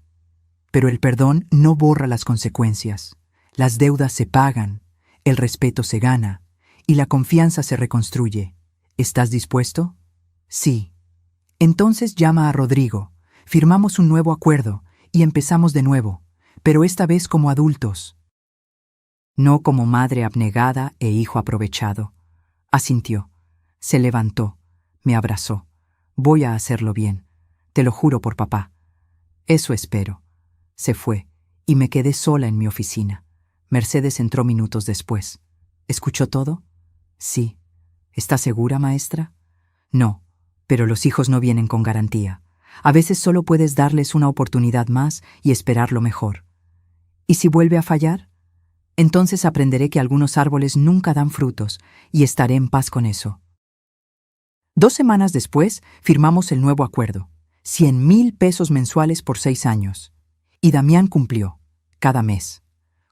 Pero el perdón no borra las consecuencias. Las deudas se pagan, el respeto se gana, y la confianza se reconstruye. ¿Estás dispuesto? Sí. Entonces llama a Rodrigo, firmamos un nuevo acuerdo, y empezamos de nuevo, pero esta vez como adultos. No como madre abnegada e hijo aprovechado. Asintió, se levantó, me abrazó. Voy a hacerlo bien, te lo juro por papá. Eso espero. Se fue, y me quedé sola en mi oficina. Mercedes entró minutos después. ¿Escuchó todo? Sí. ¿Está segura, maestra? No, pero los hijos no vienen con garantía. A veces solo puedes darles una oportunidad más y esperar lo mejor. ¿Y si vuelve a fallar? Entonces aprenderé que algunos árboles nunca dan frutos y estaré en paz con eso. 2 semanas después firmamos el nuevo acuerdo. 100,000 pesos mensuales por 6 años. Y Damián cumplió, cada mes.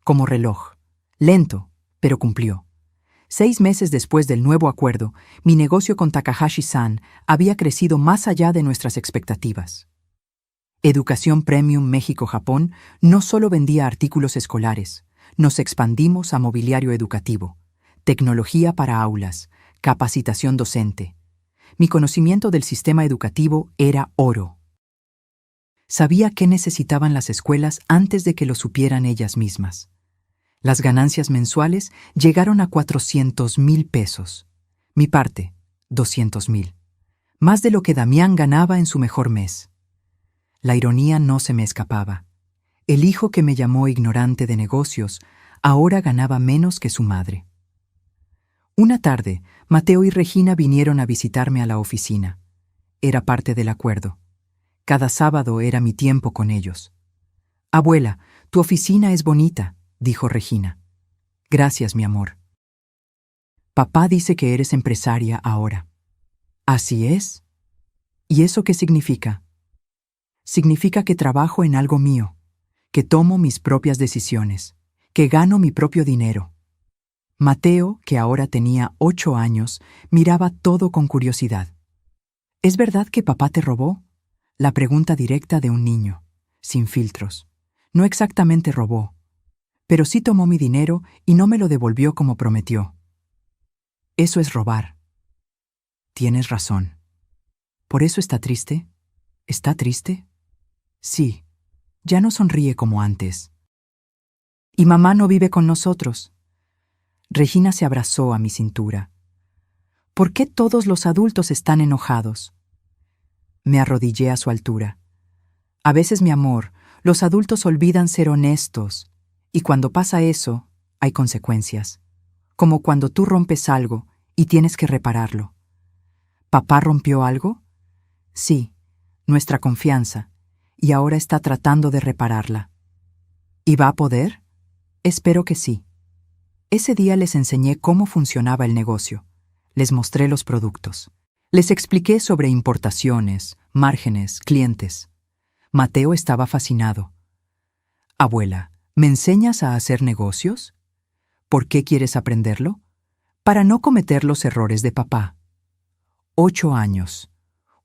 Como reloj. Lento, pero cumplió. 6 meses después del nuevo acuerdo, mi negocio con Takahashi-san había crecido más allá de nuestras expectativas. Educación Premium México-Japón no solo vendía artículos escolares, nos expandimos a mobiliario educativo, tecnología para aulas, capacitación docente. Mi conocimiento del sistema educativo era oro. Sabía qué necesitaban las escuelas antes de que lo supieran ellas mismas. Las ganancias mensuales llegaron a 400,000 pesos. Mi parte, 200,000. Más de lo que Damián ganaba en su mejor mes. La ironía no se me escapaba. El hijo que me llamó ignorante de negocios ahora ganaba menos que su madre. Una tarde, Mateo y Regina vinieron a visitarme a la oficina. Era parte del acuerdo. Cada sábado era mi tiempo con ellos. Abuela, tu oficina es bonita, dijo Regina. Gracias, mi amor. Papá dice que eres empresaria ahora. ¿Así es? ¿Y eso qué significa? Significa que trabajo en algo mío, que tomo mis propias decisiones, que gano mi propio dinero. Mateo, que ahora tenía 8 años, miraba todo con curiosidad. ¿Es verdad que papá te robó? La pregunta directa de un niño, sin filtros. No exactamente robó, pero sí tomó mi dinero y no me lo devolvió como prometió. Eso es robar. Tienes razón. ¿Por eso está triste? ¿Está triste? Sí, ya no sonríe como antes. ¿Y mamá no vive con nosotros? Regina se abrazó a mi cintura. ¿Por qué todos los adultos están enojados? Me arrodillé a su altura. A veces, mi amor, los adultos olvidan ser honestos, y cuando pasa eso, hay consecuencias. Como cuando tú rompes algo y tienes que repararlo. ¿Papá rompió algo? Sí, nuestra confianza, y ahora está tratando de repararla. ¿Y va a poder? Espero que sí. Ese día les enseñé cómo funcionaba el negocio. Les mostré los productos. Les expliqué sobre importaciones, márgenes, clientes. Mateo estaba fascinado. Abuela, ¿me enseñas a hacer negocios? ¿Por qué quieres aprenderlo? Para no cometer los errores de papá. 8 años.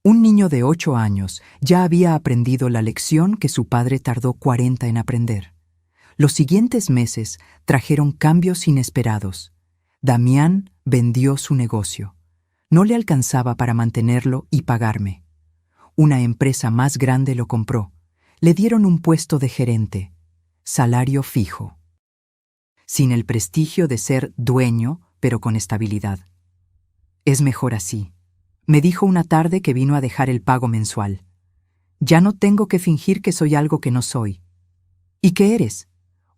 Un niño de 8 años ya había aprendido la lección que su padre tardó 40 en aprender. Los siguientes meses trajeron cambios inesperados. Damián vendió su negocio. No le alcanzaba para mantenerlo y pagarme. Una empresa más grande lo compró. Le dieron un puesto de gerente. Salario fijo. Sin el prestigio de ser dueño, pero con estabilidad. Es mejor así. Me dijo una tarde que vino a dejar el pago mensual. Ya no tengo que fingir que soy algo que no soy. ¿Y qué eres?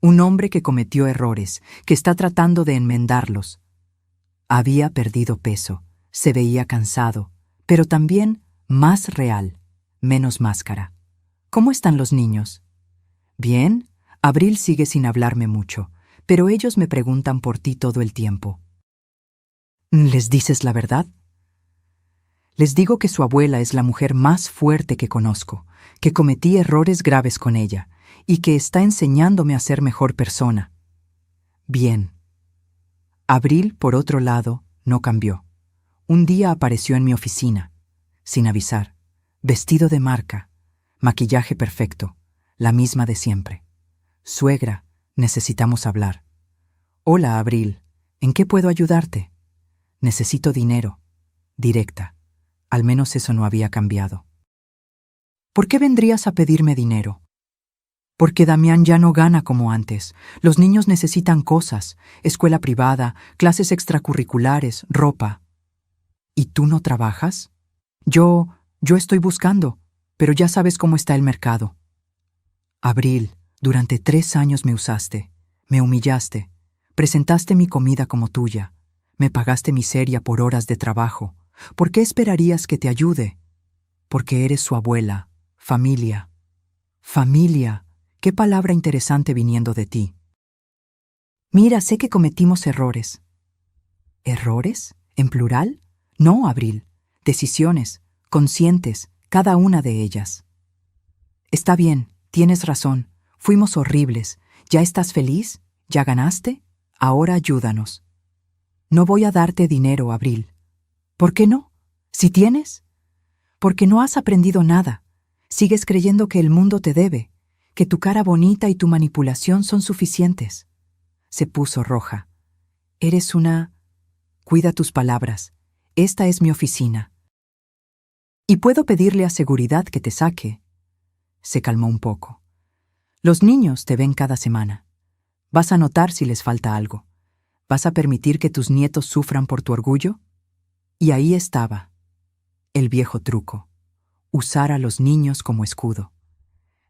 Un hombre que cometió errores, que está tratando de enmendarlos. Había perdido peso, se veía cansado, pero también más real, menos máscara. ¿Cómo están los niños? Bien, Abril sigue sin hablarme mucho, pero ellos me preguntan por ti todo el tiempo. ¿Les dices la verdad? Les digo que su abuela es la mujer más fuerte que conozco, que cometí errores graves con ella, y que está enseñándome a ser mejor persona. Bien. Abril, por otro lado, no cambió. Un día apareció en mi oficina, sin avisar, vestido de marca, maquillaje perfecto, la misma de siempre. Suegra, necesitamos hablar. Hola, Abril, ¿en qué puedo ayudarte? Necesito dinero. Directa. Al menos eso no había cambiado. ¿Por qué vendrías a pedirme dinero? Porque Damián ya no gana como antes. Los niños necesitan cosas, escuela privada, clases extracurriculares, ropa. ¿Y tú no trabajas? Yo estoy buscando, pero ya sabes cómo está el mercado. Abril, durante 3 años me usaste, me humillaste, presentaste mi comida como tuya, me pagaste miseria por horas de trabajo. ¿Por qué esperarías que te ayude? Porque eres su abuela, familia. Familia. Qué palabra interesante viniendo de ti. Mira, sé que cometimos errores. ¿Errores? ¿En plural? No, Abril. Decisiones, conscientes, cada una de ellas. Está bien, tienes razón. Fuimos horribles. ¿Ya estás feliz? ¿Ya ganaste? Ahora ayúdanos. No voy a darte dinero, Abril. ¿Por qué no? ¿Si tienes? Porque no has aprendido nada. Sigues creyendo que el mundo te debe, que tu cara bonita y tu manipulación son suficientes. Se puso roja. Eres una... Cuida tus palabras. Esta es mi oficina. Y puedo pedirle a seguridad que te saque. Se calmó un poco. Los niños te ven cada semana. Vas a notar si les falta algo. ¿Vas a permitir que tus nietos sufran por tu orgullo? Y ahí estaba, el viejo truco, usar a los niños como escudo.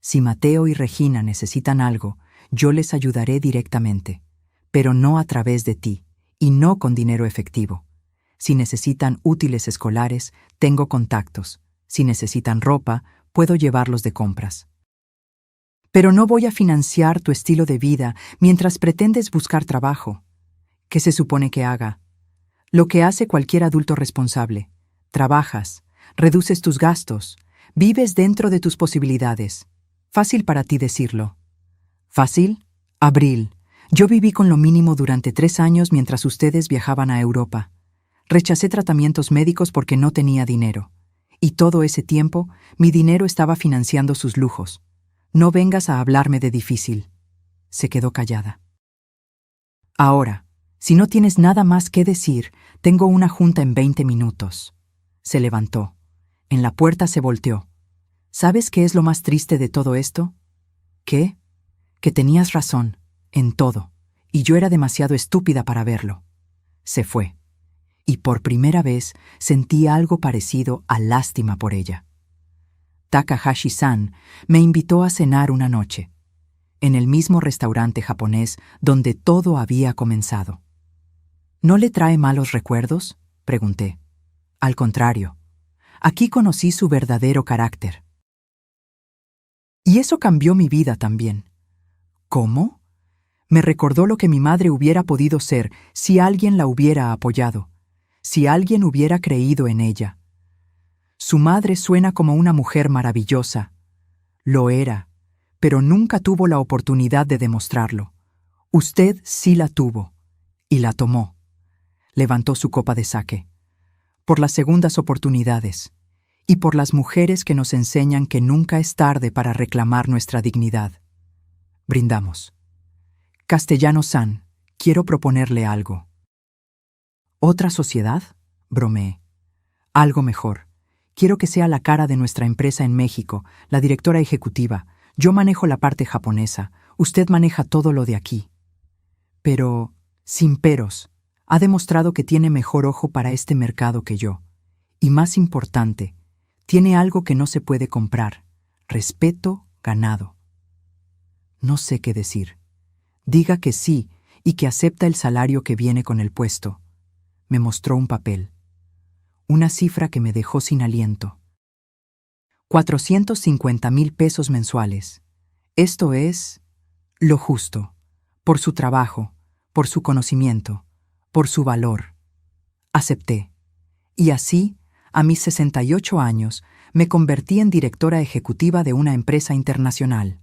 Si Mateo y Regina necesitan algo, yo les ayudaré directamente, pero no a través de ti, y no con dinero efectivo. Si necesitan útiles escolares, tengo contactos. Si necesitan ropa, puedo llevarlos de compras. Pero no voy a financiar tu estilo de vida mientras pretendes buscar trabajo. ¿Qué se supone que haga? Lo que hace cualquier adulto responsable. Trabajas, reduces tus gastos, vives dentro de tus posibilidades. Fácil para ti decirlo. ¿Fácil? Abril. Yo viví con lo mínimo durante 3 años mientras ustedes viajaban a Europa. Rechacé tratamientos médicos porque no tenía dinero. Y todo ese tiempo, mi dinero estaba financiando sus lujos. No vengas a hablarme de difícil. Se quedó callada. Ahora, si no tienes nada más que decir, tengo una junta en 20 minutos. Se levantó. En la puerta se volteó. ¿Sabes qué es lo más triste de todo esto? ¿Qué? Que tenías razón, en todo, y yo era demasiado estúpida para verlo. Se fue. Y por primera vez sentí algo parecido a lástima por ella. Takahashi-san me invitó a cenar una noche, en el mismo restaurante japonés donde todo había comenzado. ¿No le trae malos recuerdos?, pregunté. Al contrario, aquí conocí su verdadero carácter. Y eso cambió mi vida también. ¿Cómo? Me recordó lo que mi madre hubiera podido ser si alguien la hubiera apoyado, si alguien hubiera creído en ella. Su madre suena como una mujer maravillosa. Lo era, pero nunca tuvo la oportunidad de demostrarlo. Usted sí la tuvo, y la tomó. Levantó su copa de sake. Por las segundas oportunidades, y por las mujeres que nos enseñan que nunca es tarde para reclamar nuestra dignidad. Brindamos. Castellano-san, quiero proponerle algo. ¿Otra sociedad? Bromeé. Algo mejor. Quiero que sea la cara de nuestra empresa en México, la directora ejecutiva. Yo manejo la parte japonesa, usted maneja todo lo de aquí. Pero, sin peros, ha demostrado que tiene mejor ojo para este mercado que yo. Y más importante, tiene algo que no se puede comprar: respeto ganado. No sé qué decir. Diga que sí y que acepta el salario que viene con el puesto. Me mostró un papel. Una cifra que me dejó sin aliento. 450,000 pesos mensuales. Esto es lo justo, por su trabajo, por su conocimiento, por su valor. Acepté. Y así, a mis 68 años, me convertí en directora ejecutiva de una empresa internacional.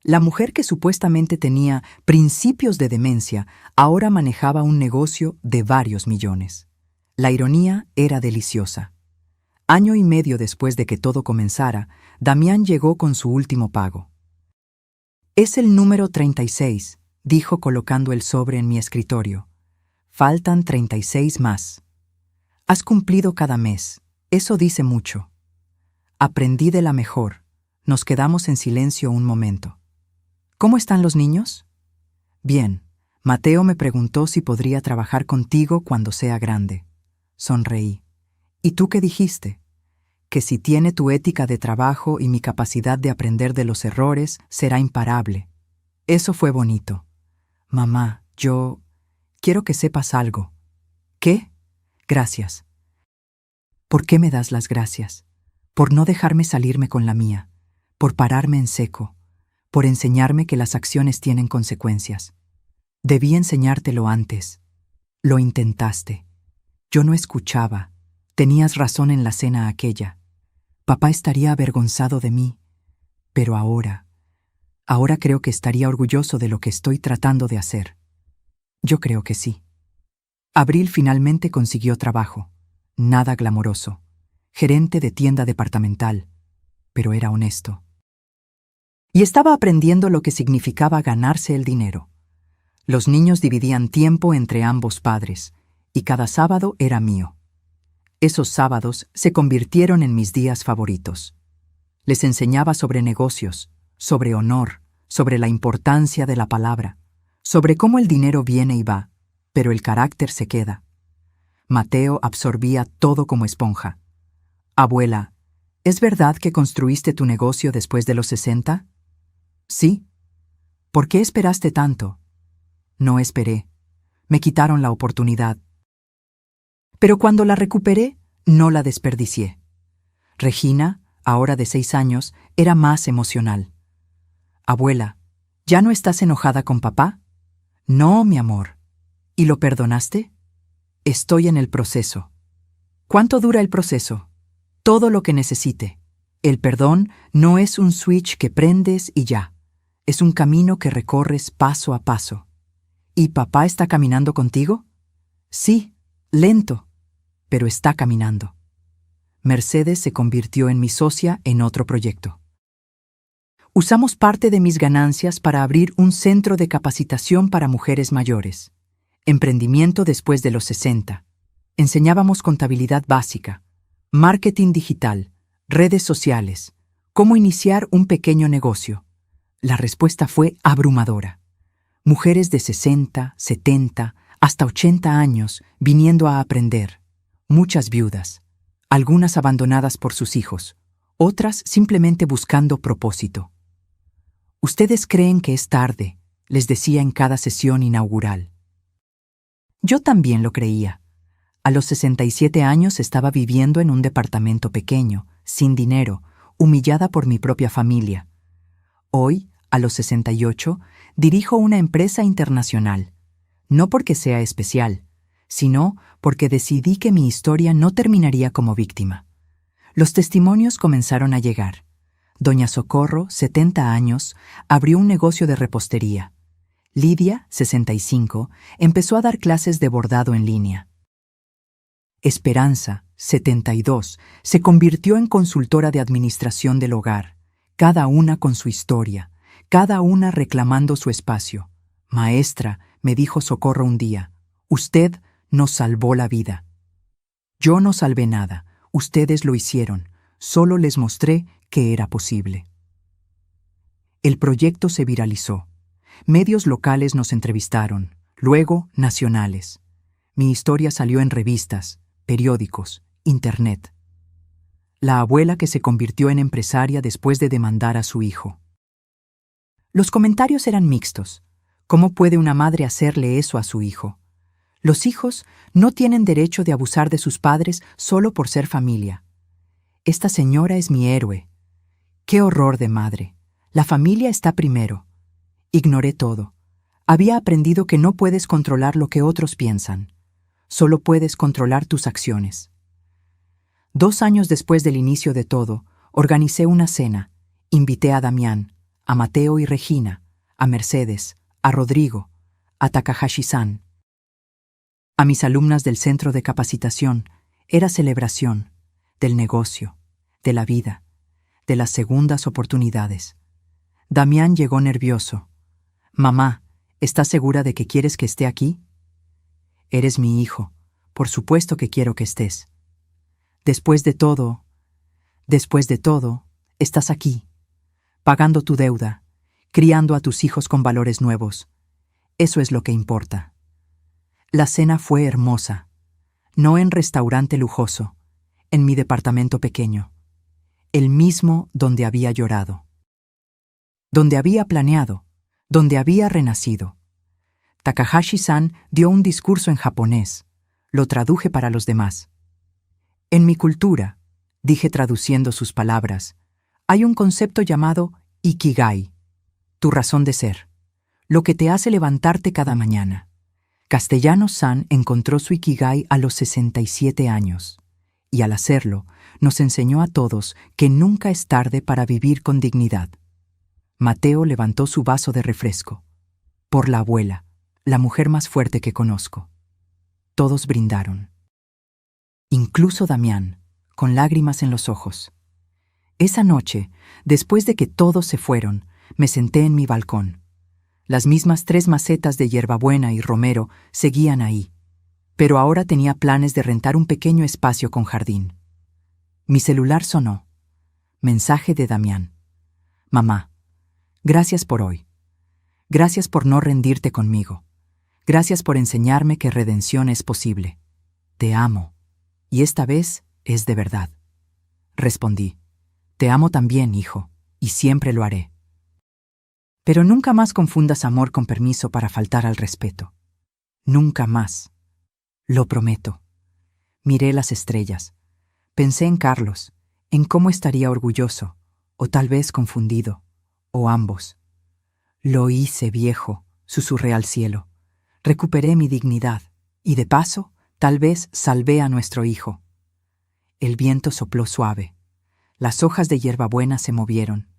La mujer que supuestamente tenía principios de demencia ahora manejaba un negocio de varios millones. La ironía era deliciosa. Año y medio después de que todo comenzara, Damián llegó con su último pago. «Es el número 36», dijo colocando el sobre en mi escritorio. «Faltan 36 más. Has cumplido cada mes. Eso dice mucho». Aprendí de la mejor. Nos quedamos en silencio un momento. «¿Cómo están los niños?» «Bien. Mateo me preguntó si podría trabajar contigo cuando sea grande». Sonreí. «¿Y tú qué dijiste?» «Que si tiene tu ética de trabajo y mi capacidad de aprender de los errores, será imparable». Eso fue bonito. «Mamá, yo quiero que sepas algo». «¿Qué?» «Gracias». «¿Por qué me das las gracias?» «Por no dejarme salirme con la mía, por pararme en seco, por enseñarme que las acciones tienen consecuencias. Debí enseñártelo antes. Lo intentaste. Yo no escuchaba. Tenías razón en la cena aquella. Papá estaría avergonzado de mí. Pero ahora creo que estaría orgulloso de lo que estoy tratando de hacer». Yo creo que sí. Abril finalmente consiguió trabajo. Nada glamoroso. Gerente de tienda departamental. Pero era honesto. Y estaba aprendiendo lo que significaba ganarse el dinero. Los niños dividían tiempo entre ambos padres, y cada sábado era mío. Esos sábados se convirtieron en mis días favoritos. Les enseñaba sobre negocios, sobre honor, sobre la importancia de la palabra, sobre cómo el dinero viene y va, pero el carácter se queda. Mateo absorbía todo como esponja. «Abuela, ¿es verdad que construiste tu negocio después de los 60? «Sí». «¿Por qué esperaste tanto?» «No esperé. Me quitaron la oportunidad. Pero cuando la recuperé, no la desperdicié». Regina, ahora de 6 años, era más emocional. «Abuela, ¿ya no estás enojada con papá?» «No, mi amor». «¿Y lo perdonaste?» «Estoy en el proceso». «¿Cuánto dura el proceso?» «Todo lo que necesite. El perdón no es un switch que prendes y ya. Es un camino que recorres paso a paso». «¿Y papá está caminando contigo?» «Sí, lento, pero está caminando». Mercedes se convirtió en mi socia en otro proyecto. Usamos parte de mis ganancias para abrir un centro de capacitación para mujeres mayores. Emprendimiento después de los 60. Enseñábamos contabilidad básica, marketing digital, redes sociales, cómo iniciar un pequeño negocio. La respuesta fue abrumadora. Mujeres de 60, 70, hasta 80 años viniendo a aprender. Muchas viudas, algunas abandonadas por sus hijos, otras simplemente buscando propósito. «Ustedes creen que es tarde», les decía en cada sesión inaugural. Yo también lo creía. A los 67 años estaba viviendo en un departamento pequeño, sin dinero, humillada por mi propia familia. Hoy, a los 68, dirijo una empresa internacional. No porque sea especial, sino porque decidí que mi historia no terminaría como víctima. Los testimonios comenzaron a llegar. Doña Socorro, 70 años, abrió un negocio de repostería. Lidia, 65, empezó a dar clases de bordado en línea. Esperanza, 72, se convirtió en consultora de administración del hogar, cada una con su historia, cada una reclamando su espacio. «Maestra», me dijo Socorro un día, «usted nos salvó la vida». Yo no salvé nada, ustedes lo hicieron, solo les mostré que era posible. El proyecto se viralizó. Medios locales nos entrevistaron, luego nacionales. Mi historia salió en revistas, periódicos Internet. La abuela que se convirtió en empresaria después de demandar a su hijo. Los comentarios eran mixtos. ¿Cómo puede una madre hacerle eso a su hijo? Los hijos no tienen derecho de abusar de sus padres solo por ser familia. Esta señora es mi héroe. ¡Qué horror de madre! La familia está primero. Ignoré todo. Había aprendido que no puedes controlar lo que otros piensan. Solo puedes controlar tus acciones. 2 años después del inicio de todo, organicé una cena. Invité a Damián, a Mateo y Regina, a Mercedes, a Rodrigo, a Takahashi-san. A mis alumnas del centro de capacitación. Era celebración del negocio, de la vida, de las segundas oportunidades. Damián llegó nervioso. «Mamá, ¿estás segura de que quieres que esté aquí?» «Eres mi hijo. Por supuesto que quiero que estés. Después de todo, estás aquí, pagando tu deuda, criando a tus hijos con valores nuevos. Eso es lo que importa». La cena fue hermosa. No en restaurante lujoso, en mi departamento pequeño. El mismo donde había llorado. Donde había planeado, donde había renacido. Takahashi-san dio un discurso en japonés. Lo traduje para los demás. En mi cultura, dije traduciendo sus palabras, hay un concepto llamado Ikigai, tu razón de ser, lo que te hace levantarte cada mañana. Castellanos-san encontró su Ikigai a los 67 años, y al hacerlo, nos enseñó a todos que nunca es tarde para vivir con dignidad. Mateo levantó su vaso de refresco. Por la abuela, la mujer más fuerte que conozco. Todos brindaron. Incluso Damián, con lágrimas en los ojos. Esa noche, después de que todos se fueron, me senté en mi balcón. Las mismas 3 macetas de hierbabuena y romero seguían ahí, pero ahora tenía planes de rentar un pequeño espacio con jardín. Mi celular sonó. Mensaje de Damián. «Mamá, gracias por hoy. Gracias por no rendirte conmigo. Gracias por enseñarme que redención es posible. Te amo. Y esta vez es de verdad». Respondí. «Te amo también, hijo, y siempre lo haré. Pero nunca más confundas amor con permiso para faltar al respeto. Nunca más. Lo prometo». Miré las estrellas. Pensé en Carlos, en cómo estaría orgulloso, o tal vez confundido, o ambos. «Lo hice, viejo», susurré al cielo. «Recuperé mi dignidad, y de paso, tal vez salvé a nuestro hijo». El viento sopló suave. Las hojas de hierbabuena se movieron,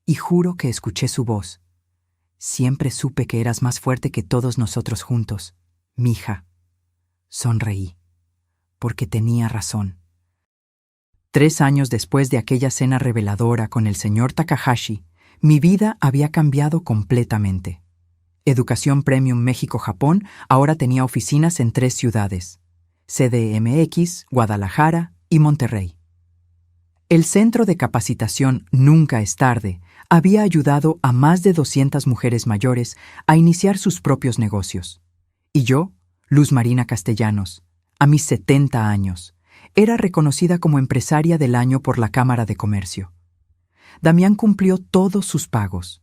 y juro que escuché su voz. «Siempre supe que eras más fuerte que todos nosotros juntos, mija». Sonreí, porque tenía razón. 3 años después de aquella cena reveladora con el señor Takahashi, mi vida había cambiado completamente. Educación Premium México-Japón ahora tenía oficinas en 3 ciudades: CDMX, Guadalajara y Monterrey. El Centro de Capacitación Nunca es Tarde había ayudado a más de 200 mujeres mayores a iniciar sus propios negocios. Y yo, Luz Marina Castellanos, a mis 70 años, era reconocida como empresaria del año por la Cámara de Comercio. Damián cumplió todos sus pagos.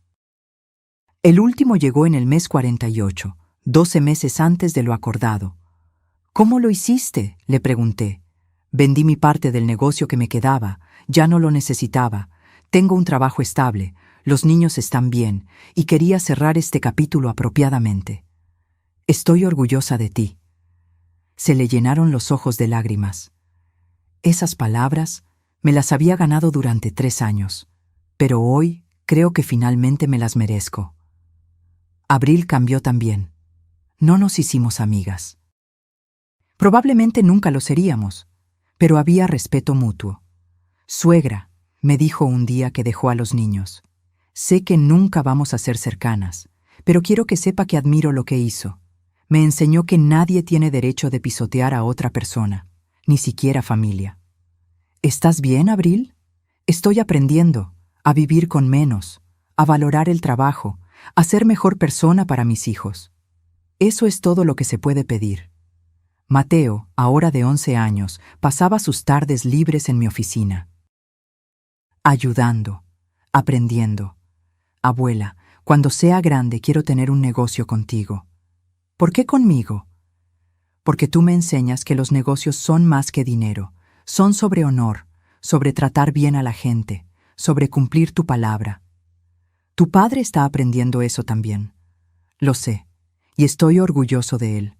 El último llegó en el mes 48, 12 meses antes de lo acordado. «¿Cómo lo hiciste?», le pregunté. «Vendí mi parte del negocio que me quedaba, ya no lo necesitaba. Tengo un trabajo estable, los niños están bien, y quería cerrar este capítulo apropiadamente. Estoy orgullosa de ti». Se le llenaron los ojos de lágrimas. Esas palabras me las había ganado durante 3 años, pero hoy creo que finalmente me las merezco. Abril cambió también. No nos hicimos amigas. Probablemente nunca lo seríamos, pero había respeto mutuo. «Suegra», me dijo un día que dejó a los niños, «sé que nunca vamos a ser cercanas, pero quiero que sepa que admiro lo que hizo. Me enseñó que nadie tiene derecho de pisotear a otra persona, ni siquiera familia». «¿Estás bien, Abril?» «Estoy aprendiendo a vivir con menos, a valorar el trabajo, a ser mejor persona para mis hijos. Eso es todo lo que se puede pedir». Mateo, ahora de 11 años, pasaba sus tardes libres en mi oficina. Ayudando, aprendiendo. Abuela, cuando sea grande quiero tener un negocio contigo. ¿Por qué conmigo? Porque tú me enseñas que los negocios son más que dinero, son sobre honor, sobre tratar bien a la gente, sobre cumplir tu palabra. Tu padre está aprendiendo eso también. Lo sé, y estoy orgulloso de él,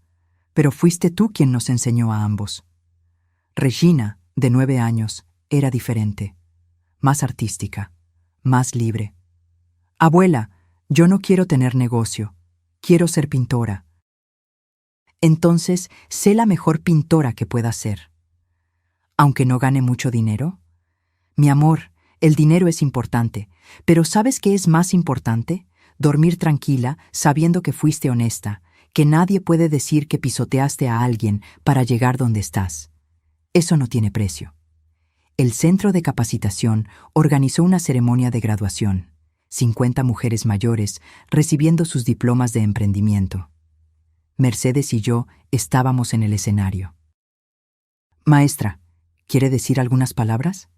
pero fuiste tú quien nos enseñó a ambos. Regina, de 9 años, era diferente, más artística, más libre. Abuela, yo no quiero tener negocio, quiero ser pintora. Entonces, sé la mejor pintora que pueda ser. Aunque no gane mucho dinero. Mi amor, el dinero es importante, pero ¿sabes qué es más importante? Dormir tranquila, sabiendo que fuiste honesta, que nadie puede decir que pisoteaste a alguien para llegar donde estás. Eso no tiene precio. El Centro de Capacitación organizó una ceremonia de graduación. 50 mujeres mayores recibiendo sus diplomas de emprendimiento. Mercedes y yo estábamos en el escenario. Maestra, ¿quiere decir algunas palabras?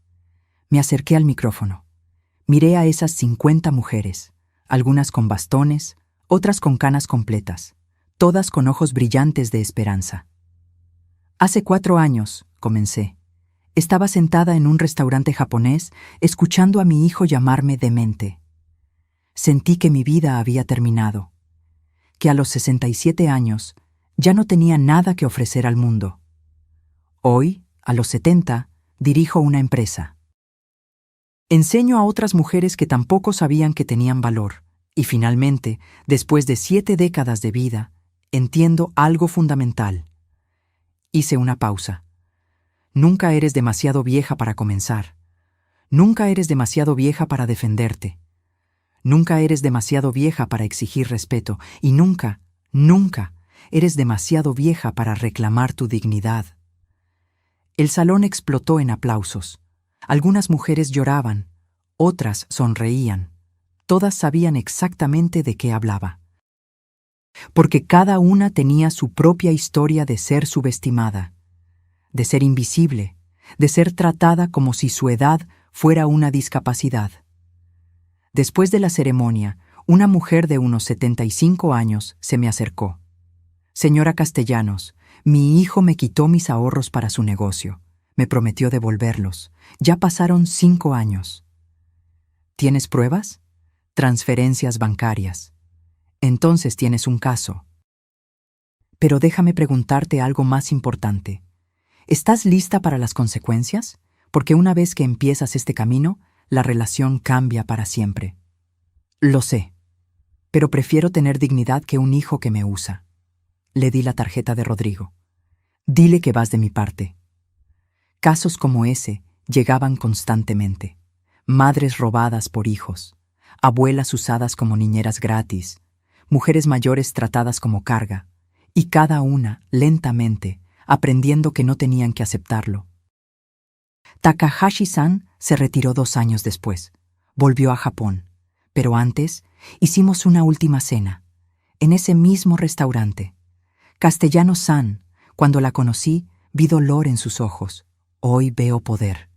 Me acerqué al micrófono. Miré a esas 50 mujeres, algunas con bastones, otras con canas completas, todas con ojos brillantes de esperanza. Hace 4 años, comencé. Estaba sentada en un restaurante japonés, escuchando a mi hijo llamarme demente. Sentí que mi vida había terminado, que a los 67 años ya no tenía nada que ofrecer al mundo. Hoy, a los 70, dirijo una empresa. Enseño a otras mujeres que tampoco sabían que tenían valor, y finalmente, después de 7 décadas de vida, entiendo algo fundamental. Hice una pausa. Nunca eres demasiado vieja para comenzar. Nunca eres demasiado vieja para defenderte. Nunca eres demasiado vieja para exigir respeto y nunca, nunca eres demasiado vieja para reclamar tu dignidad. El salón explotó en aplausos. Algunas mujeres lloraban, otras sonreían. Todas sabían exactamente de qué hablaba. Porque cada una tenía su propia historia de ser subestimada, de ser invisible, de ser tratada como si su edad fuera una discapacidad. Después de la ceremonia, una mujer de unos 75 años se me acercó. Señora Castellanos, mi hijo me quitó mis ahorros para su negocio. Me prometió devolverlos. Ya pasaron 5 años. ¿Tienes pruebas? Transferencias bancarias. Entonces tienes un caso. Pero déjame preguntarte algo más importante. ¿Estás lista para las consecuencias? Porque una vez que empiezas este camino, la relación cambia para siempre. Lo sé, pero prefiero tener dignidad que un hijo que me usa. Le di la tarjeta de Rodrigo. Dile que vas de mi parte. Casos como ese llegaban constantemente. Madres robadas por hijos, abuelas usadas como niñeras gratis, mujeres mayores tratadas como carga, y cada una, lentamente, aprendiendo que no tenían que aceptarlo. Takahashi-san se retiró 2 años después. Volvió a Japón. Pero antes, hicimos una última cena, en ese mismo restaurante. Castellano-san, cuando la conocí, vi dolor en sus ojos. Hoy veo poder.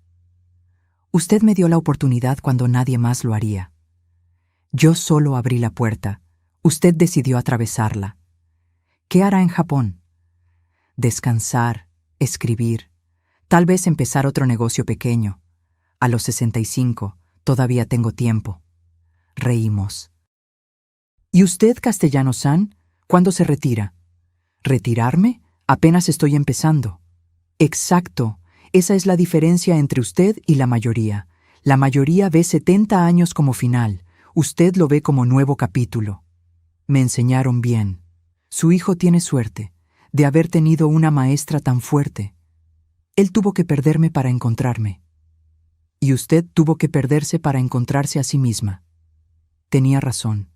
Usted me dio la oportunidad cuando nadie más lo haría. Yo solo abrí la puerta. Usted decidió atravesarla. ¿Qué hará en Japón? Descansar, escribir, tal vez empezar otro negocio pequeño. A los 65, todavía tengo tiempo. Reímos. ¿Y usted, Castellano-san, cuándo se retira? ¿Retirarme? Apenas estoy empezando. Exacto, esa es la diferencia entre usted y la mayoría. La mayoría ve 70 años como final, usted lo ve como nuevo capítulo. Me enseñaron bien. Su hijo tiene suerte de haber tenido una maestra tan fuerte. Él tuvo que perderme para encontrarme. Y usted tuvo que perderse para encontrarse a sí misma. Tenía razón.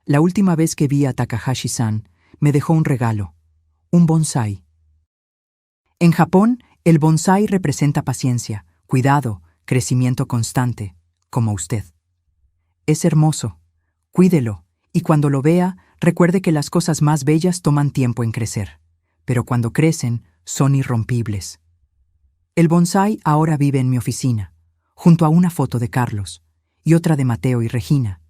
La última vez que vi a Takahashi-san, me dejó un regalo, un bonsái. En Japón, el bonsái representa paciencia, cuidado, crecimiento constante, como usted. Es hermoso. Cuídelo, y cuando lo vea, recuerde que las cosas más bellas toman tiempo en crecer. pero cuando crecen son irrompibles. El bonsái ahora vive en mi oficina, junto a una foto de Carlos y otra de Mateo y Regina.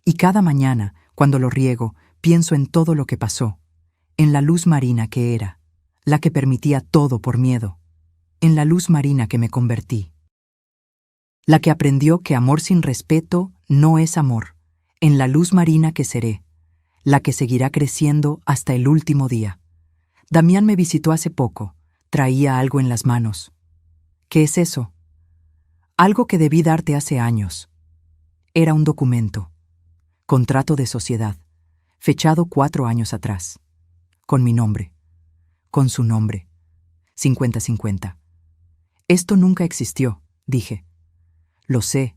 Y cada mañana, cuando lo riego, pienso en todo lo que pasó, en la luz marina que era, la que permitía todo por miedo, en la luz marina que me convertí, la que aprendió que amor sin respeto no es amor, en la luz marina que seré, la que seguirá creciendo hasta el último día. Damián me visitó hace poco, traía algo en las manos. ¿Qué es eso? Algo que debí darte hace años. Era un documento, contrato de sociedad, fechado 4 años atrás, con mi nombre, con su nombre, 50-50. Esto nunca existió, dije. Lo sé,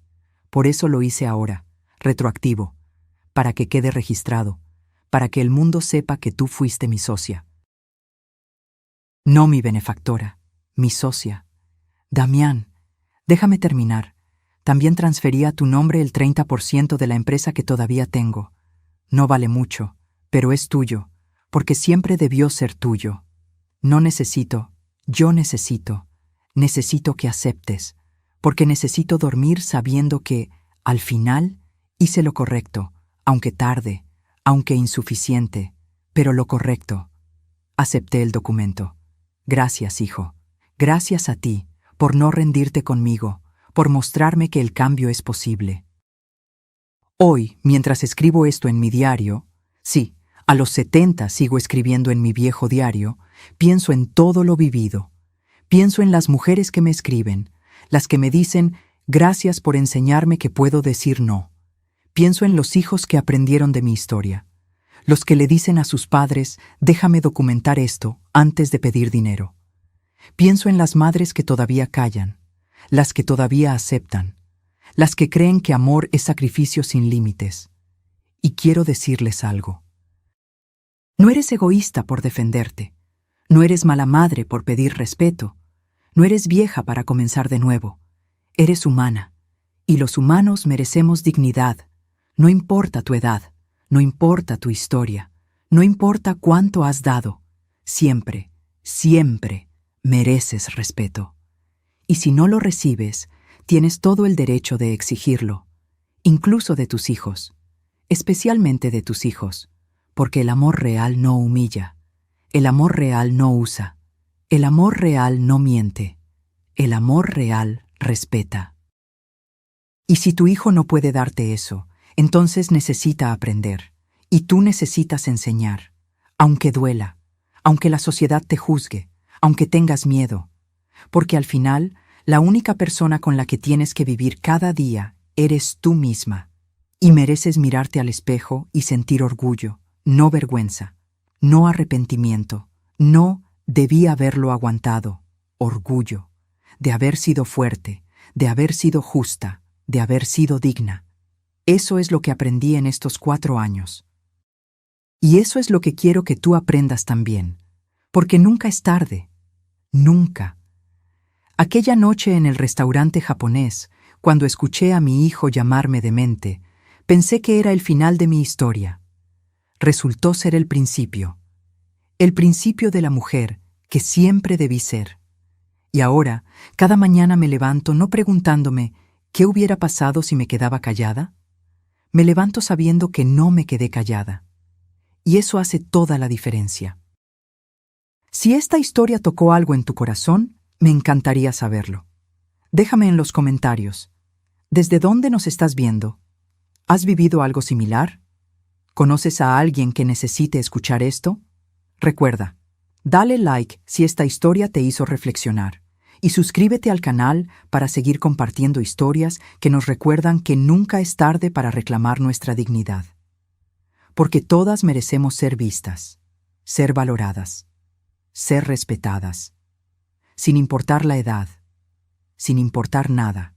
por eso lo hice ahora, retroactivo, para que quede registrado, para que el mundo sepa que tú fuiste mi socia. No mi benefactora, mi socia. Damián, déjame terminar. También transferí a tu nombre el 30% de la empresa que todavía tengo. No vale mucho, pero es tuyo, porque siempre debió ser tuyo. No necesito, yo necesito que aceptes, porque necesito dormir sabiendo que, al final, hice lo correcto, aunque tarde, aunque insuficiente, pero lo correcto. Acepté el documento. Gracias, hijo. Gracias a ti, por no rendirte conmigo, por mostrarme que el cambio es posible. Hoy, mientras escribo esto en mi diario, sí, a los 70 sigo escribiendo en mi viejo diario, pienso en todo lo vivido. Pienso en las mujeres que me escriben, las que me dicen, gracias por enseñarme que puedo decir no. Pienso en los hijos que aprendieron de mi historia, los que le dicen a sus padres, déjame documentar esto antes de pedir dinero. Pienso en las madres que todavía callan, las que todavía aceptan, las que creen que amor es sacrificio sin límites. Y quiero decirles algo. No eres egoísta por defenderte, no eres mala madre por pedir respeto, no eres vieja para comenzar de nuevo, eres humana, y los humanos merecemos dignidad, no importa tu edad, no importa tu historia, no importa cuánto has dado, siempre, siempre mereces respeto. Y si no lo recibes, tienes todo el derecho de exigirlo, incluso de tus hijos, especialmente de tus hijos, porque el amor real no humilla, el amor real no usa, el amor real no miente, el amor real respeta. Y si tu hijo no puede darte eso, entonces necesita aprender, y tú necesitas enseñar, aunque duela, aunque la sociedad te juzgue, aunque tengas miedo, porque al final, la única persona con la que tienes que vivir cada día eres tú misma, y mereces mirarte al espejo y sentir orgullo, no vergüenza, no arrepentimiento, no debí haberlo aguantado, orgullo, de haber sido fuerte, de haber sido justa, de haber sido digna. Eso es lo que aprendí en estos 4 años. Y eso es lo que quiero que tú aprendas también, porque nunca es tarde, nunca. Aquella noche en el restaurante japonés, cuando escuché a mi hijo llamarme demente, pensé que era el final de mi historia. Resultó ser el principio de la mujer que siempre debí ser. Y ahora, cada mañana me levanto no preguntándome ¿qué hubiera pasado si me quedaba callada? Me levanto sabiendo que no me quedé callada. Y eso hace toda la diferencia. Si esta historia tocó algo en tu corazón, me encantaría saberlo. Déjame en los comentarios. ¿Desde dónde nos estás viendo? ¿Has vivido algo similar? ¿Conoces a alguien que necesite escuchar esto? Recuerda, dale like si esta historia te hizo reflexionar y suscríbete al canal para seguir compartiendo historias que nos recuerdan que nunca es tarde para reclamar nuestra dignidad. Porque todas merecemos ser vistas, ser valoradas, ser respetadas, sin importar la edad, sin importar nada.